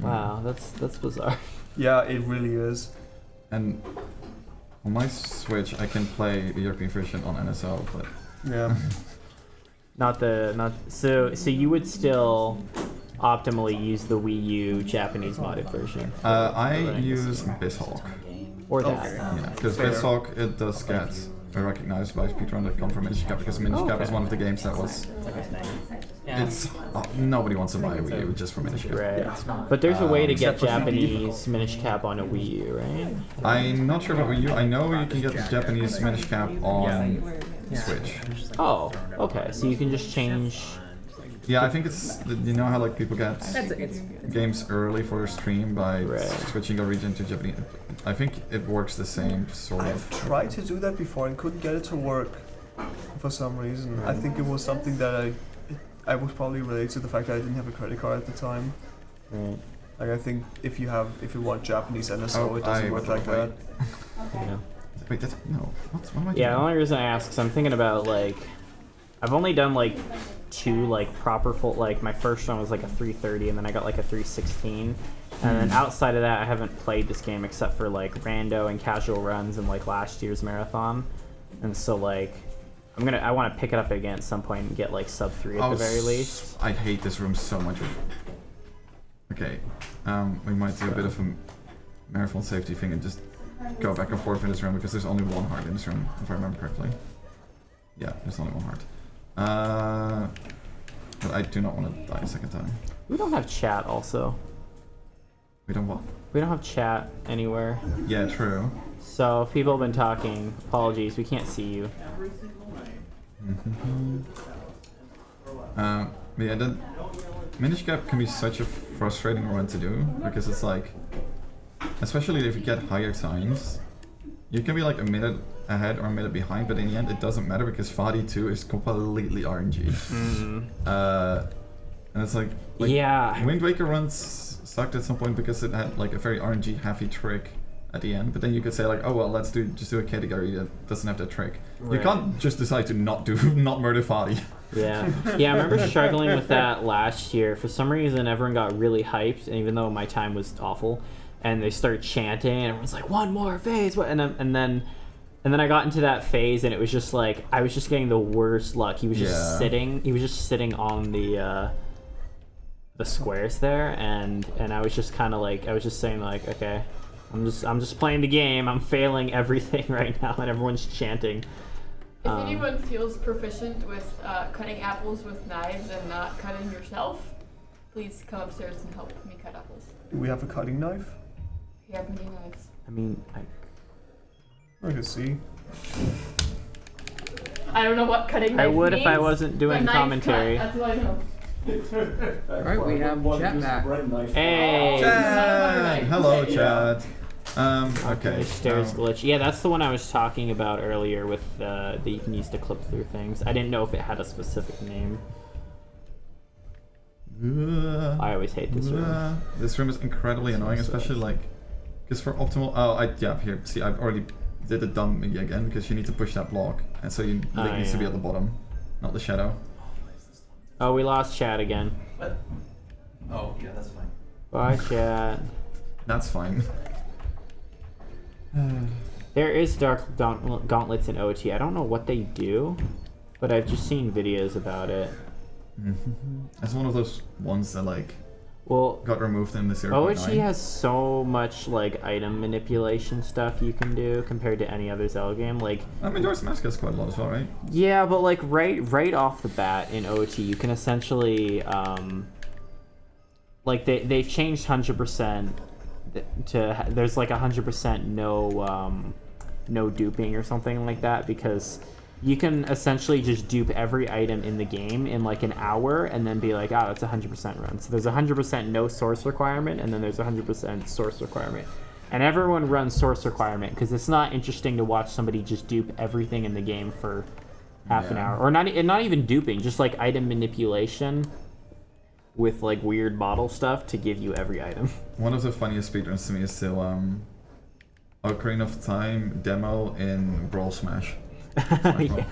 Wow, that's bizarre. Yeah, it really is. And on my Switch, I can play the European version on NSO, but yeah. So you would still optimally use the Wii U Japanese modded version. I use BizHawk. Or that. Yeah, because BizHawk, it does get recognized by speedrun that come from Minish Cap, because Minish Cap is one of the games that was... It's... nobody wants to buy a Wii U just for Minish Cap. Right. But there's a way to get Japanese Minish Cap on a Wii U, right? I'm not sure about Wii U. I know you can get the Japanese Minish Cap on Switch. Oh, okay. So you can just change... Yeah, I think it's, you know how like people get games early for a stream by switching a region to Japanese. I think it works the same sort of. I've tried to do that before and couldn't get it to work for some reason. I think it was something that I was probably related to the fact that I didn't have a credit card at the time. Right. Like I think if you want Japanese NSO, it doesn't work like that. Yeah. Wait, no. What am I doing? Yeah, the only reason I ask is I'm thinking about like, I've only done like 2 like proper full, like my first one was like a 330 and then I got like a 316, and then outside of that I haven't played this game except for like rando and casual runs and like last year's marathon, and so like I want to pick it up again at some point and get like sub 3 at the very least. I hate this room so much. Okay, we might do a bit of a marathon safety thing and just go back and forth in this room because there's only one heart in this room, if I remember correctly. Yeah, there's only one heart. But I do not want to die a second time. We don't have chat also. We don't what? We don't have chat anywhere. Yeah, true. So if people have been talking, apologies, we can't see you. Yeah, the Minish Cap can be such a frustrating run to do because it's like, especially if you get higher times, you can be like a minute ahead or a minute behind, but in the end it doesn't matter because Fadi 2 is completely RNG. And it's like yeah, Wind Waker runs sucked at some point because it had like a very RNG heavy trick at the end, but then you could say like, oh well, let's just do a category that doesn't have that trick. You can't just decide to not murder Fadi. Yeah, I remember struggling with that last year. For some reason, everyone got really hyped, and even though my time was awful, and they started chanting, and everyone's like, "One more phase!" And then I got into that phase, and it was just like I was just getting the worst luck. He was just sitting. He was just sitting on the squares there, and I was just kind of like I was just saying like, okay, I'm just playing the game. I'm failing everything right now, and everyone's chanting. If anyone feels proficient with cutting apples with knives and not cutting yourself, please come upstairs and help me cut apples. Do we have a cutting knife? We have many knives. I mean, I can see. I don't know what cutting knife I would means, if I wasn't doing but commentary. Knife cut, that's what I know. Alright, we have chat back. Hey! Chad! Hello, Chad. Okay. Stairs glitch. Yeah, that's the one I was talking about earlier with that you can use to clip through things. I didn't know if it had a specific name. I always hate this room. This room is incredibly annoying, especially like, because for optimal. Here. See, I already did it dumb again because you need to push that block, and so Link needs to be at the bottom, not the shadow. Oh, we lost Chad again. What? Oh, yeah, that's fine. Bye, Chad. That's fine. There is Dark Gauntlets in OT. I don't know what they do, but I've just seen videos about it. That's one of those ones that like Well, got removed in the 0.9. OHG has so much like item manipulation stuff you can do compared to any other Zelda game. Like, I mean, Majora's Mask has quite a lot as well, right? Yeah, but like right off the bat in OT, you can essentially like they've changed 100% to there's like 100% no duping or something like that, because you can essentially just dupe every item in the game in like an hour and then be like, oh, it's 100% run. So there's 100% no source requirement, and then there's 100% source requirement. And everyone runs source requirement because it's not interesting to watch somebody just dupe everything in the game for half an hour. Or not even duping, just like item manipulation with like weird model stuff to give you every item. One of the funniest speedruns to me is still Ocarina of Time demo in Brawl Smash. Yeah.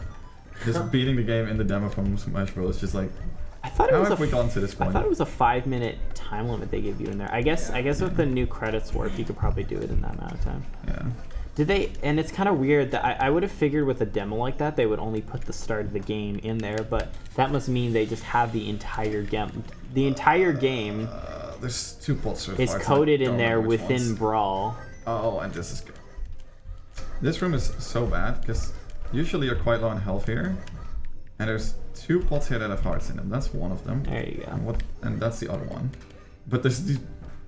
Just beating the game in the demo from Smash Bros. Just like, how have we gotten to this point? I thought it was a 5-minute time limit they give you in there. I guess with the new credits work, you could probably do it in that amount of time. Yeah. Did they? And it's kind of weird that I would have figured with a demo like that they would only put the start of the game in there, but that must mean they just have the entire the entire game there's 2 bots so is far. coded in there within Brawl. Oh, and this is good. This room is so bad because usually you're quite low on health here, and there's 2 pots here that have hearts in them. That's one of them. There you go. And that's the other one. But there's these.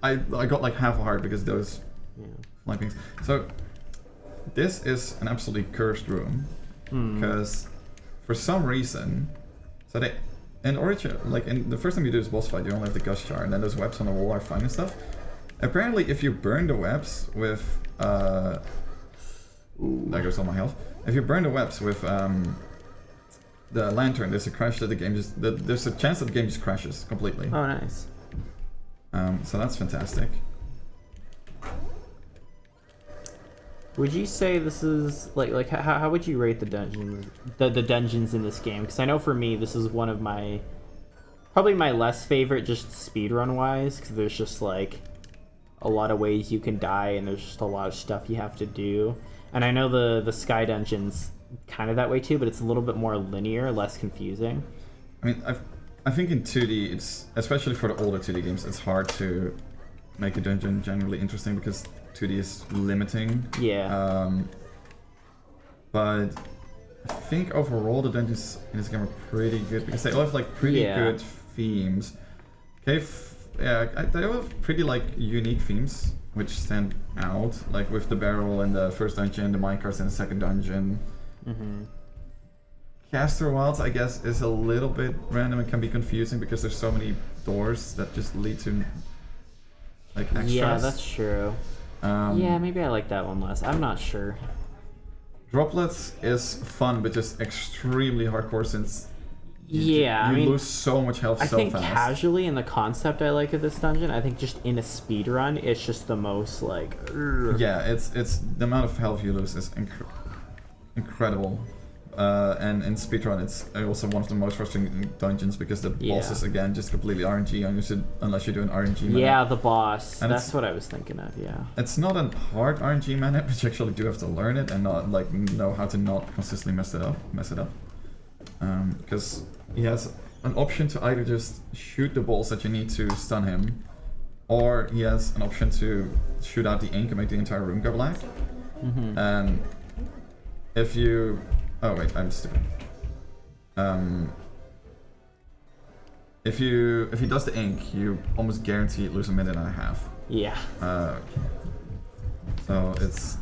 I got like half a heart because those flying things. So this is an absolutely cursed room because for some reason, so they in Origin, like in the first time you do this boss fight, you only have the gust jar, and then those webs on the wall are fine and stuff. Apparently, if you burn the webs with there goes all my health. If you burn the webs with the lantern, there's a crash that the game just there's a chance that the game just crashes completely. Oh, nice. So that's fantastic. Would you say this is like how would you rate the dungeons in this game? Because I know for me this is one of my probably my less favorite, just speedrun wise, because there's just like a lot of ways you can die and there's just a lot of stuff you have to do. And I know the Sky Dungeon's kind of that way too, but it's a little bit more linear, less confusing. I mean, I think in 2D, it's especially for the older 2D games, it's hard to make a dungeon generally interesting because 2D is limiting. Yeah. But I think overall the dungeons in this game are pretty good because they all have like pretty good themes. Okay, they all have pretty like unique themes which stand out, like with the barrel in the first dungeon, the minecarts in the second dungeon. Caster Wilds, I guess, is a little bit random and can be confusing because there's so many doors that just lead to like extras. Yeah, that's true. Yeah, maybe I like that one less. I'm not sure. Droplets is fun, but just extremely hardcore since you lose so much health so fast. I think casually in the concept I like of this dungeon. I think just in a speed run, it's just the most like. Yeah, it's the amount of health you lose is incredible. And in speedrun, it's also one of the most frustrating dungeons because the bosses again just completely RNG unless you do an RNG manip. Yeah, the boss. And that's what I was thinking of. Yeah. It's not a hard RNG manip, but you actually do have to learn it and not like know how to not consistently mess it up. Because he has an option to either just shoot the balls that you need to stun him, or he has an option to shoot out the ink and make the entire room go black. And if you oh wait, I'm stupid. If he does the ink, you almost guarantee lose a minute and a half. Yeah. So it's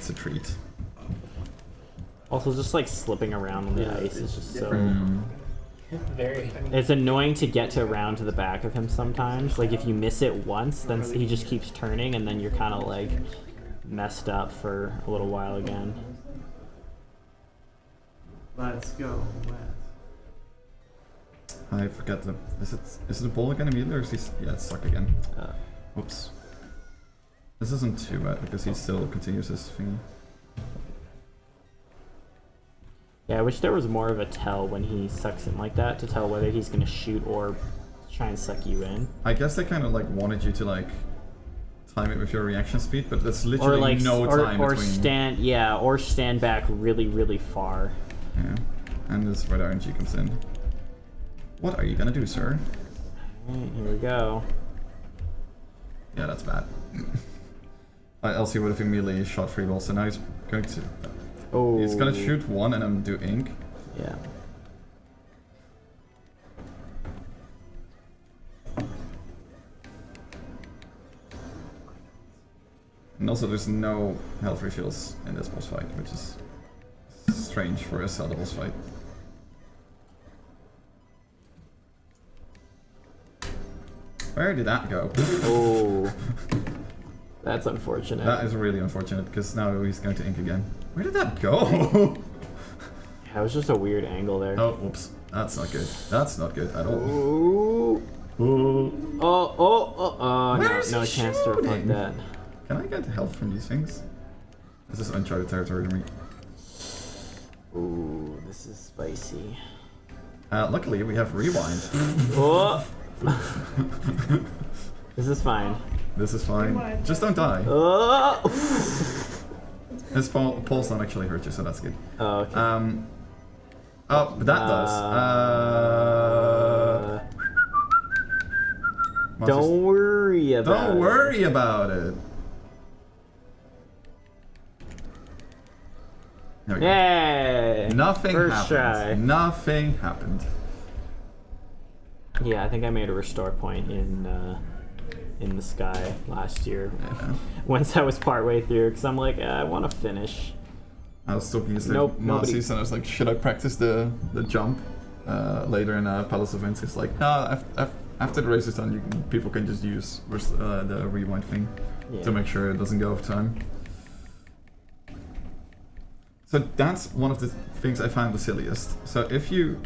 a treat. Also, just like slipping around on the ice is just so. Very. It's annoying to get around to the back of him sometimes. Like if you miss it once, then he just keeps turning, and then you're kind of like messed up for a little while again. Let's go, I forgot the. Is it a ball again immediately, or is he? Yeah, it's stuck again. Whoops. This isn't too bad because he still continues his thingy. Yeah, I wish there was more of a tell when he sucks in like that to tell whether he's gonna shoot or try and suck you in. I guess they kind of like wanted you to like time it with your reaction speed, but there's literally or like, no time or between. Or stand back really, really far. Yeah, and this is where the RNG comes in. What are you gonna do, sir? Alright, here we go. Yeah, that's bad. Elsie would have immediately shot free balls, so now he's going to. Oh. He's gonna shoot one and then do ink. Yeah. And also, there's no health refills in this boss fight, which is strange for a Zelda boss fight. Where did that go? Oh. That's unfortunate. That is really unfortunate, because now he's going to ink again. Where did that go? That was just a weird angle there. Oh, whoops. That's not good. That's not good at all. Ooh. Ooh. Oh, no chance to reflect that. Can I get health from these things? This is uncharted territory to me. Ooh, this is spicy. Luckily, we have rewind. Oh. This is fine. This is fine. Just don't die. Oh. His pulse don't actually hurt you, so that's good. Oh, okay. Oh, but that does. Don't worry about it. Don't worry about it. There we go. Yay! Nothing First happened. try. Nothing happened. Yeah, I think I made a restore point in the sky last year. Yeah. Once I was partway through, because I'm like, I want to finish. I was talking to Nope, nobody. Nazis and I was like, should I practice the jump later in Palace of Vince? It's like, no, after the race is done, people can just use the rewind thing to make sure it doesn't go off time. So that's one of the things I found the silliest. So if you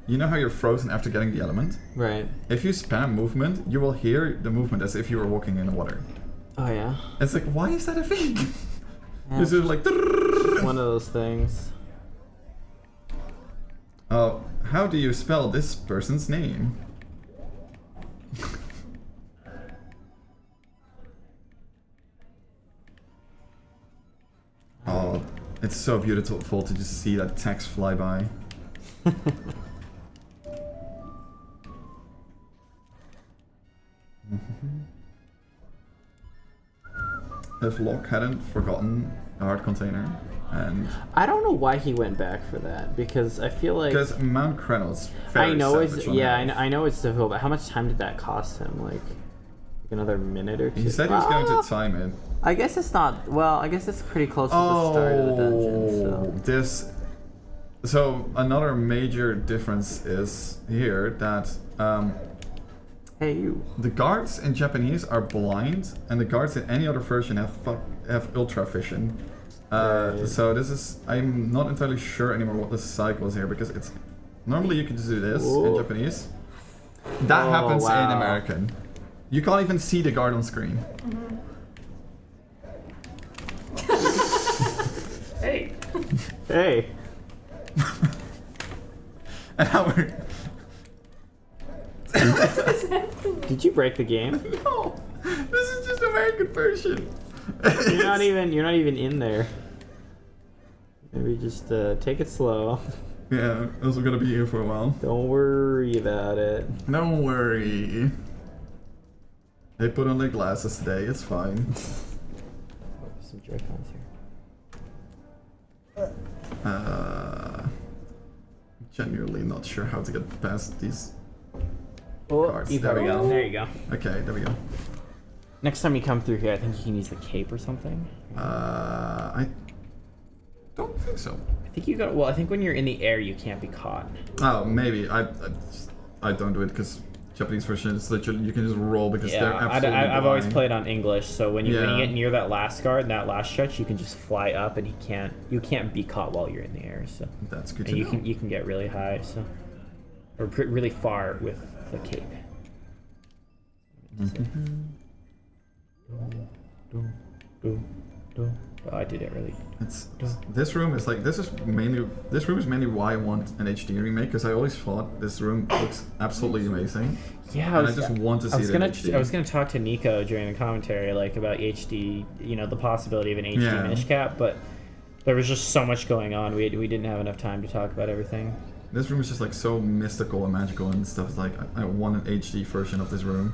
know how you're frozen after getting the element? Right. If you spam movement, you will hear the movement as if you were walking in the water. Oh yeah? It's like, why is that a thing? Yeah. It's just like... One of those things. Oh, how do you spell this person's name? Oh, it's so beautiful to just see that text fly by. If Locke hadn't forgotten a hard container, and I don't know why he went back for that, because I feel like... Because Mount Krenel's very I know it's... savage on Yeah, health. I know it's difficult, but how much time did that cost him? Like another minute or two? He said he was going to time it. I guess it's not... Well, I guess it's pretty close to the start of the dungeon, so... So another major difference is here that hey you. The guards in Japanese are blind, and the guards in any other version have ultra vision. So this is, I'm not entirely sure anymore what the cycle is here, because it's normally you can just do this in Japanese. That happens in American. You can't even see the guard on screen. Hey. Hey. And now we're... Did you break the game? No, this is just American version. You're not even in there. Maybe just take it slow. Yeah, also gonna be here for a while. Don't worry about it. Don't worry. They put on their glasses today. It's fine. Some Joy-Cons here. Genuinely not sure how to get past these cards. There we go. There you go. Okay, there we go. Next time you come through here, I think you can use the cape or something. I don't think so. I think you got. Well, I think when you're in the air, you can't be caught. Oh, maybe. I don't do it because Japanese version is literally you can just roll because they're absolutely I've always blind. played on English, so when you get near that last guard, that last stretch, you can just fly up, and you can't be caught while you're in the air. So that's good. And you can get really high, so or really far with the cape. Oh, I did it really. This room is mainly why I want an HD remake, because I always thought this room looks absolutely amazing. Yeah, I just want to see it in HD. I was gonna talk to Nico during the commentary, like about HD, the possibility of an HD Minish cap, but there was just so much going on. We didn't have enough time to talk about everything. This room is just like so mystical and magical and stuff. It's like I want an HD version of this room.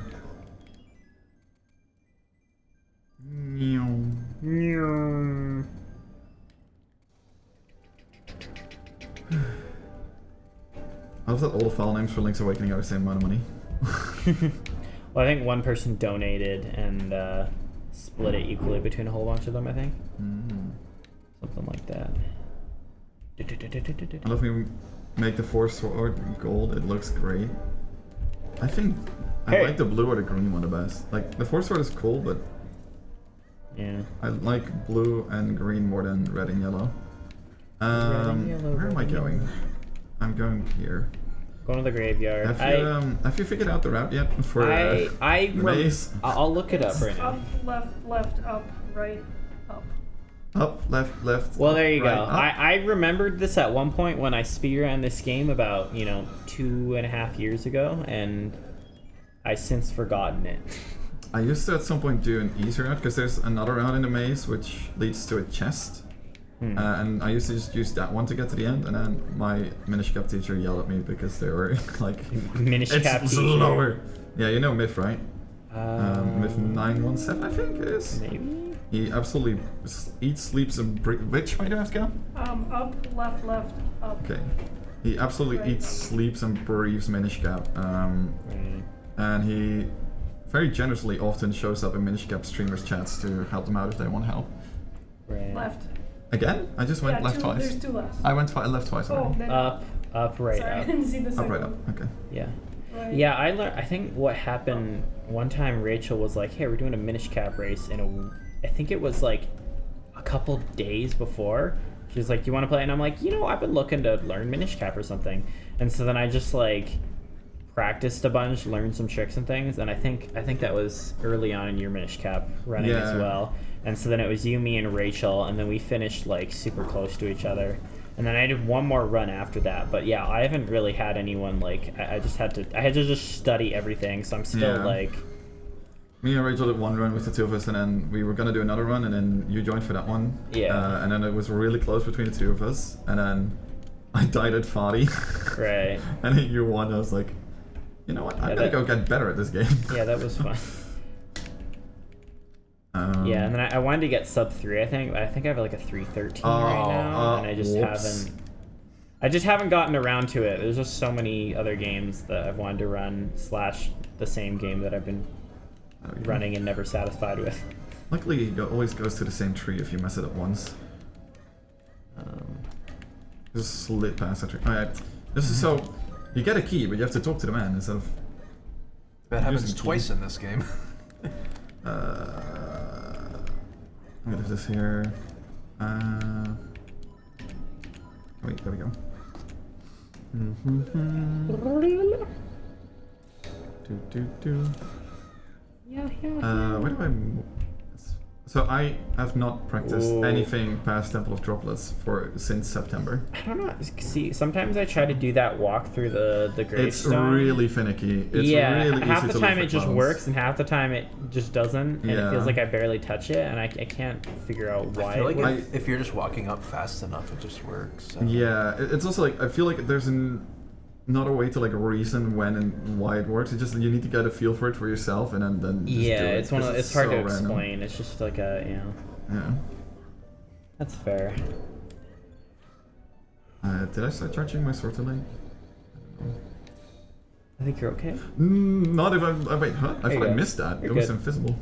I love that all the file names for Link's Awakening are the same amount of money. Well, I think one person donated and split it equally between a whole bunch of them, I think. Something like that. I love when we make the Force Sword gold, it looks great. I think I like the blue or the green one the best. Like, the Force Sword is cool, but yeah, I like blue and green more than red and yellow. Where am I going? I'm going here. Going to the graveyard. Have you figured out the route yet for the maze? I'll look it up right now. Up, left, up, right, up. Up, left. Well, there you right, go. I remembered this at one point when I speedran this game about 2.5 years ago, and I since forgotten it. I used to at some point do an easier route because there's another route in the maze which leads to a chest. And I used to just use that one to get to the end, and then my Minish Cap teacher yelled at me because they were like, Minish Cap it's teacher. slower. Yeah, you know Myth, right? Myth 917, I think it is. Maybe. He absolutely eats, sleeps, and which way do I have to go? Up, left, up. Okay. He absolutely eats, sleeps, and breathes Minish Cap. And he very generously often shows up in Minish Cap streamers' chats to help them out if they want help. Left. Again? I just went left twice. There's 2 left. I went left twice already. then Up, right, Sorry, I up. didn't see the Up, second right, up. one. Okay. Yeah. Right. Yeah, I learned. I think what happened one time, Rachel was like, "Hey, we're doing a Minish Cap race," I think it was like a couple days before. She was like, "Do you want to play?" And I'm like, I've been looking to learn Minish Cap or something. And so then I just like practiced a bunch, learned some tricks and things. And I think that was early on in your Minish Cap running as well. And so then it was you, me, and Rachel, and then we finished like super close to each other. And then I did one more run after that. But yeah, I haven't really had anyone like I had to just study everything. So I'm still like. Me and Rachel did one run with the two of us, and then we were gonna do another run, and then you joined for that one. Yeah. And then it was really close between the two of us, and then I died at Fadi. Right. And then you won. I was like, you know what? I'm gonna go get better at this game. Yeah, that was fun. Yeah, and then I wanted to get sub 3. I think I have like a 313 right now, and I just haven't gotten around to it. There's just so many other games that I've wanted to run / the same game that I've been running and never satisfied with. Luckily, it always goes to the same tree if you mess it up once. Just slip past that tree. Alright, this is so you get a key, but you have to talk to the man instead of. That happens twice in this game. I'm gonna do this here. Wait, there we go. Where do I move? So I have not practiced anything past Temple of Droplets since September. I don't know. See, sometimes I try to do that walk through the gravestone. It's really finicky. It's really half easy the to time look it for just clouds. works, and half the time it just doesn't, and it feels like I barely touch it, and I can't figure out why. I feel like it works. if you're just walking up fast enough, it just works. So. Yeah, it's also like I feel like there's not a way to like reason when and why it works. It's just you need to get a feel for it for yourself, and then just do it, it's one of 'cause it's hard so to random. explain. It's just like Yeah. That's fair. Did I start charging my sword too late? I think you're okay. Not if I wait, huh? I There you thought I go. missed that. You're It was good. invisible.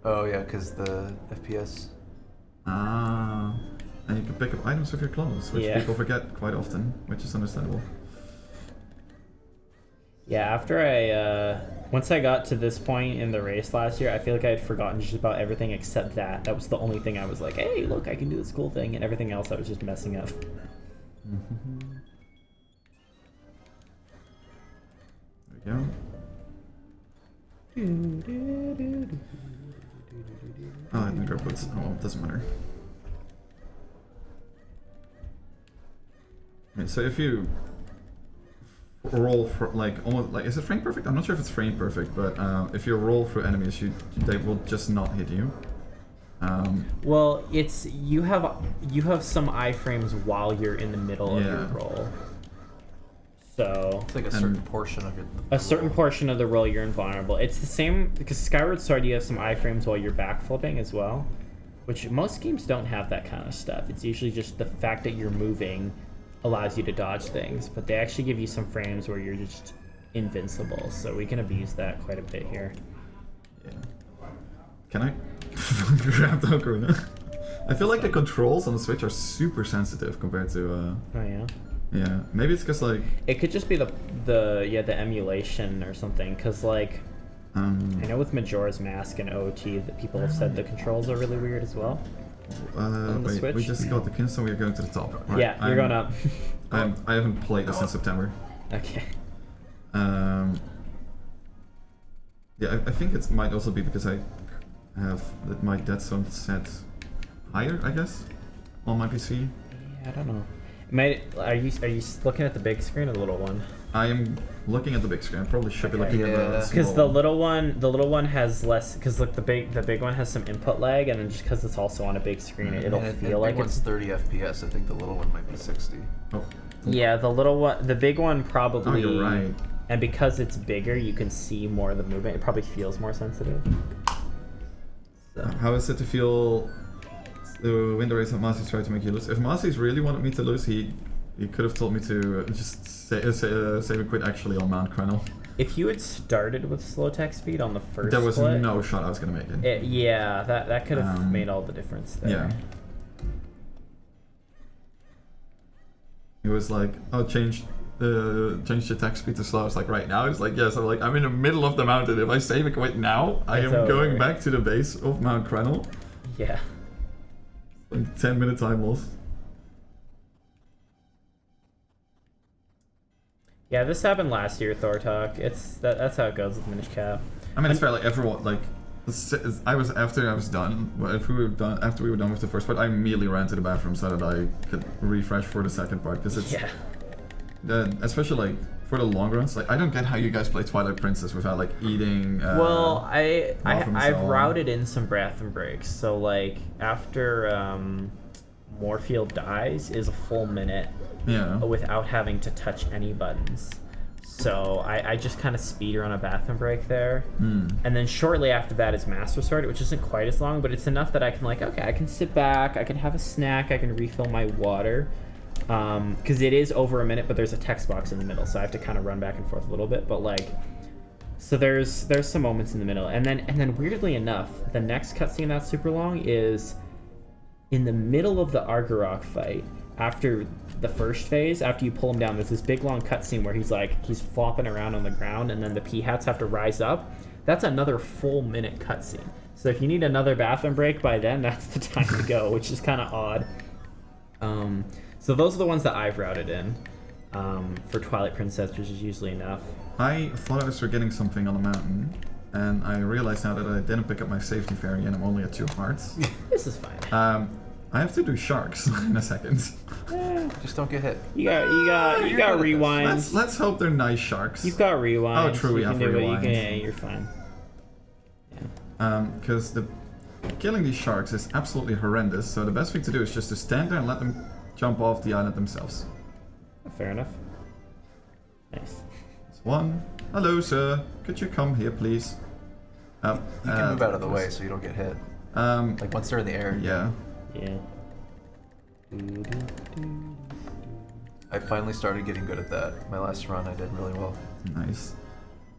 Oh yeah, because the FPS. Ah. And you can pick up items with your clothes, which people forget quite often, which is understandable. Yeah, after once I got to this point in the race last year, I feel like I had forgotten just about everything except that. That was the only thing I was like, hey, look, I can do this cool thing, and everything else I was just messing up. There we go. Oh, I didn't grab boots. Oh, well, it doesn't matter. Okay, so if you roll for like almost like, is it frame perfect? I'm not sure if it's frame perfect, but if you roll through enemies, they will just not hit you. Well, it's you have some iframes while you're in the middle of your roll. So it's like a certain portion of a certain portion of the roll you're invulnerable. It's the same because Skyward Sword you have some iframes while you're backflipping as well, which most games don't have that kind of stuff. It's usually just the fact that you're moving allows you to dodge things, but they actually give you some frames where you're just invincible. So we can abuse that quite a bit here. Yeah. Can I grab the ocarina? I feel like the controls on the Switch are super sensitive compared to. Oh yeah. Yeah, maybe it's because like it could just be the emulation or something. Cause like I know with Majora's Mask and OT that people have said the controls are really weird as well. On the wait, Switch. we just got the Kinstone. We are going to the top. Right, Yeah, you're going up. I haven't played this since September. Okay. Yeah, I think it might also be because I have my Dead Zone set higher, I guess, on my PC. Yeah, I don't know. Are you looking at the big screen or the little one? I am looking at the big screen. I probably should be looking at the small Because the little one has less. Because look, the big one has some input lag, and then just because it's also on a big screen, it'll feel like the big one's 30 FPS. I think the little one might be 60. Oh. Yeah, the big one probably. Oh, you're right. And because it's bigger, you can see more of the movement. It probably feels more sensitive. So. How is it to feel the win the race that Masi tried to make you lose? If Masi's really wanted me to lose, he could have told me to just save a quit actually on Mount Krenel. If you had started with slow attack speed on the first there was split, no shot I was going to make it. Yeah, that could have made all the difference there. Yeah. It was like, oh, change the attack speed to slow. I was like, right now? It's like, yes. I'm like, I'm in the middle of the mountain. If I save a quit now, I am going back to the base of Mount Krenel. Yeah. Like 10-minute time loss. Yeah, this happened last year, Thortalk. That's how it goes with Minish Cap. I mean, it's fair. Like everyone, like after I was done. After we were done with the first part, I immediately ran to the bathroom so that I could refresh for the second part because it's especially like for the long runs. Like I don't get how you guys play Twilight Princess without like eating. Well, I've routed in some bathroom breaks. So like after Moorfield dies is a full minute. Yeah. Without having to touch any buttons. So I just kind of speedrun a bathroom break there. And then shortly after that is Master Sword, which isn't quite as long, but it's enough that I can like, okay, I can sit back, I can have a snack, I can refill my water. Because it is over a minute, but there's a text box in the middle, so I have to kind of run back and forth a little bit. But like, so there's some moments in the middle. And then weirdly enough, the next cutscene that's super long is in the middle of the Argarok fight. After the first phase, after you pull him down, there's this big long cutscene where he's flopping around on the ground, and then the P-hats have to rise up. That's another full minute cutscene. So if you need another bathroom break by then, that's the time to go, which is kind of odd. So those are the ones that I've routed in for Twilight Princess, which is usually enough. I thought I was forgetting something on the mountain, and I realized now that I didn't pick up my safety fairy, and I'm only at 2 hearts. This is fine. I have to do sharks in a second. Just don't get hit. You got rewind. Let's hope they're nice sharks. You've got rewind. Oh, true, we have rewind. You're fine. Because killing these sharks is absolutely horrendous. So the best thing to do is just to stand there and let them jump off the island themselves. Fair enough. Nice. It's one. Hello, sir. Could you come here, please? You can move out of the way so you don't get hit. Like once they're in the air. Yeah. Yeah. I finally started getting good at that. My last run, I did really well. Nice.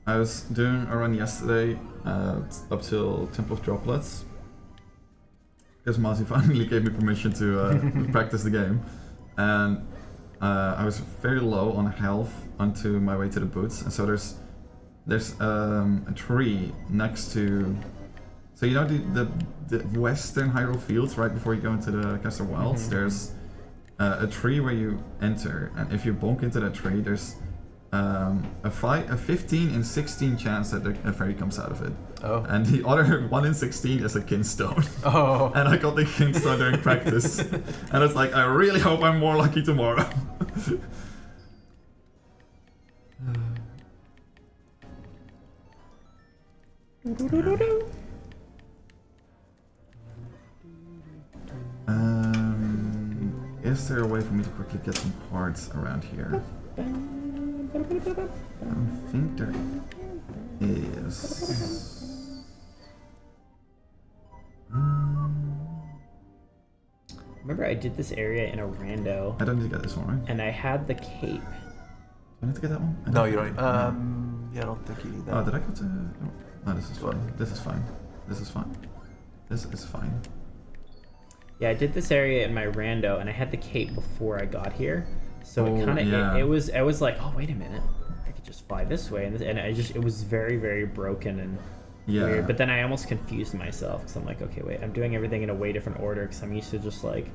I was doing a run yesterday up till Temple of Droplets. Because Masi finally gave me permission to practice the game. And I was very low on health onto my way to the boots. And so there's a tree next to... So you know the western Hyrule Fields right before you go into the Castle Wilds? There's a tree where you enter, and if you bonk into that tree, there's a 15 in 16 chance that a fairy comes out of it. Oh. And the other 1 in 16 is a kinstone. Oh. And I got the kinstone during practice. And it's like, I really hope I'm more lucky tomorrow. Is there a way for me to quickly get some hearts around here? I don't think there is. Remember, I did this area in a rando. I don't need to get this one, right? And I had the cape. Do I need to get that one? No, you don't. Yeah, I don't think you need that. Oh, did I go to? No, this is fine. This is fine. This is fine. This is fine. Yeah, I did this area in my rando, and I had the cape before I got here, so it kind of it was. I was like, oh wait a minute, I could just fly this way, and it was very, very broken and weird. But then I almost confused myself because I'm like, okay, wait, I'm doing everything in a way different order because I'm used to just like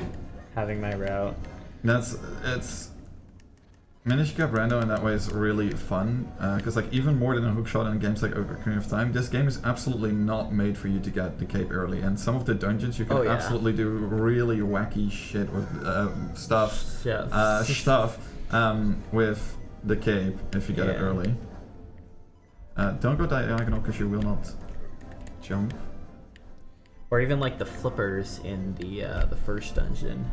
having my route. It's Minish Cap Rando in that way is really fun, because like even more than a hookshot in games like Ocarina of Time, this game is absolutely not made for you to get the cape early, and some of the dungeons you can absolutely do really wacky shit with stuff with the cape if you get it early. Don't go diagonal because you will not jump. Or even like the flippers in the first dungeon.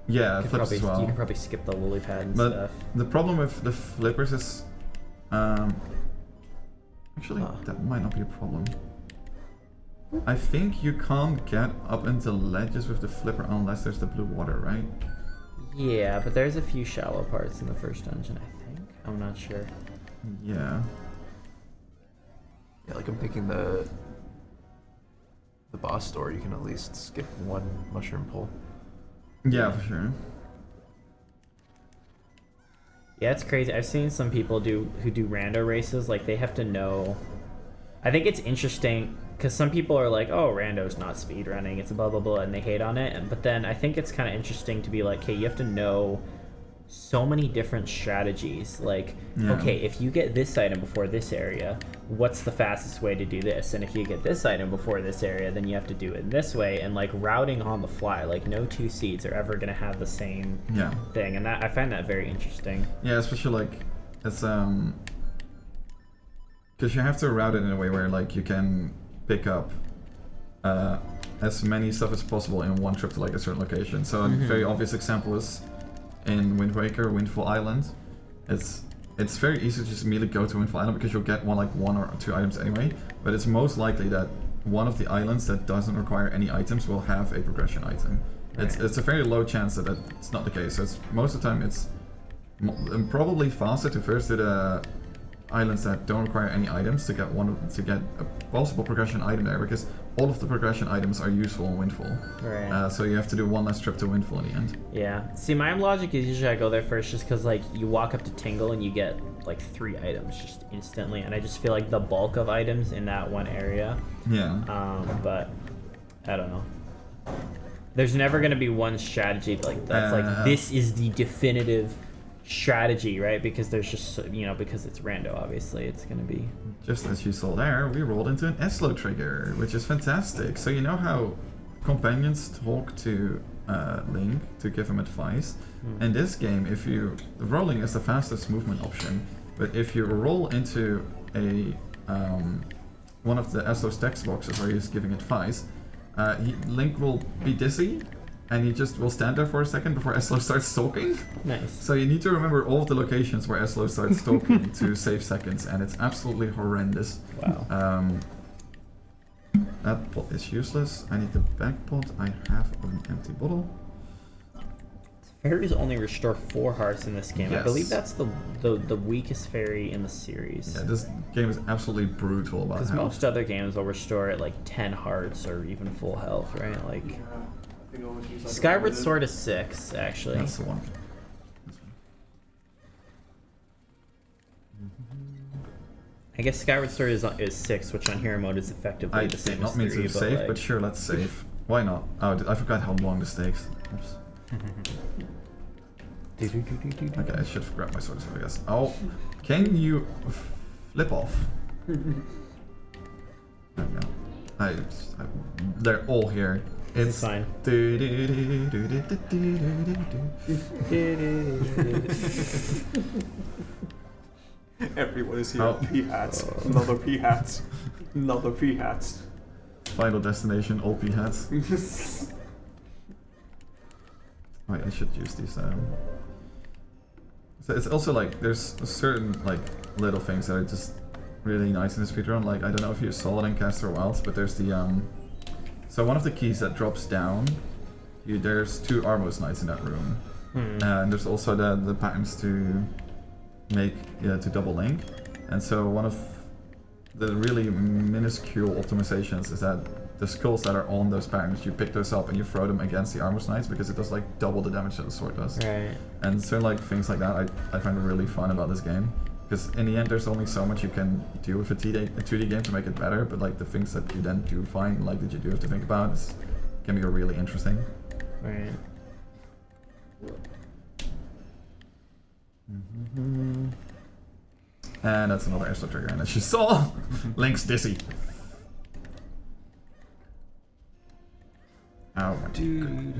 Yeah, flips as well. You can probably skip the lily pad and but stuff. The problem with the flippers is, actually that might not be a problem. I think you can't get up into ledges with the flipper unless there's the blue water, right? Yeah, but there's a few shallow parts in the first dungeon, I think. I'm not sure. Yeah. Yeah, like I'm thinking the boss door, you can at least skip one mushroom pull. Yeah, for sure. Yeah, it's crazy. I've seen some people who do rando races, like they have to know. I think it's interesting because some people are like, "Oh, rando's not speedrunning; it's blah blah blah," and they hate on it. But then I think it's kind of interesting to be like, "Hey, you have to know so many different strategies. Like, okay, if you get this item before this area, what's the fastest way to do this? And if you get this item before this area, then you have to do it this way." And like routing on the fly, like no two seeds are ever gonna have the same thing, and that I find that very interesting. Yeah, especially like it's because you have to route it in a way where like you can pick up as many stuff as possible in one trip to like a certain location. So a very obvious example is in Wind Waker, Windfall Island. It's very easy to just immediately go to Windfall Island because you'll get one or two items anyway. But it's most likely that one of the islands that doesn't require any items will have a progression item. Right. It's a very low chance that it's not the case. So it's most of the time it's probably faster to first do the islands that don't require any items to get a possible progression item there, because all of the progression items are useful in Windfall. Right. So you have to do one less trip to Windfall in the end. Yeah. See, my logic is usually I go there first just because like you walk up to Tingle and you get like 3 items just instantly, and I just feel like the bulk of items in that one area. Yeah. But I don't know. There's never gonna be one strategy like that's like this is the definitive strategy, right? Because there's just, because it's rando, obviously it's gonna be. Just as you saw there, we rolled into an Eslo trigger, which is fantastic. So you know how companions talk to Link to give him advice? In this game, rolling is the fastest movement option, but if you roll into a one of the Eslo's text boxes where he's giving advice, Link will be dizzy, and he just will stand there for a second before Eslo starts talking. Nice. So you need to remember all of the locations where Eslo starts talking to save seconds, and it's absolutely horrendous. Wow. That pot is useless. I need the back pot. I have an empty bottle. Fairies only restore 4 hearts in this game. Yes. I believe that's the weakest fairy in the series. Yeah, this game is absolutely brutal about Because health. most other games will restore at like 10 hearts or even full health, right? Like Skyward Sword is 6, actually. That's the one. I guess Skyward Sword is 6, which on hero mode is effectively the same as 3. I did not mean to save, like... but sure, let's save. Why not? Oh, I forgot how long this takes. Oops. Okay, I should grab my sword, I guess. Oh, can you flip off? There we go. They're all here. It's fine. Everyone is here. Oh. Pea hats. Another pea hats. Another pea hats. Final destination, all pea hats. Wait, I should use these. So it's also like there's certain like little things that are just really nice in the speedrun. Like I don't know if you saw it in Caster Wilds, but there's the so one of the keys that drops down, there's 2 Armos Knights in that room, and there's also the patterns to make to double link, and so one of the really minuscule optimizations is that the skulls that are on those patterns, you pick those up and you throw them against the Armor Knights because it does like double the damage that the sword does. Right. And so like things like that I find really fun about this game. Because in the end there's only so much you can do with a 2D game to make it better, but like the things that you then do find, like that you do have to think about, can be really interesting. Right. And that's another Eslo trigger, and as you saw, Link's dizzy. Oh my god.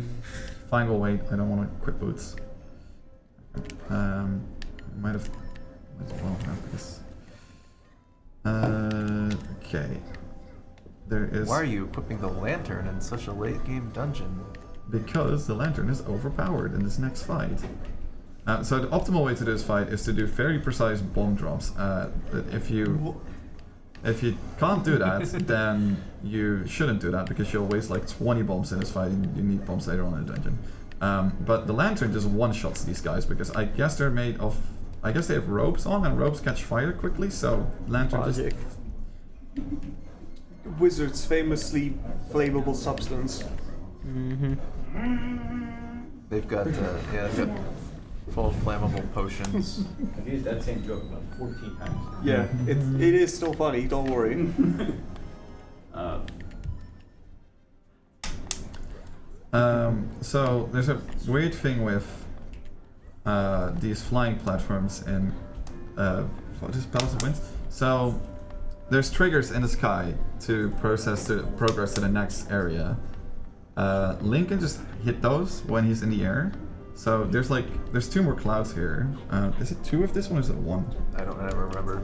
Fine, we'll wait. I don't want to quit boots. Might have Might as well have this. Okay. There is. Why are you equipping the lantern in such a late game dungeon? Because the lantern is overpowered in this next fight. So the optimal way to do this fight is to do very precise bomb drops. If you can't do that, then you shouldn't do that because you'll waste like 20 bombs in this fight and you need bombs later on in the dungeon. But the lantern just one-shots these guys because I guess they're made of... I guess they have ropes on and ropes catch fire quickly, so lantern Logic. Wizards famously flammable substance. They've got full flammable potions. I've used that same joke about 14 times. Yeah, it is still funny, don't worry. So there's a weird thing with these flying platforms in what is Palace of Winds? So there's triggers in the sky to progress to the next area. Link can just hit those when he's in the air. So there's 2 more clouds here. Is it 2 of this one or is it 1? I never remember.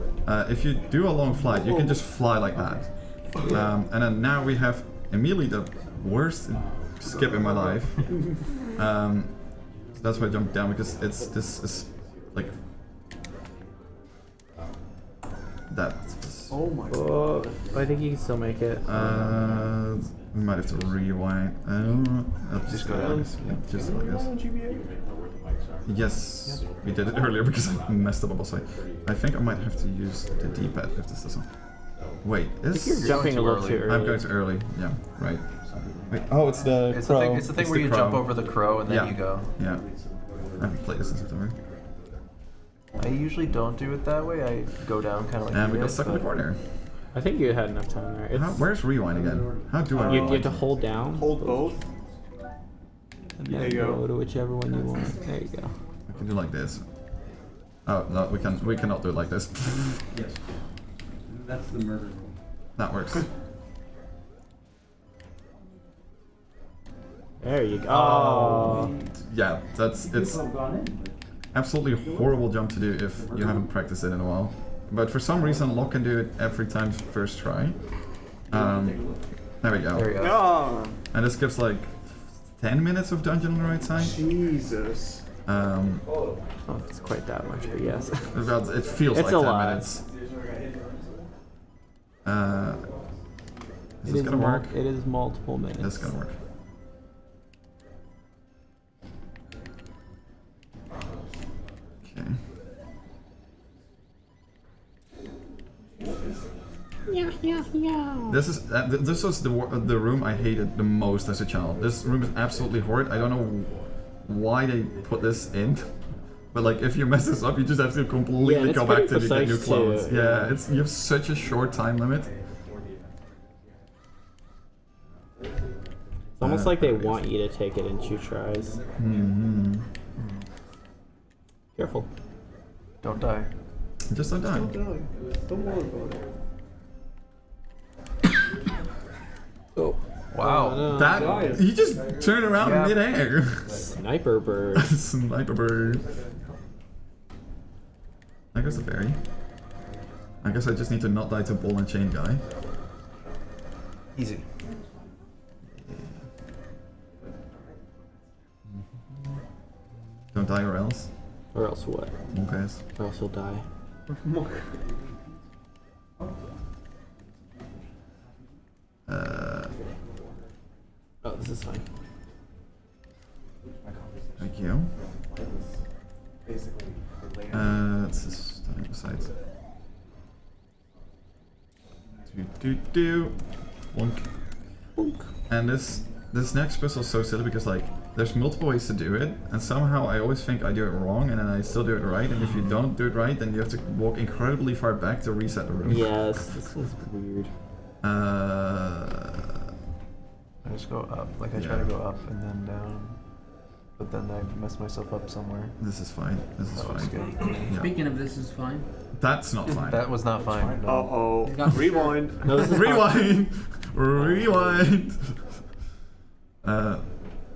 If you do a long flight, you can just fly like that. And then now we have immediately the worst skip in my life. So that's why I jumped down because this is like that. Oh my god. I think you can still make it. We might have to rewind. Just go down. Yeah, just like this. Yes, we did it earlier because I messed up a boss fight. I think I might have to use the D-pad if this doesn't. Wait, is you're jumping a little too early. I'm going too early. Yeah, right. Wait, oh, it's the crow. It's the thing where you jump over the crow and then you go. Yeah. I haven't played this in September. I usually don't do it that way. I go down kind of like. And we got stuck in the corner. I think you had enough time there. Where's rewind again? How do I You rewind? have to hold down. Hold both. And There then you go. go to whichever one you want. There you go. I can do like this. Oh no, we cannot do it like this. Yes. That's the murder rule. That works. There you go. Oh. Yeah, it's absolutely horrible jump to do if you haven't practiced it in a while. But for some reason, Locke can do it every time first try. There we go. There we go. Ah, And this gives like 10 minutes of dungeon on the right side. Jesus. Oh, it's quite that much, but yes. It feels It's like a 10 lot. minutes. Is this gonna work? It is multiple minutes. This is gonna work. Okay. Yeah. This was the room I hated the most as a child. This room is absolutely horrid. I don't know why they put this in, but like if you mess this up, you just have to completely go back to get new clothes. Too, yeah, you have such a short time limit. It's almost like they want you to take it in 2 tries. Mm-hmm. Careful. Don't die. Just don't die. Don't worry about it. Oh. Wow. No. That he just turned around in midair. Sniper bird. Sniper bird. I guess a fairy. I guess I just need to not die to ball and chain guy. Easy. Don't die or else. Or else what? Okay. Or else you'll die. Oh, this is fine. Thank you. It's just standing beside. Do. Bonk. And this next puzzle is so silly because like there's multiple ways to do it, and somehow I always think I do it wrong, and then I still do it right. And if you don't do it right, then you have to walk incredibly far back to reset the room. Yes, this was weird. I just go up. Like I try to go up and then down, but then I mess myself up somewhere. This is fine. This is fine. Yeah. Speaking of this is fine. That's not fine. That was not fine. No. Uh-oh. Rewind. No, this is Rewind. Rewind.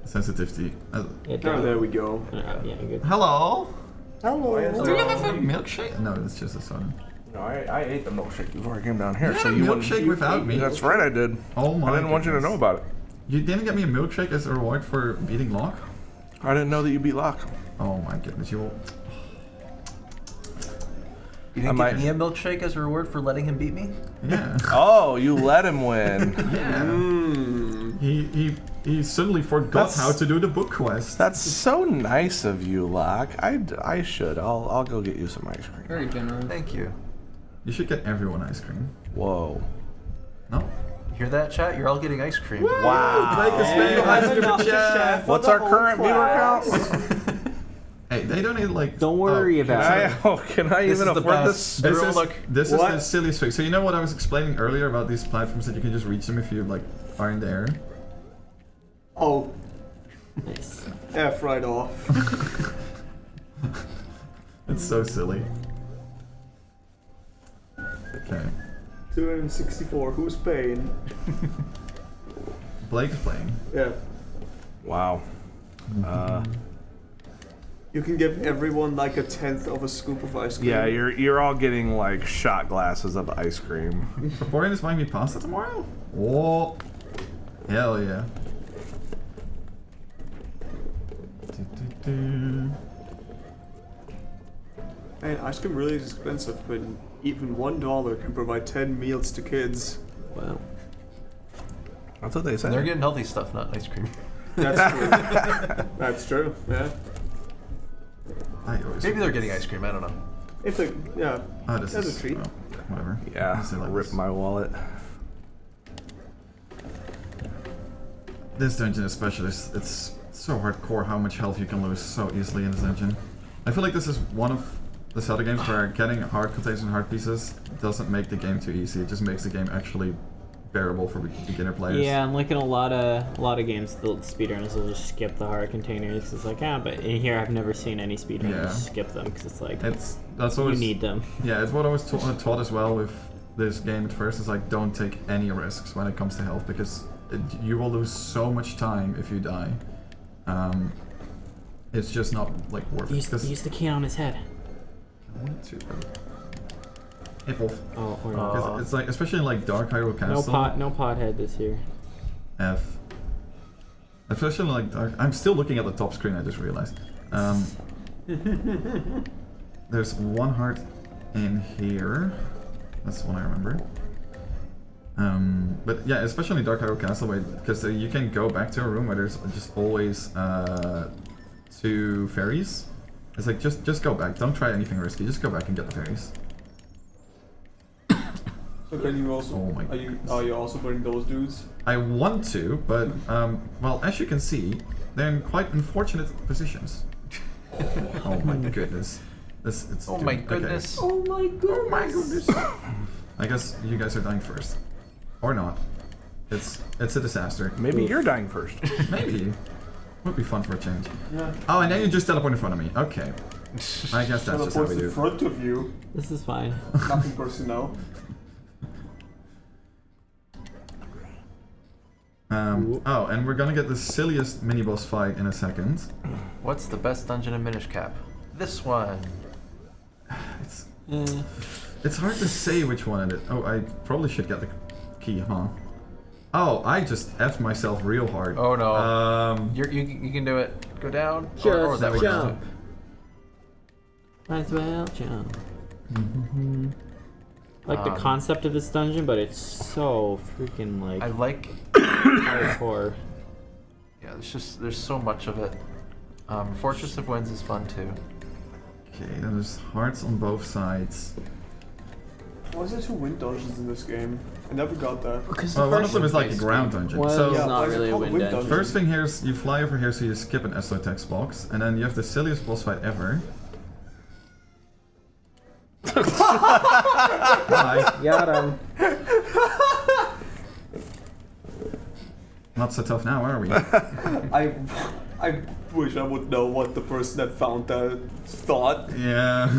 Sensitivity. Oh, there we go. Yeah, good. Hello. Hello. Do you have a milkshake? No, it's just a soda. No, I ate the milkshake before I came down here. You so had a you milkshake wouldn't- without me? That's right, I did. Oh my! I didn't want you to know about it. You didn't get me a milkshake as a reward for beating Locke? I didn't know that you beat Locke. Oh my goodness, you will. You didn't give me a milkshake as a reward for letting him beat me? Yeah. Oh, you let him win. He suddenly forgot how to do the book quest. That's so nice of you, Locke. I should. I'll go get you some ice cream. Very generous. Thank you. You should get everyone ice cream. Whoa. No? You hear that, chat? You're all getting ice cream. Wow. Blake is paying ice cream for chat. What's our current viewer count? Hey, they don't need like. Don't worry about it. Can I even afford this? This is the silliest thing. So you know what I was explaining earlier about these platforms that you can just reach them if you like are in there. Oh. Nice. F right off. It's so silly. Okay. 264. Who's paying? Blake is playing. Yeah. Wow. You can give everyone like a 1/10 of a scoop of ice cream. Yeah, you're all getting like shot glasses of ice cream. Vaporeon is buying me pasta tomorrow? Oh. Hell yeah. Man, ice cream really is expensive, but even $1 can provide 10 meals to kids. Wow. That's what they say. And they're getting healthy stuff, not ice cream. That's true. That's true, yeah. Maybe they're getting ice cream, I don't know. If they, yeah, Oh, this that's is a treat. whatever. Yeah, This is like rip this. my wallet. This dungeon especially, it's so hardcore how much health you can lose so easily in this dungeon. I feel like this is one of the Zelda games where getting heart containers and heart pieces doesn't make the game too easy. It just makes the game actually bearable for beginner players. Yeah, and like in a lot of games, the speedrunners will just skip the heart containers. It's like, but in here I've never seen any speedrunners Yeah. skip them because it's like That's always, you need them. Yeah, it's what I was taught as well with this game at first. Is like don't take any risks when it comes to health because you will lose so much time if you die. It's just not like worth it. Use the key on his head. I want to. Hey, Wolf. Oh, or Because it's like, especially in like Dark Hyrule Castle. No pothead this year. F. Especially like Dark. I'm still looking at the top screen. I just realized. There's one heart in here. That's the one I remember. But yeah, especially in Dark Hyrule Castle, because you can go back to a room where there's just always 2 fairies. It's like just go back. Don't try anything risky. Just go back and get the fairies. So can you also? Oh my are you also putting those dudes? I want to, but well, as you can see, they're in quite unfortunate positions. Oh my goodness. It's Oh my goodness. Okay. Oh my goodness. Oh my goodness. I guess you guys are dying first. Or not. It's a disaster. Maybe you're dying first. Maybe. Would be fun for a change. Yeah. Oh, and then you just teleport in front of me. Okay. I guess that's just how we Teleports do in it. front of you. This is fine. Nothing personal. Oh, and we're gonna get the silliest mini-boss fight in a second. What's the best dungeon in Minish Cap? This one. It's hard to say which one it is. Oh, I probably should get the key, huh? Oh, I just F'd myself real hard. Oh no. You can do it. Go down. Or that way. jump. Might as well jump. Like the concept of this dungeon, but it's so freaking like. I like. hardcore. Yeah, there's so much of it. Fortress of Winds is fun too. Okay, then there's hearts on both sides. Why is there 2 wind dungeons in this game? I never got that. Well, one of them is like a ground dungeon. Well, so it's not really a wind dungeon. First thing here is you fly over here, so you skip an SO text box, and then you have the silliest boss fight ever. Hi. Got him. Not so tough now, are we? I wish I would know what the person that found that thought. Yeah.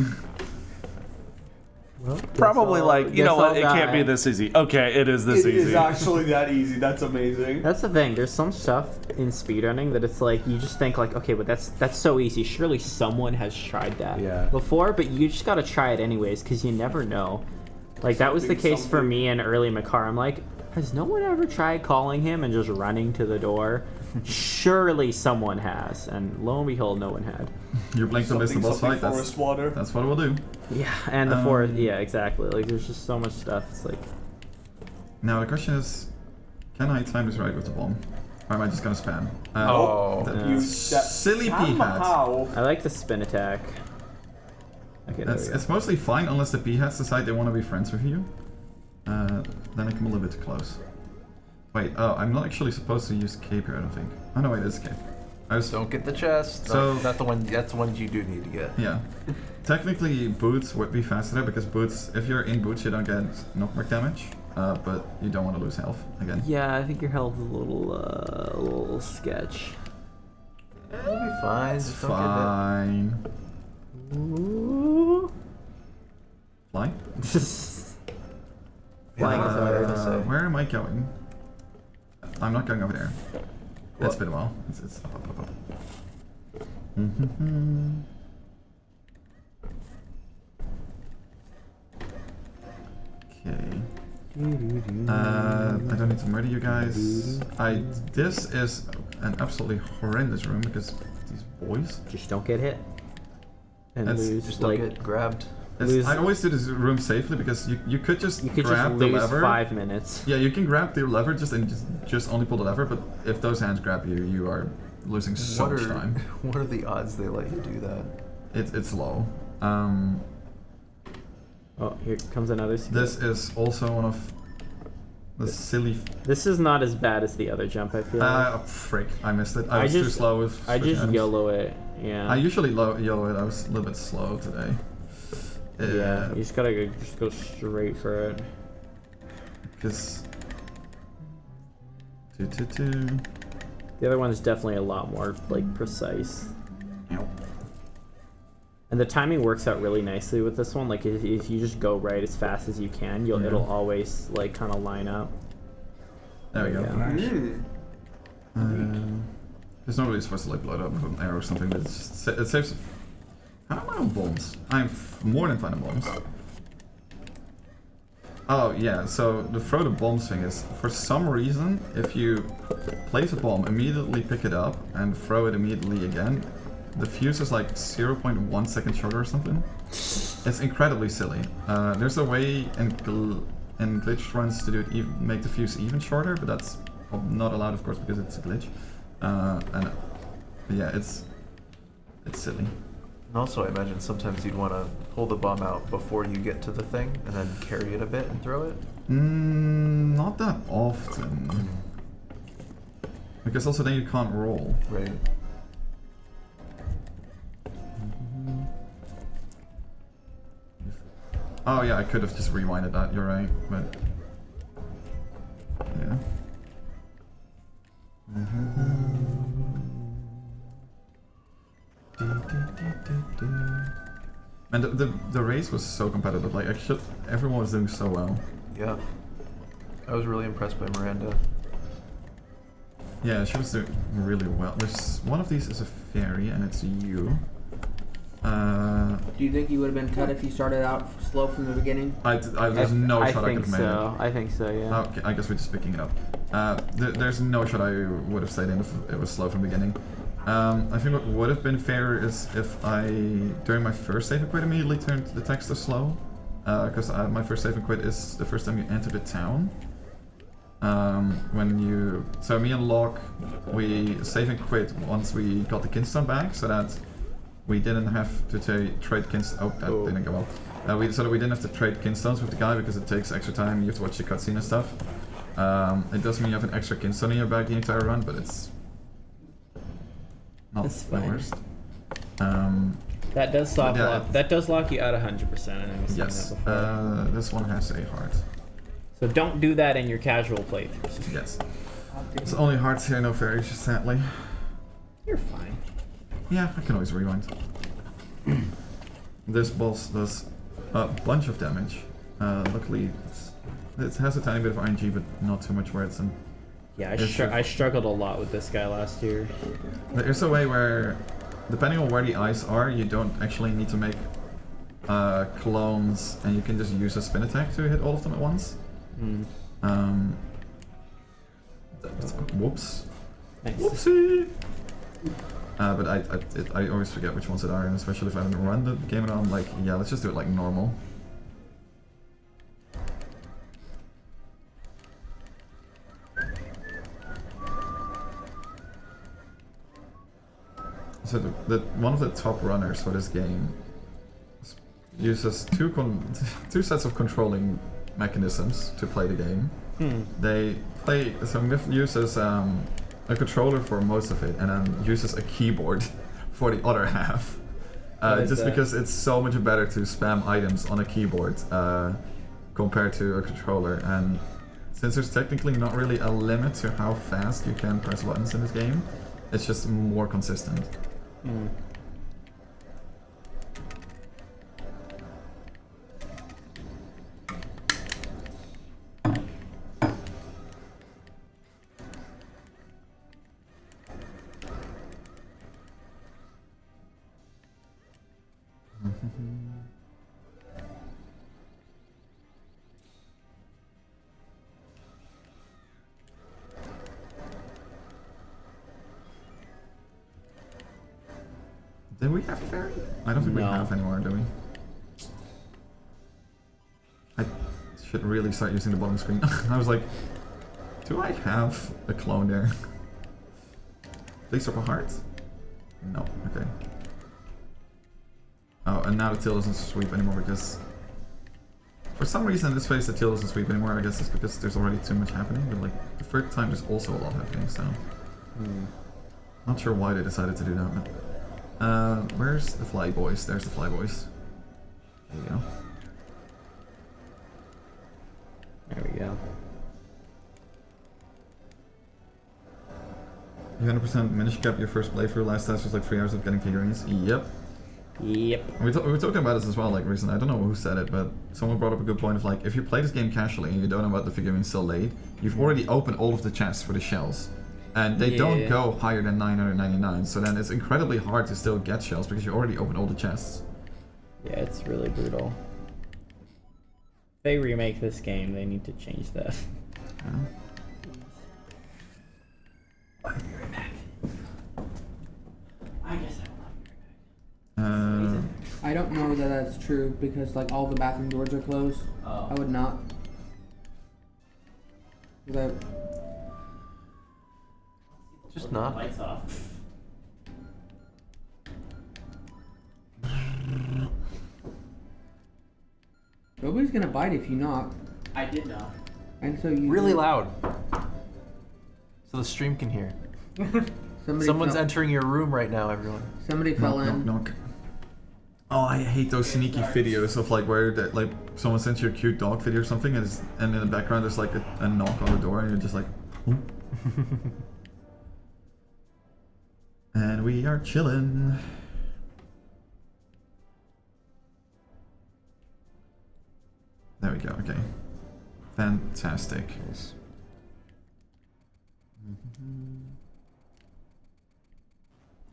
Probably like, you know what, it can't be this easy. Okay, it is this easy. It is actually that easy. That's amazing. That's the thing. There's some stuff in speedrunning that it's like you just think like, okay, but that's so easy. Surely someone has tried that before, but you just gotta try it anyways because you never know. Like that was the case for me in early Makar. I'm like, has no one ever tried calling him and just running to the door? Surely someone has, and lo and behold, no one had. You're playing to miss the boss fight. That's what it will do. Yeah, and the forest. Yeah, exactly. Like there's just so much stuff. It's like. Now the question is, can I time this right with the bomb, or am I just gonna spam? Silly p-hat. I like the spin attack. Okay, it's mostly fine unless the p-hats decide they want to be friends with you. Then I come a little bit close. Wait, oh, I'm not actually supposed to use cape here, I don't think. Oh no, wait, it is cape. Don't get the chest. So that's the one you do need to get. Yeah. Technically, boots would be faster there because boots, if you're in boots, you don't get knockback damage, but you don't want to lose health again. Yeah, I think your health is a little sketch. It'll be fine. It's fine. Fly? Flying is what I was gonna say. Where am I going? I'm not going over there. It's been a while. It's up. Okay. I don't need to murder you guys. This is an absolutely horrendous room because these boys just don't get hit and lose. Just don't get grabbed. I always do this room safely because you could just grab the lose lever. 5 minutes. Yeah, you can grab the lever and just only pull the lever, but if those hands grab you, you are losing so much time. What are the odds they let you do that? It's low. Oh, here comes another secret. This is also one of the silly. This is not as bad as the other jump. I feel. Frick! I missed it. I was too slow with. I just YOLO it. Yeah. I usually YOLO it. I was a little bit slow today. Yeah, you just gotta go straight for it. Because. The other one is definitely a lot more like precise. And the timing works out really nicely with this one. Like if you just go right as fast as you can, it'll always like kind of line up. There we go. There's not really supposed to like blow it up with an arrow or something. But it saves. How am I on bombs? I'm more than fine on bombs. Oh yeah, so the throw the bombs thing is, for some reason, if you place a bomb, immediately pick it up, and throw it immediately again, the fuse is like 0.1 second shorter or something. It's incredibly silly. There's a way in glitched runs to do it, make the fuse even shorter, but that's not allowed, of course, because it's a glitch. And yeah, it's silly. And also, I imagine sometimes you'd want to pull the bomb out before you get to the thing, and then carry it a bit and throw it. Not that often. Because also then you can't roll. Right. Oh yeah, I could have just rewinded that, you're right, but... Yeah. And the race was so competitive, like everyone was doing so well. Yeah. I was really impressed by Miranda. Yeah, she was doing really well. There's one of these is a fairy and it's you. Do you think you would have been cut if you started out slow from the beginning? There's no shot I could have made it. I think so, yeah. Okay, I guess we're just picking it up. There's no shot I would have stayed in if it was slow from the beginning. I think what would have been fair is if I, during my first save and quit, immediately turned the text to slow. Because my first save and quit is the first time you enter the town. So me and Locke, we save and quit once we got the Kinstone back, so that we didn't have to trade Kinstone. Oh, that didn't go well. So that we didn't have to trade Kinstones with the guy because it takes extra time. You have to watch the cutscene and stuff. It does mean you have an extra Kinstone in your bag the entire run, but it's not the worst. That does lock you out 100%. And yes. That before. This one has a heart. So don't do that in your casual playthroughs. Yes. It's only hearts here, no fairies, sadly. You're fine. Yeah, I can always rewind. This boss does a bunch of damage. Luckily, it has a tiny bit of RNG, but not too much where it's an... Yeah, I struggled a lot with this guy last year. There's a way where, depending on where the eyes are, you don't actually need to make clones, and you can just use a spin attack to hit all of them at once. Whoops. Nice. Whoopsie! But I always forget which ones it are, and especially if I haven't run the game at all, I'm like, yeah, let's just do it like normal. So one of the top runners for this game uses two sets of controlling mechanisms to play the game. So Miff uses a controller for most of it, and then uses a keyboard for the other half. Just because it's so much better to spam items on a keyboard compared to a controller. And since there's technically not really a limit to how fast you can press buttons in this game, it's just more consistent. Did we have a fairy? I don't think we have anymore, do we? I should really start using the bottom screen. I was like, do I have a clone there? Please drop a heart? No, okay. Oh, and now the tail doesn't sweep anymore because... For some reason in this phase the tail doesn't sweep anymore. I guess it's because there's already too much happening, but like the third time there's also a lot happening, so... Not sure why they decided to do that, but... where's the fly boys? There's the fly boys. There you go. There we go. You 100% Minish kept your first playthrough. Last task was like 3 hours of getting figurines. Yep. Yep. We were talking about this as well, like recently. I don't know who said it, but someone brought up a good point of like, if you play this game casually and you don't know about the figurines till late, you've already opened all of the chests for the shells. And they don't go higher than 999, so then it's incredibly hard to still get shells because you already opened all the chests. Yeah, it's really brutal. If they remake this game, they need to change that. I'll be right back. I guess I will not be right back. I don't know that that's true because like all the bathroom doors are closed. I would not. Just not. Lights off. Nobody's gonna bite if you knock. I did knock. And so you really loud, so the stream can hear. Someone's entering your room right now, everyone. Somebody fell in. Knock. Oh, I hate those sneaky videos of like where that like someone sends you a cute dog video or something, and in the background there's like a knock on the door, and you're just like, ooh. And we are chilling. There we go, okay. Fantastic.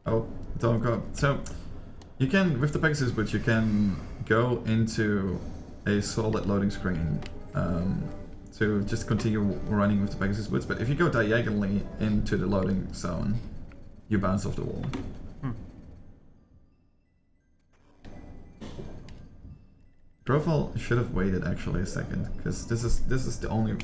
Oh, don't go. So, you can, with the Pegasus Boots, you can go into a solid loading screen to just continue running with the Pegasus Boots, but if you go diagonally into the loading zone, you bounce off the wall. Grofall should have waited actually a second, because this is the only...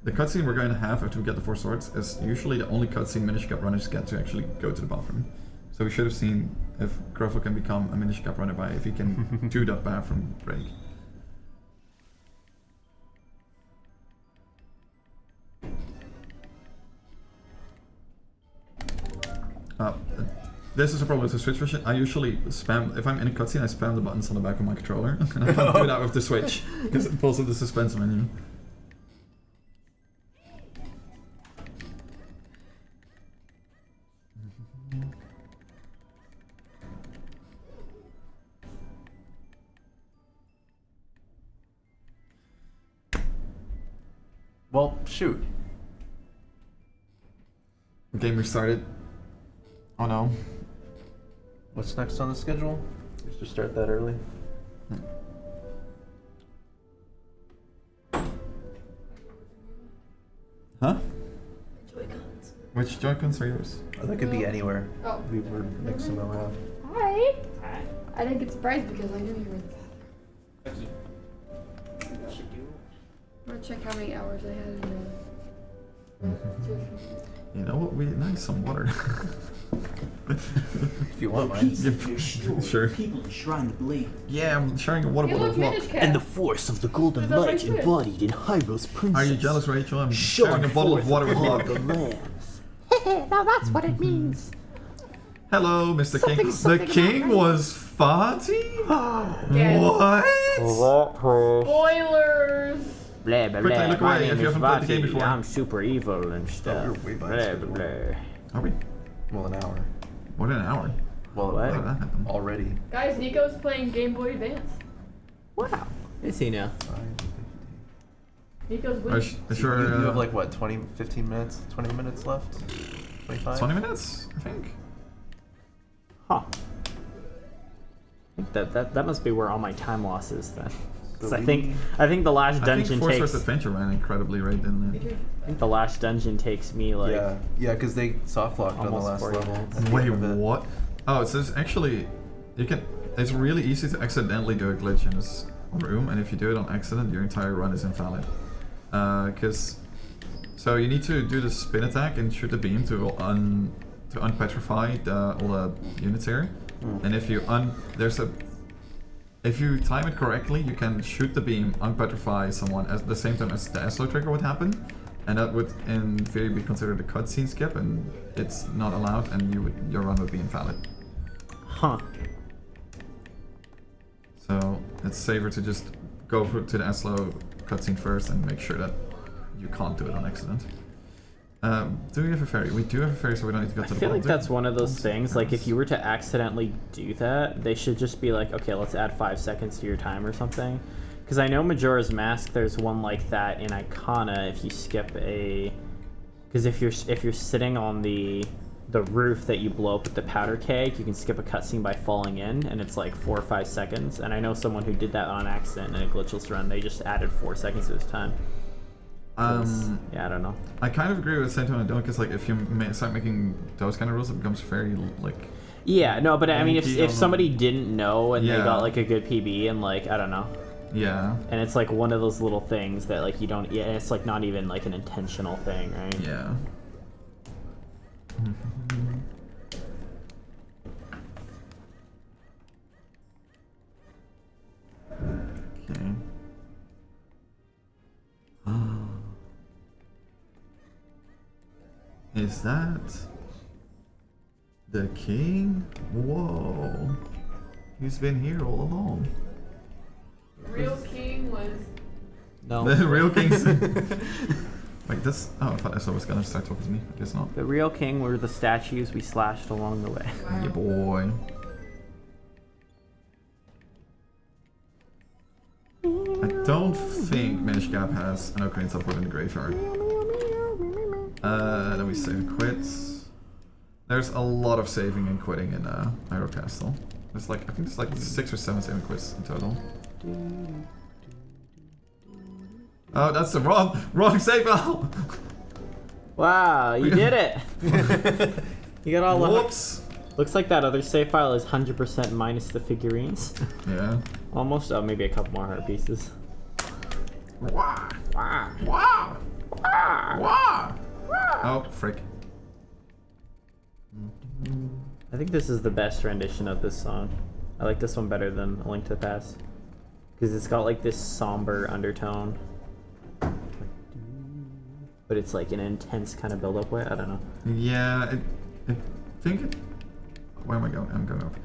The cutscene we're going to have after we get the 4 swords is usually the only cutscene Minish Cap runners get to actually go to the bathroom. So we should have seen if Grofall can become a Minish Cap runner by if he can do that bathroom break. This is a problem with the Switch version. I usually spam, if I'm in a cutscene, I spam the buttons on the back of my controller. And I can't do that with the Switch, because it pulls up the suspense menu. Well, shoot. Game restarted. Oh no. What's next on the schedule? Just to start that early. Huh? Which Joy-Cons are yours? Oh, that could be anywhere. Oh. We were mixing them around. Hi. Hi. I didn't get surprised because I knew you were the father. I'm gonna check how many hours I had in You know what? We need some water. If you want mine. Sure. People enshrine the blade. Yeah, I'm sharing a water bottle with Locke. And the force of the golden Who's that light right there? embodied in Hyro's princess. Are you jealous, Rachel? I'm sharing a bottle of water with Locke. The lands. Now that's what it means. Hello, Mr. King. Something The king happened. was farty? Yeah. What? Spoilers. Blah, blah, Quickly blah. look My away name if you is haven't played the game Vati. before. I'm super evil and stuff. you're way blah, behind blah, blah. Are we? Well, an hour. What, an hour? Well, What? How did that happen? already. Guys, Nico's playing Game Boy Advance. Wow. Is he now? Nico's Are winning. you sure? You have like what, 15 minutes, 20 minutes left? 25? 20 minutes, I think. Huh. I think that must be where all my time loss is then. Because I think the last I dungeon think Force takes. Force Adventure ran incredibly right, didn't it? I think the last dungeon takes me like. Yeah, because they soft locked on the almost last 40 level. minutes. at the Wait, end of it. what? Oh, it says actually, you can. It's really easy to accidentally do a glitch in this room, and if you do it on accident, your entire run is invalid. So you need to do the spin attack and shoot the beam to unpetrify all the units here. And if you if you time it correctly, you can shoot the beam, unpetrify someone at the same time as the Eslo trigger would happen, and that would, in theory, be considered a cutscene skip, and it's not allowed, and your run would be invalid. Huh. So it's safer to just go to the Eslo cutscene first and make sure that you can't do it on accident. Do we have a ferry? We do have a ferry, so we don't need to go to the I feel like bottom. that's one of those things, like if you were to accidentally do that, they should just be like, okay, let's add 5 seconds to your time or something. Because I know Majora's Mask, there's one like that in Icona if you skip a... Because if you're sitting on the roof that you blow up with the powder keg, you can skip a cutscene by falling in, and it's like 4 or 5 seconds. And I know someone who did that on accident in a glitchless run, they just added 4 seconds to his time. Yeah, I don't know. I kind of agree with Saint and don't, because like if you start making those kind of rules, it becomes very like. Yeah, no, but I mean, wonky if on- somebody didn't know and they Yeah. got like a good PB and like I don't know. Yeah. And it's like one of those little things that like you don't. Yeah, it's like not even like an intentional thing, right? Yeah. Okay. Is that the king? Whoa. He's been here all along. Real king was. No. The real king's. Like this. Oh, I thought Essa was gonna start talking to me. I guess not. The real king were the statues we slashed along the way. Yeah, boy. I don't think Minish Gap has an Ocarina teleport in the graveyard. Let me save and quit. There's a lot of saving and quitting in Hyrule Castle. There's like, I think there's like 6 or 7 saving quits in total. Oh, that's the wrong save file! Wow, you did it! You got all the. Whoops! Looks like that other save file is 100% minus the figurines. Yeah. Almost. Oh, maybe a couple more heart pieces. Wah! Wah! Wah! Wah! Oh, frick. I think this is the best rendition of this song. I like this one better than A Link to the Past. Because it's got like this somber undertone. But it's like an intense kind of build-up way. I don't know. Yeah, I think it... Where am I going? I'm going over.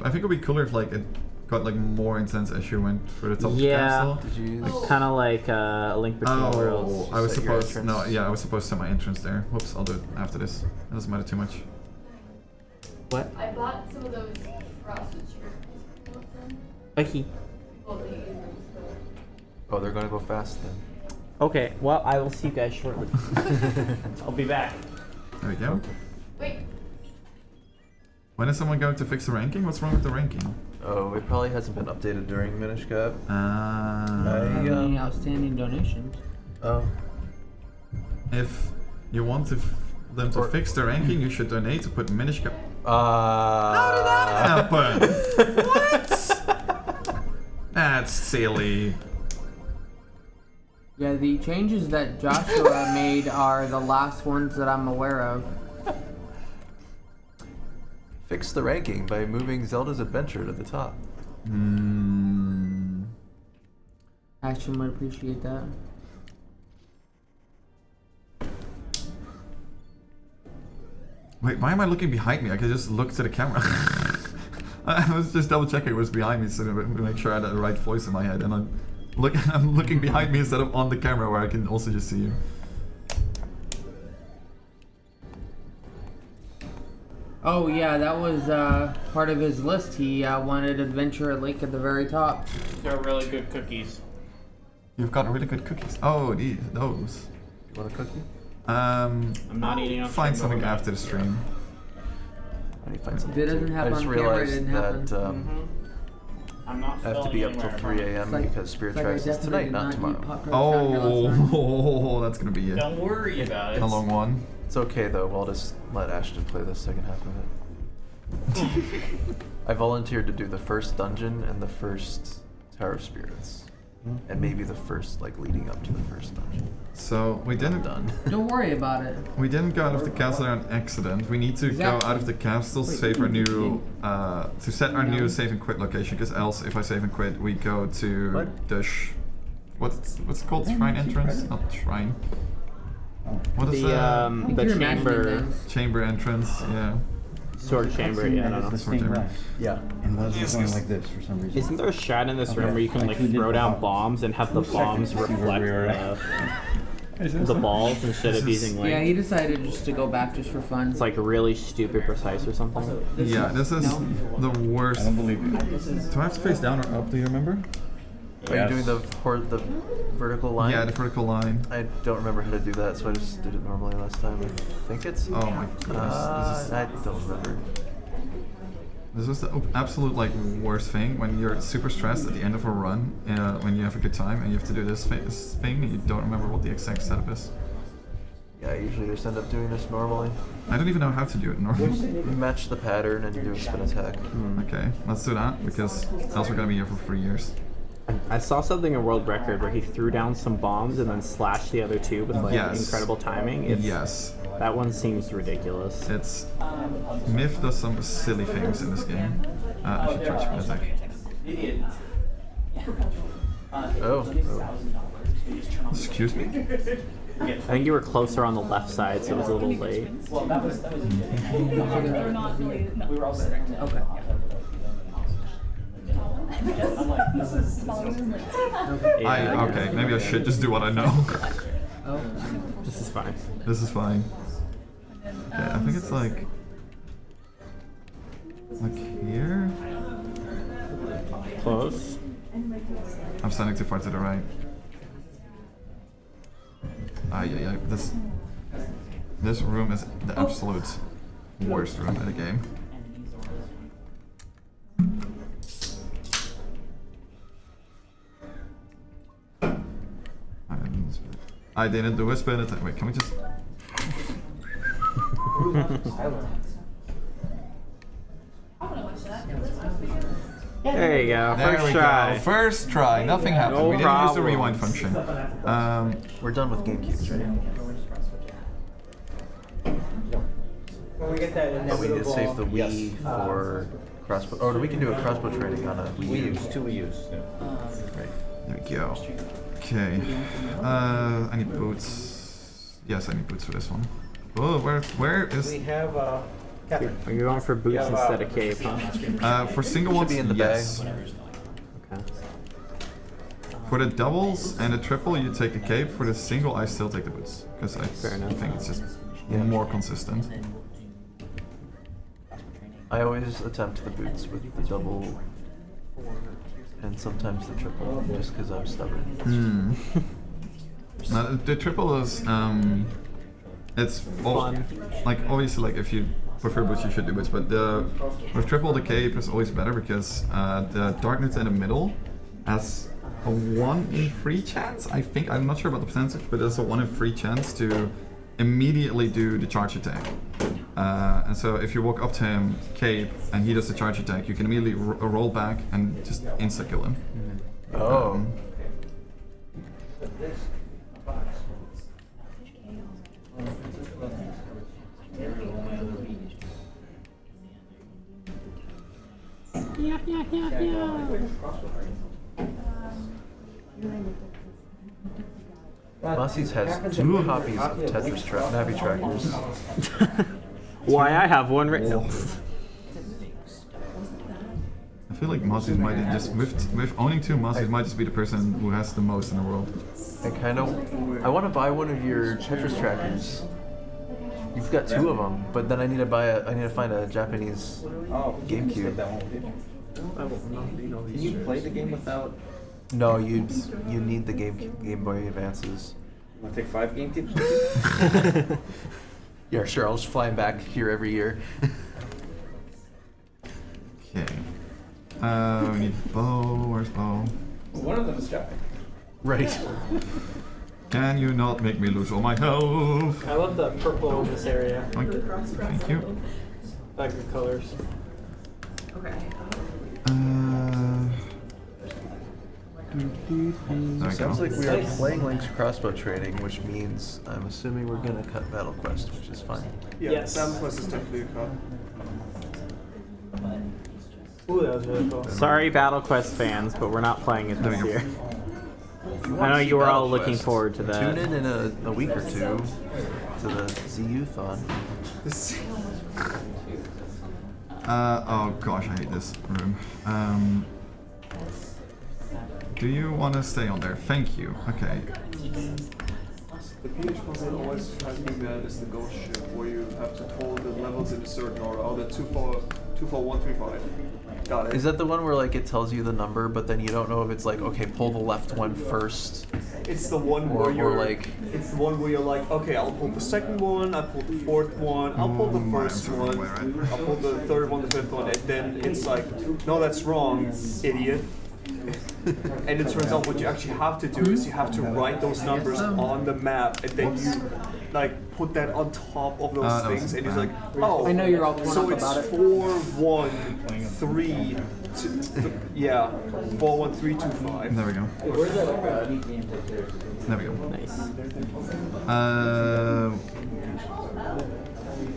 I think it would be cooler if like it got like more intense as you went through the top of the castle. Did you kind of like A Link Between Worlds? I was supposed... No, yeah, I was supposed to set my entrance there. Whoops, I'll do it after this. It doesn't matter too much. What? I bought some of those frosted shirts. Okay. Well, they use them, so. Oh, they're gonna go fast then. Okay, well, I will see you guys shortly. I'll be back. There we go. Wait. When is someone going to fix the ranking? What's wrong with the ranking? Oh, it probably hasn't been updated during Minish Cap. Any outstanding donations? Oh. If you want them to fix the ranking, you should donate to put Minish Cap. How did that happen? What? That's silly. Yeah, the changes that Joshua made are the last ones that I'm aware of. Fix the ranking by moving Zelda's Adventure to the top. Ashton would appreciate that. Wait, why am I looking behind me? I could just look to the camera. I was just double checking it was behind me so to make sure I had the right voice in my head, and I'm looking behind me instead of on the camera where I can also just see you. Oh yeah, that was part of his list. He wanted Adventure Link at the very top. They're really good cookies. You've got really good cookies. Oh, those. You want a cookie? I'm not eating on Find stream, something but after the stream. I need to find something. If it doesn't too. happen I just on camera, it realized didn't happen. that I'm not I have to be up till 3 a.m. because Spirit Tracks is tonight, not tomorrow. Oh, that's gonna be it. Don't worry about it. A long one. It's okay though. We'll just let Ashton play the second half of it. I volunteered to do the first dungeon and the first Tower of Spirits, and maybe the first leading up to the first dungeon. So we didn't. Don't worry about it. We didn't go out of the castle on accident. We need to go out of the castle, save our new, to set our new save and quit location. Because else, if I save and quit, we go to the what's it called? Shrine entrance? Not shrine. What is the chamber? Chamber entrance. Yeah. Sword chamber. Yeah, I don't know. Sword chamber. Yeah. And Leslie's going like this for some reason. Isn't there a shot in this room where you can throw down bombs and have the bombs reflect the balls instead of using Yeah, he decided just to go back just for fun. It's really super precise or something. Yeah, this is the worst. I don't believe you. Do I have to face down or up? Do you remember? Are you doing the vertical line? Yeah, the vertical line. I don't remember how to do that, so I just did it normally last time. I think it's. Oh my goodness. I don't remember. This is the absolute worst thing when you're super stressed at the end of a run, when you have a good time and you have to do this thing and you don't remember what the exact setup is. Yeah, I usually just end up doing this normally. I don't even know how to do it normally. You match the pattern and you do a spin attack. Okay, let's do that because else we're gonna be here for 3 years. I saw something in World Record where he threw down some bombs and then slashed the other two with incredible timing. Yes. That one seems ridiculous. It's Myth does some silly things in this game. I should try to attack. Oh. Excuse me? I think you were closer on the left side, so it was a little late. Okay. Okay, maybe I should just do what I know. This is fine. This is fine. Okay, I think it's like here? Close. I'm standing too far to the right. Yeah. This room is the absolute worst room in the game. I didn't do a spin attack. Wait, can we just... There you go. There First we try. go. First try. Nothing happened. No we didn't use the problems. rewind function. We're done with GameCubes, right? When we get that But we did save the Wii for crossbow. Oh, we can do a crossbow training on a Wii U. Two Wii U's. Right. There we go. Okay. I need boots. Yes, I need boots for this one. Oh, where is... We have Catherine. Are you going for boots instead of cape, huh? For single ones, be in the yes. bag. Okay. For the doubles and the triple, you take the cape. For the single, I still take the boots. Because I think it's just more consistent. I always attempt the boots with the double and sometimes the triple, just because I'm stubborn. Now, the triple is it's all, like obviously like if you prefer boots you should do boots, but with triple the cape is always better because the darkness in the middle has a 1 in 3 chance. I think I'm not sure about the percentage, but there's a 1 in 3 chance to immediately do the charge attack. And so if you walk up to him, cape, and he does the charge attack, you can immediately roll back and just insta kill him. Oh. Mossy's has 2 copies of Tetris Navi trackers. Why I have one right now. I feel like Mossy's might just with owning 2, Mossy's might just be the person who has the most in the world. I want to buy one of your Tetris trackers. You've got 2 of them, but then I need to find a Japanese GameCube. Can you play the game without? No, you need the Game Boy Advances. Want to take 5 GameCubes? Yeah, sure. I'll just fly them back here every year. Okay. We need bow. Where's bow? One of them is Jack. Right. Can you not make me lose all my health? I love the purple in this area. Thank you. Like the colors. Okay. Sounds like we are playing Link's crossbow training, which means I'm assuming we're gonna cut Battle Quest, which is fine. Yeah, Yes. Battle Quest is definitely a cut. Ooh, that was really cool. Sorry, Battle Quest fans, but we're not playing it this year. I know you were all looking forward to that. Tune in a week or 2 to the ZU-thon. Oh gosh, I hate this room. Do you want to stay on there? Thank you. Okay. The PH puzzle always has me mad is the ghost ship, where you have to pull the levels in a certain order. Oh, the 2 4 1 3 5. Got it. Is that the one where like it tells you the number, but then you don't know if it's like, okay, pull the left one first? It's the one Or- where you're or like- It's the one where you're like, okay, I'll pull the second one, I'll pull the 4th one, I'll pull the first one, I'll pull the 3rd one, the 5th one, and then it's like, no, that's wrong, idiot. And it turns out what you actually have to do is you have to write those numbers on the map, and then you like put that on top of those things, and it's like, oh, I know you're all torn so up it's about it. 4 1 3 yeah, 4 1 3 2 5. There we go. There we go. Nice.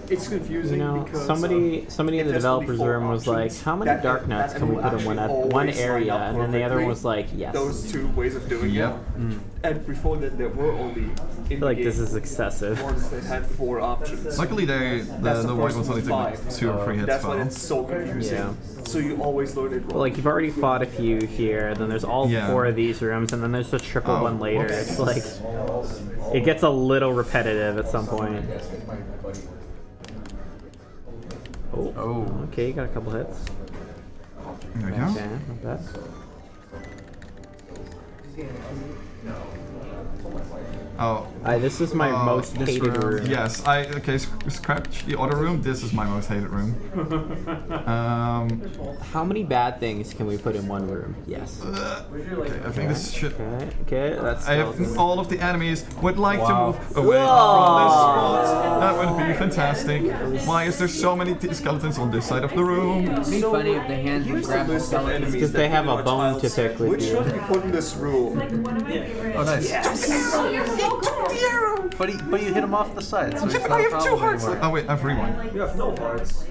It's confusing because somebody in the developers room was like, "How many dark nuts can we put in one area?" And then the other one was like, "Yes." Those 2 ways of doing Yep. it. And before that, there were only. I feel like this is excessive. Ones that had 4 options. Luckily, the white ones only take like 2 or 3 hits. That's why well. it's so confusing. Yeah. So you always learn it wrong. Well, like you've already fought a few here, then there's all 4 of these rooms, and then there's the triple one later. whoops. It's like it gets a little repetitive at some point. Oh, okay, you got a couple hits. There we go. Okay, not bad. Oh. This is my most this hated room. Yes, scratch the other room. This is my most hated room. How many bad things can we put in one room? Yes. Okay, I think this should. Okay, that's. All of the enemies would like to move away from this spot. That would be fantastic. Why is there so many skeletons on this side of the room? It'd be funny if the hands would grab the skeletons. Because they have a bone to pick with Which you. one do you put in this room? Oh, nice. But you hit him off the side, so it's not a problem anymore. Oh wait, I have rewind. You have no hearts.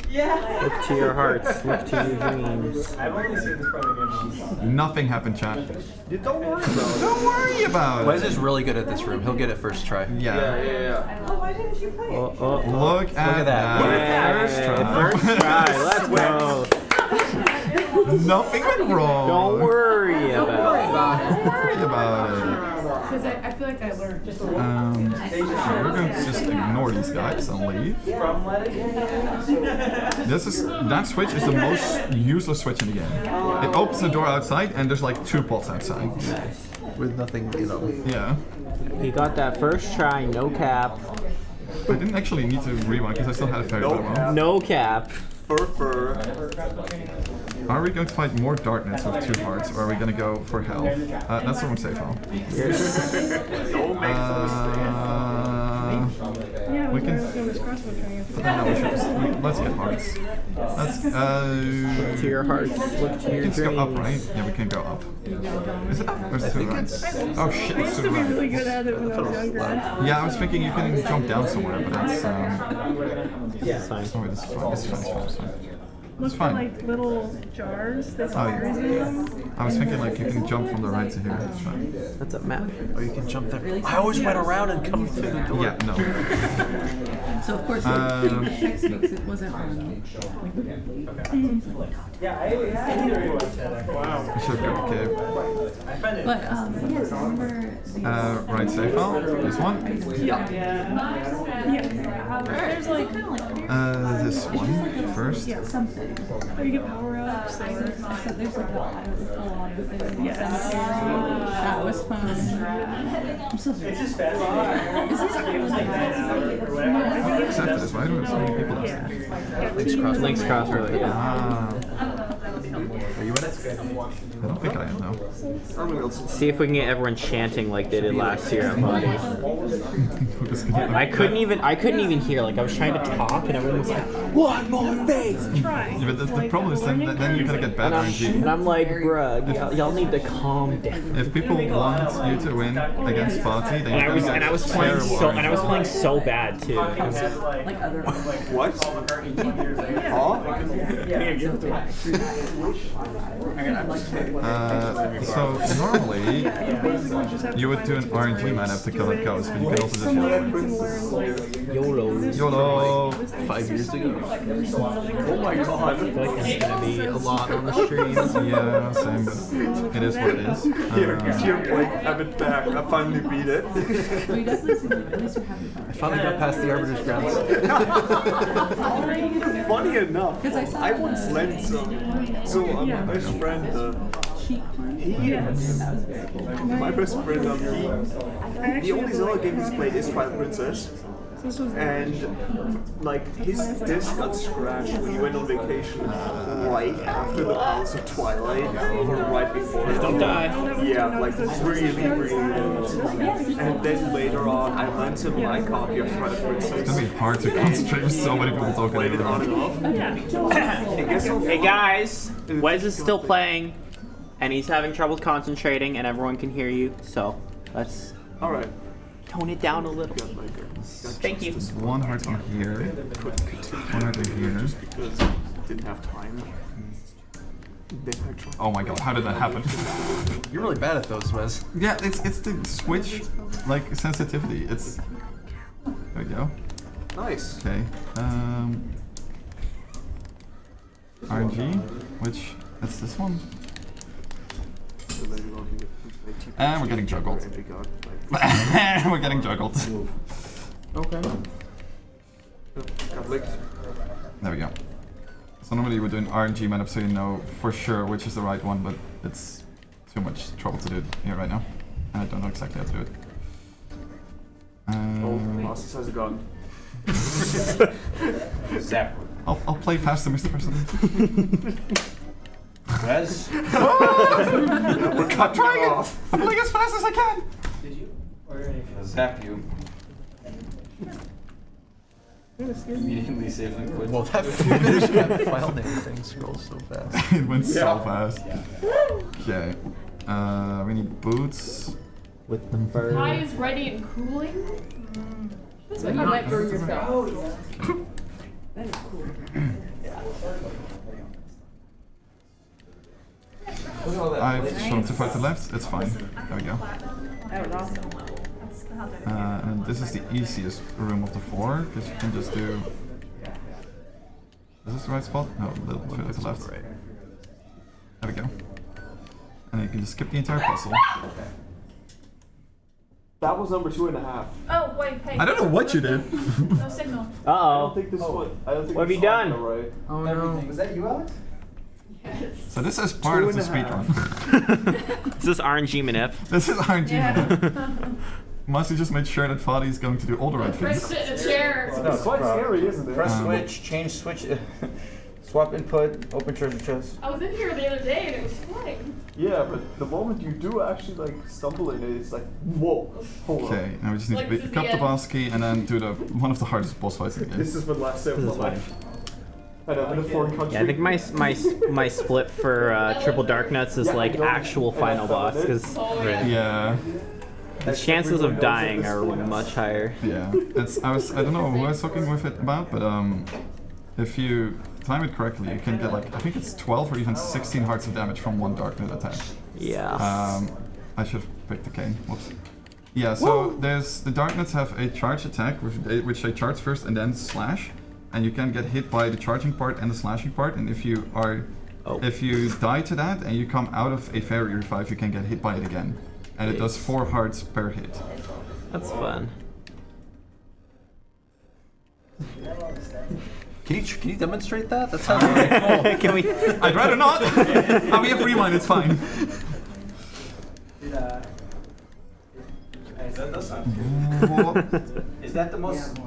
Look to your hearts. Look to your dreams. I've only seen this part again. Nothing happened, chat. Don't worry about it. Don't worry about it. Wes is really good at this room. He'll get it first try. Yeah. Oh, why didn't you play it? Look at that. First try. Let's go. Nothing went wrong. Don't worry about it. Don't worry about it. Because I feel like I learned just We're going to just ignore these guys and leave. That switch is the most useless switch in the game. It opens the door outside and there's like 2 pots outside. with nothing, you know. Yeah. He got that first try, no cap. I didn't actually need to rewind because I still had a fairy bow. No cap. Fur. Are we going to fight more darkness with 2 hearts, or are we going to go for hell? That's the wrong save file. We can. No, we should just. Let's get hearts. Let's. Look to your hearts. Look to your We can dreams. go up, right? Yeah, we can go up. Is it up or is it to the right? Oh shit, I it's used to to the be right. really good at it when I was younger. Yeah, I was thinking you can jump down somewhere, but that's. It's fine. Oh wait, this is fine. This is fine. It's fine. It's fine. Look It's for fine. like little jars that Oh, have berries in them. I was thinking like you can jump from the right to here. It's fine. That's a map. Or you can jump there. I always went around and come through the door. Yeah, no. So of course, text mix it wasn't on. Yeah, I need to rewatch that. Wow. I should go cave. But yes, I remember. Right save file. This one. There's like This one first. yeah, something. Or you get power ups. So there's like a full on thing. Yes. That was fun. I'm so sorry. It's just fast. Is this Accepted this, right? Or so many people last Links crossroad, yeah. Are you in it? I don't think I am though. See if we can get everyone chanting like they did last year at Body. I couldn't even hear. Like I was trying to talk and everyone was like, "One more face." Yeah, but the problem is then you're gonna get bad RNG. And I'm like, bruh, y'all need to calm down. If people want you to win against Party, then you're gonna get I was playing so bad too. Like other. What? So normally you would do an RNG man-up to kill that ghost, but you can also just YOLO. 5 years ago. Oh my god. I feel like this is gonna be a lot on the stream. Yeah, same, but it is what it is. Here, Blake, have it back. I finally beat it. I finally got past the Arbiter's grounds. Funny enough, I once lent my best friend, my best friend, the only Zelda game he's played is Twilight Princess. And like his disc got scratched when he went on vacation right after the Palace of Twilight, or right before. Don't die. Yeah, like really late. And then later on, I lent him my copy of Twilight Princess. It's gonna be hard to concentrate with so many people talking. Played it on and off. Hey guys, Wes is still playing, and he's having trouble concentrating, and everyone can hear you. So let's tone it down a little. Thank you. One heart on here. One heart on here. Just because didn't have time. Oh my god, how did that happen? You're really bad at those, Wes. Yeah, it's the switch like sensitivity. It's there we go. Nice. Okay. RNG, which that's this one. And we're getting juggled. And we're getting juggled. Okay. There we go. So normally you would do an RNG man-up so you know for sure which is the right one, but it's too much trouble to do it here right now. And I don't know exactly how to do it. Boss has a gun. Zap. I'll play faster, Mr. President. Wes? We're cutting it off. I'm playing as fast as I can. Zap you. Immediately save and quit. Well, that Minish file name thing scrolls so fast. It went so fast. Okay. We need boots. With the fur. Pie is ready and cooling. That's like you might burn yourself. That is cool. I've shown to fight the left. It's fine. There we go. That was awesome. And this is the easiest room of the 4 because you can just do. Is this the right spot? No, a little bit to the left. There we go. And you can just skip the entire puzzle. That was number 2.5. Oh wait, hey. I don't know what you did. No signal. Uh oh. I don't think this one. I don't think What have this you done? one right. Oh no. Was that you, Alex? So this is part of the speedrun. This is RNG manip. This is RNG manip. Must you just make sure that Fadi is going to do all the right things. Sit in a chair. No, it's quite scary, isn't it? Press switch, change switch, swap input, open treasure chest. I was in here the other day and it was flying. Yeah, but the moment you do actually like stumble in it, it's like, whoa, hold on. Okay, now we just need to pick up the boss key and then do one of the hardest boss fights in the game. This is my last day of my life. And I'm in a foreign country. Yeah, I think my split for Triple Dark Nuts is like actual final boss because yeah, the chances of dying are much higher. Yeah, I don't know who I was talking with it about, but if you time it correctly, you can get like I think it's 12 or even 16 hearts of damage from one Dark Nut attack. Yeah. I should have picked the cane. Whoops. Yeah, so there's the Dark Nuts have a charge attack which they charge first and then slash. And you can get hit by the charging part and the slashing part, and if you die to that and you come out of a fairy revive, you can get hit by it again, and it does 4 hearts per hit. That's fun. Can you demonstrate that? That sounds really cool. Can we? I'd rather not. We have rewind. It's fine. Is that the most?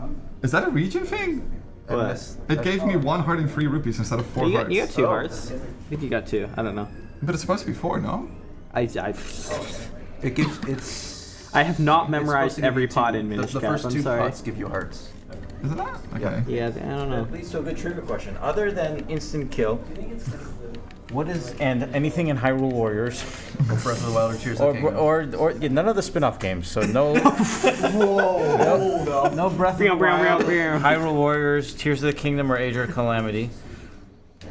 Is that a region thing? What? It gave me 1 heart and 3 rupees instead of 4 You hearts. got 2 hearts. I think you got 2. I don't know. But it's supposed to be 4, no? It gives it's. I have not memorized every pot in Minish. The first I'm 2 sorry. pots give you hearts. Is it that? Okay. Yeah, I don't know. That leads to a good trivia question. Other than instant kill, what is and anything in Hyrule Warriors, Or Breath of the Wild or Tears of the Kingdom. or yeah, none of the spin-off games. So no, no Breath of the Wild, Hyrule Warriors, Tears of the Kingdom, or Age of Calamity.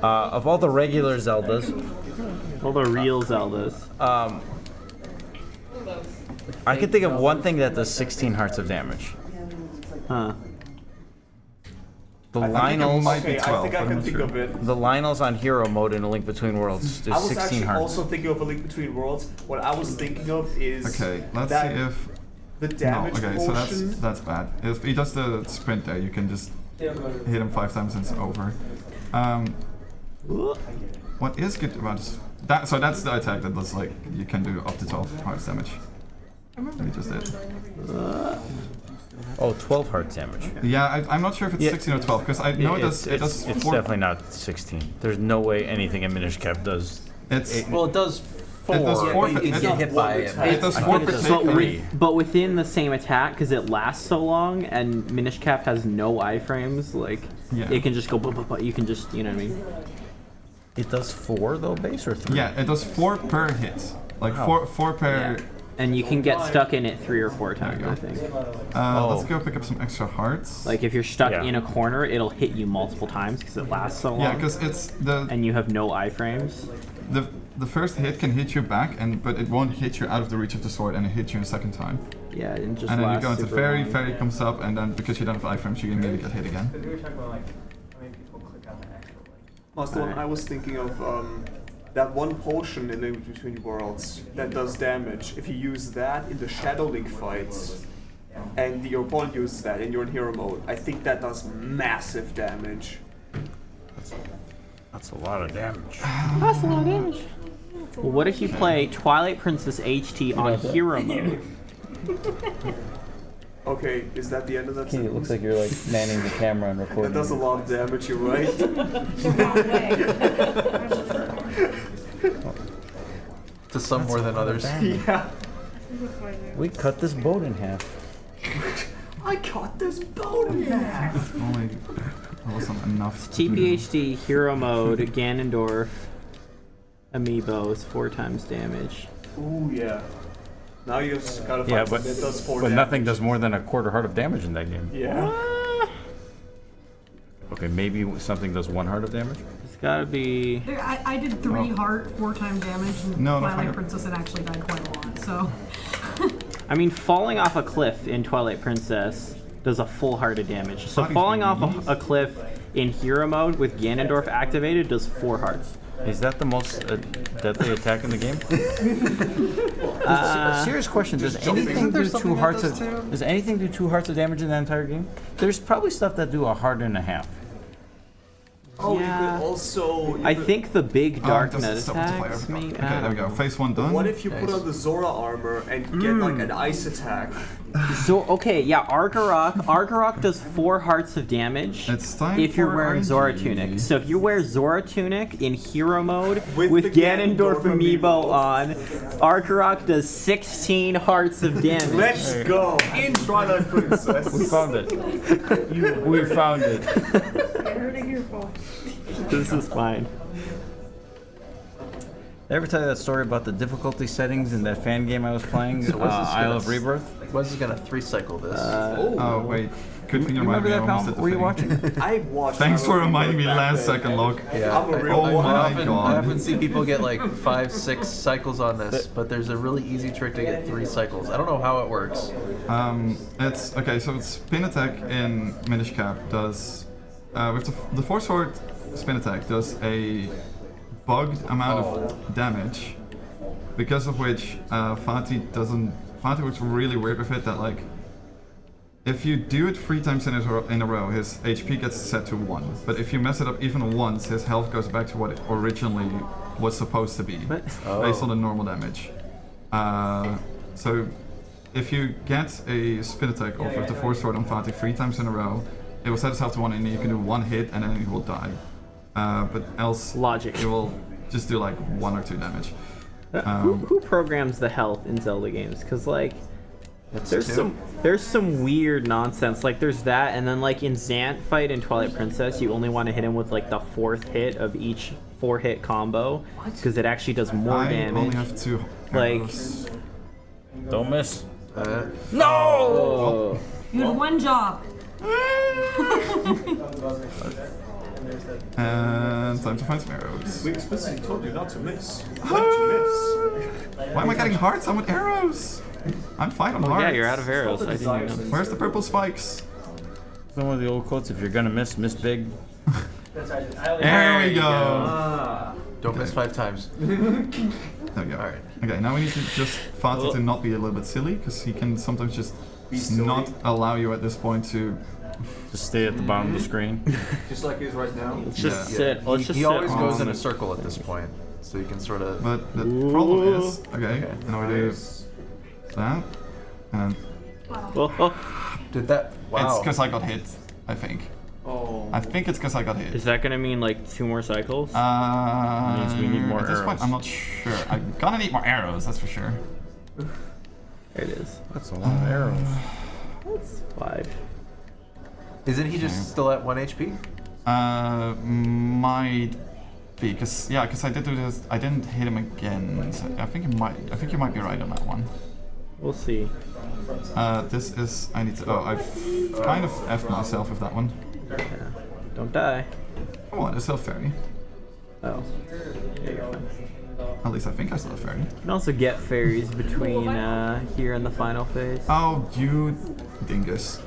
Of all the regular Zeldas, all the real Zeldas. I can think of one thing that does 16 hearts of damage. Huh. The I think it Lionels. might be 12, I think I can think of it. The Lionels on Hero Mode in A Link Between Worlds. I There's was 16 actually hearts. also thinking of A Link Between Worlds. What I was thinking of is Okay, let's that see if the damage no. Okay, potion. so that's bad. If he does the sprint there, you can just hit him 5 times and it's over. What is good about that? So that's the attack that does like you can do up to 12 hearts damage. We just did. Oh, 12 heart damage. Yeah, I'm not sure if it's 16 or 12 because I know it does. It's 4. definitely not 16. There's no way anything in Minish Cap does. Well, it does 4. It does 4. You can get hit by it. It does 4 per take. But within the same attack, because it lasts so long, and Minish Cap has no iframes, like it can just go. You can just, you know what I mean? It does 4 though, base or 3? Yeah, it does 4 per hit. Like Wow. 4 per. Yeah. And you can get stuck in it 3 or 4 times, I think. Let's go pick up some extra hearts. Like if you're stuck in a corner, it'll hit you multiple times because it lasts so long. Yeah, because it's the. And you have no iframes. The first hit can hit you back, but it won't hit you out of the reach of the sword, and it hits you a second time. Yeah, and just. And then you go into super fairy, long. fairy comes up, and then because you don't have iframes, you immediately get hit again. We were talking about like how many people click on the actual like. The one I was thinking of that one potion in Link Between Worlds that does damage. If you use that in the Shadow Link fights, and your opponent uses that and you're in hero mode, I think that does massive damage. That's a lot of damage. That's a lot of damage. Well, what if you play Twilight Princess HT on hero mode? Okay, is that the end of that It sentence? looks like you're like manning the camera and recording. That does a lot of damage, you're right. To some more than others. Yeah. We cut this boat in half. I caught this boat in half. Only there wasn't enough. TPHD hero mode Ganondorf amiibos 4 times damage. Ooh yeah. Now you just gotta find Yeah, something that does 4 but damage. nothing does more than a quarter heart of damage in that game. Yeah. Okay, maybe something does 1 heart of damage. It's gotta be. I did 3 heart, 4 times damage, and No, no, Twilight no. Princess and actually died quite a lot. So I mean, falling off a cliff in Twilight Princess does a full heart of damage. So falling off a cliff in hero mode with Ganondorf activated does 4 hearts. Is that the most deadly attack in the game? A serious question: Does anything do 2 hearts of? Does anything do 2 hearts of damage in that entire game? There's probably stuff that do a heart and a half. Oh, Yeah. you could also. I think the big dark does net it stop with the fire? attacks. Maybe. Okay, there we go. Phase 1 done. What if you put on the Zora armor and get like an ice attack? So okay, yeah, Argarok does 4 hearts of damage It's time if you're for wearing RNG. Zora Tunic. So if you wear Zora Tunic in hero mode With with the Ganondorf amiibo on, Argarok does 16 hearts of damage. Let's go in Twilight Princess. We found it. We found it. This is fine. Did I ever tell you that story about the difficulty settings in that fan game I was playing, Isle of Rebirth? Wes is gonna 3-cycle this. Oh, wait. Good thing you remember reminded me. that, I almost pal? did the Were you thing. watching? I watched. Thanks for Isle of reminding me Rebirth back last then. second, Locke. Yeah, I'm a real Oh one. my I god. often see people get like 5-6 cycles on this, but there's a really easy trick to get 3 cycles. I don't know how it works. It's okay. So it's spin attack in Minish Cap does with the Force Sword spin attack does a bugged amount of damage, because of which Fatih works really weird with it. That like if you do it 3 times in a row, his HP gets set to 1. But if you mess it up even once, his health goes back to what it originally was supposed to be, based on the normal damage. So if you get a spin attack off with the Force Sword on Fatih 3 times in a row, it will set itself to 1 and you can do 1 hit and then he will die. But else, Logic. it will just do like 1 or 2 damage. Who programs the health in Zelda games? Because like, there's some weird nonsense. Like there's that, and then like in Zant fight in Twilight Princess, you only want to hit him with like the 4th hit of each 4-hit combo, because it actually does more damage. I only have 2 Like, Don't miss. no! Oh. You had one job. And time to find some arrows. We explicitly told you not to miss. Why did you miss? Why am I getting hearts? I want arrows. I'm fine on hearts. Yeah, you're out of arrows. I didn't know. Where's the purple spikes? One of the old quotes: "If you're gonna miss big." There we go. Don't miss 5 times. There we go. Alright. Okay, now we need to just Fatih to not be a little bit silly, because he can sometimes just not allow you at this point to just stay at the bottom of the screen. Just like he is right now. Let's just sit. Let's just He sit always on goes in it. a circle at this point, so you can sort of. But the problem is, okay, now we do that, and did that? Wow. It's because I got hit, I think. Oh. I think it's because I got hit. Is that gonna mean like 2 more cycles? Means we need more at this point, arrows. I'm not sure. I'm gonna need more arrows, that's for sure. There it is. That's a lot of arrows. That's 5. Isn't he just still at 1 HP? Might be, because I did do this. I didn't hit him again. So I think you might be right on that one. We'll see. This is. I need to. Oh, I've kind of effed myself with that one. Yeah. Don't die. Come on, it's still fairy. Oh. Yeah, you're fine. At least I think I still have fairy. You can also get fairies between here and the final phase. Oh, you dingus.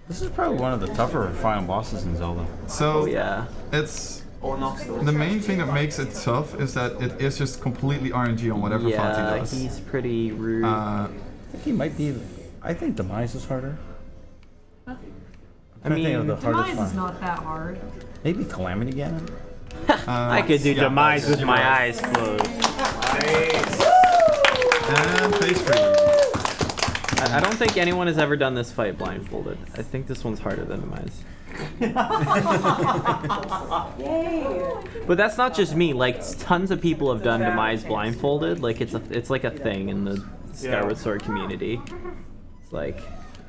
This is probably one of the tougher final bosses in Zelda. So yeah, it's the main thing that makes it tough is that it is just completely RNG on whatever Fatih does. He's pretty rude. I think he might be. I think Demise is harder. I mean, Demise is not that hard. Maybe Calamity Ganon. I could do Demise with my eyes closed. And phase 3. I don't think anyone has ever done this fight blindfolded. I think this one's harder than Demise. But that's not just me. Like tons of people have done Demise blindfolded. Like it's like a thing in the Skyward Sword community. It's like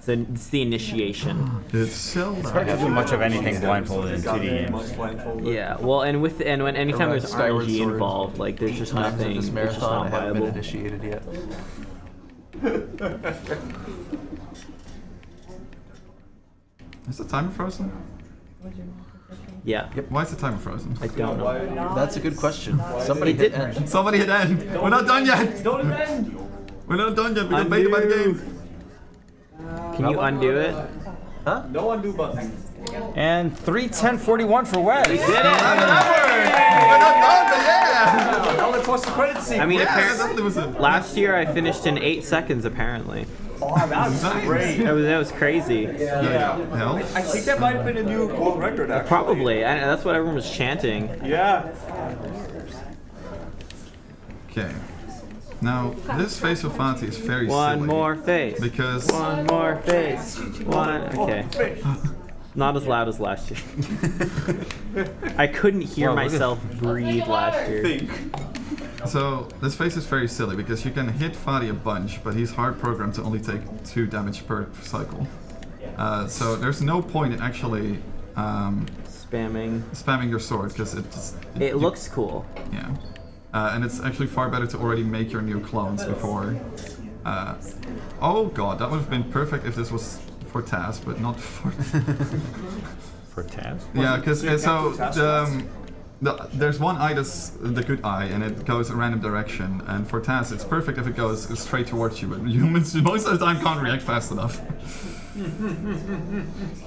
it's the initiation. It's Zelda. It's hard to do much of anything blindfolded in 2D games. Yeah, well, and when anytime there's Skyward RNG Sword involved, like there's just nothing. This It's just marathon, not I haven't been viable. initiated yet. Is the timer frozen? Yeah. Yep. Why is the timer frozen? I don't know. That's a good question. Somebody hit end. Somebody hit end. We're not done yet. Don't end. We're not done yet. We got baited by the game. Can you undo it? Huh? No undo button. And 3:10:41 for Wes. We did it! We're not done, but yeah. Now let's watch the credits scene. I mean, Yeah, apparently, definitely was it. last year I finished in 8 seconds, apparently. Oh, that's great. That was crazy. Yeah. I think that might have been a new world record, actually. Probably. And that's what everyone was chanting. Yeah. Okay. Now, this face of Fatih is very silly. One more face. Because... One more face. Okay. Not as loud as last year. I couldn't hear myself breathe last year. So, this face is very silly because you can hit Fatih a bunch, but he's hard programmed to only take 2 damage per cycle. So there's no point in actually spamming your sword because it looks cool. Yeah. And it's actually far better to already make your new clones before. Oh god, that would have been perfect if this was for Taz, but not for. For Taz? Yeah, because there's one eye that's the good eye, and it goes a random direction. And for Taz, it's perfect if it goes straight towards you, but humans most of the time can't react fast enough.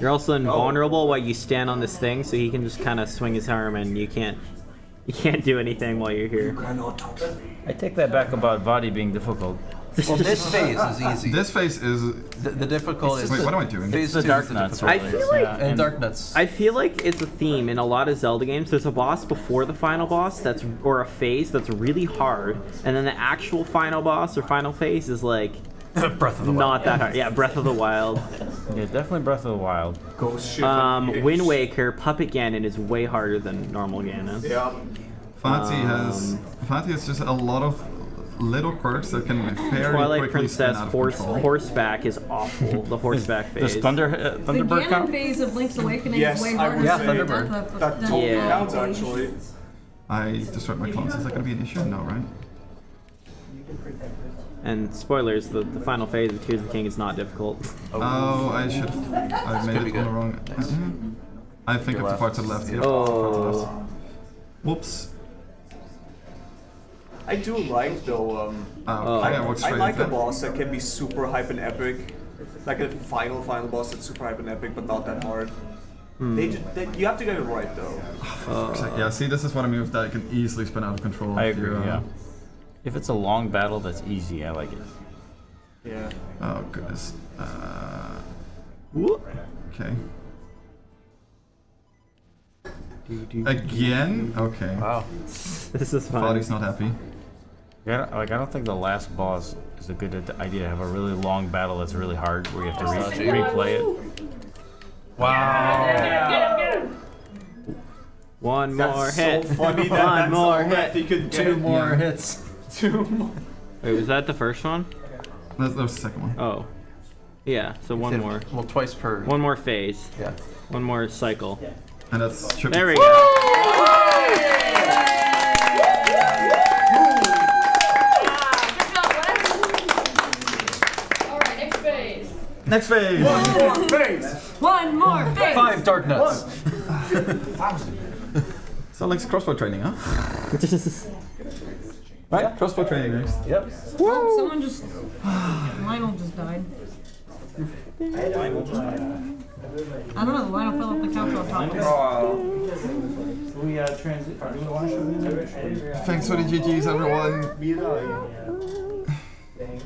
You're also invulnerable while you stand on this thing, so he can just kind of swing his arm, and you can't do anything while you're here. I take that back about Vadi being difficult. Well, this phase is easy. This phase is the difficult. Wait, what am I doing? Phase the 2 dark is nuts, difficult. I feel like and dark nuts. I feel like it's a theme in a lot of Zelda games. There's a boss before the final boss or a phase that's really hard, and then the actual final boss or final phase is like Breath of the Wild. Not that hard. Yeah, Breath of the Wild. Yeah, definitely Breath of the Wild. Wind Waker, Puppet Ganon is way harder than normal Ganon. Yeah. Fatih has just a lot of little quirks that can very Twilight quickly spin Princess out of control. horseback is awful. The horseback phase. Does The Thunderbird Ganon count? phase of Link's Awakening Yes, is way I harder would than say Thunderbird. that totally counts, actually. I destroyed my clones. Is that going to be an issue? No, right? And spoilers, the final phase of Tears of the King is not difficult. Oh, I should have. I made it on the wrong. I think of the part to the left. Yeah. Oh. Whoops. I do like though. I like a boss that can be super hype and epic, like a final boss that's super hype and epic, but not that hard. You have to get it right though. Yeah, see, this is what I mean with that. It can easily spin out of control. I agree. Yeah. If it's a long battle, that's easy. I like it. Yeah. Oh goodness. Okay. Again? Okay. Wow. This is fun. Body's not happy. Yeah, I don't think the last boss is a good idea to have a really long battle that's really hard where you have to replay it. Wow. One more hit. So funny One more hit. You could Two more hits. 2 more. Wait, was that the first one? That was the second one. Oh. Yeah, so one more. Well, twice per. One more phase. Yeah. One more cycle. And that's triple. There we go. Alright, next phase. Next phase. One more phase. One more phase. 5 dark nuts. Sounds like crossbow training, huh? Right? Crossbow training next. Yep. Oh, someone just. Lionel just died. I don't know, the Lionel fell off the couch on top of us. We transit. Do we want to show Thanks for the GGs, everyone.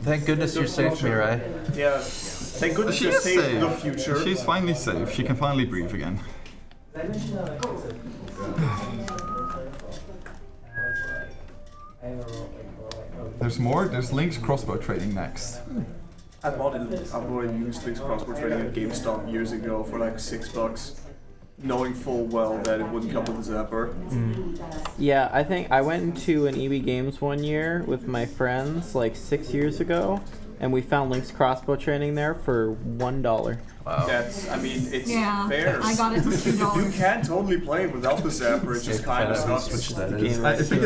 Thank goodness you're safe, Mirai. Yeah. Thank goodness She you're is safe safe. in the future. She's finally safe. She can finally breathe again. There's more. There's Link's crossbow training next. I bought a used Link's crossbow training at GameStop years ago for like $6, knowing full well that it wouldn't come with a zapper. Yeah, I think I went into an EB Games one year with my friends like 6 years ago, and we found Link's crossbow training there for $1. Wow. That's, I mean, it's Yeah, fair. I got it for $2. You can totally play it without the zapper. It just kind of sucks. Switch that Game is. I think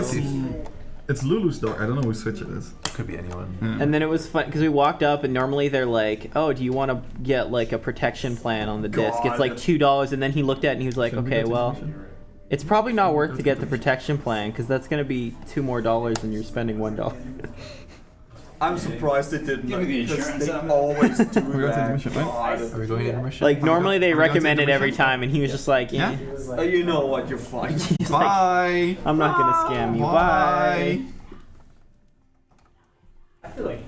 it's Lulu's dog. I don't know whose Switch it is. Could be anyone. And then it was fun because we walked up and normally they're like, "Oh, do you want to get like a protection plan on the disc?" It's like $2, and then he looked at it and he was like, "Okay, well, it's probably not worth to get the protection plan because that's gonna be $2 more and you're spending $1." I'm surprised it didn't. Because they always do that. God. Are we going to intermission? Like normally they recommend it every time, and he was just like, Yeah? You know what? You're fine. He's like, Bye. I'm not gonna scam you. Bye. Bye. I feel like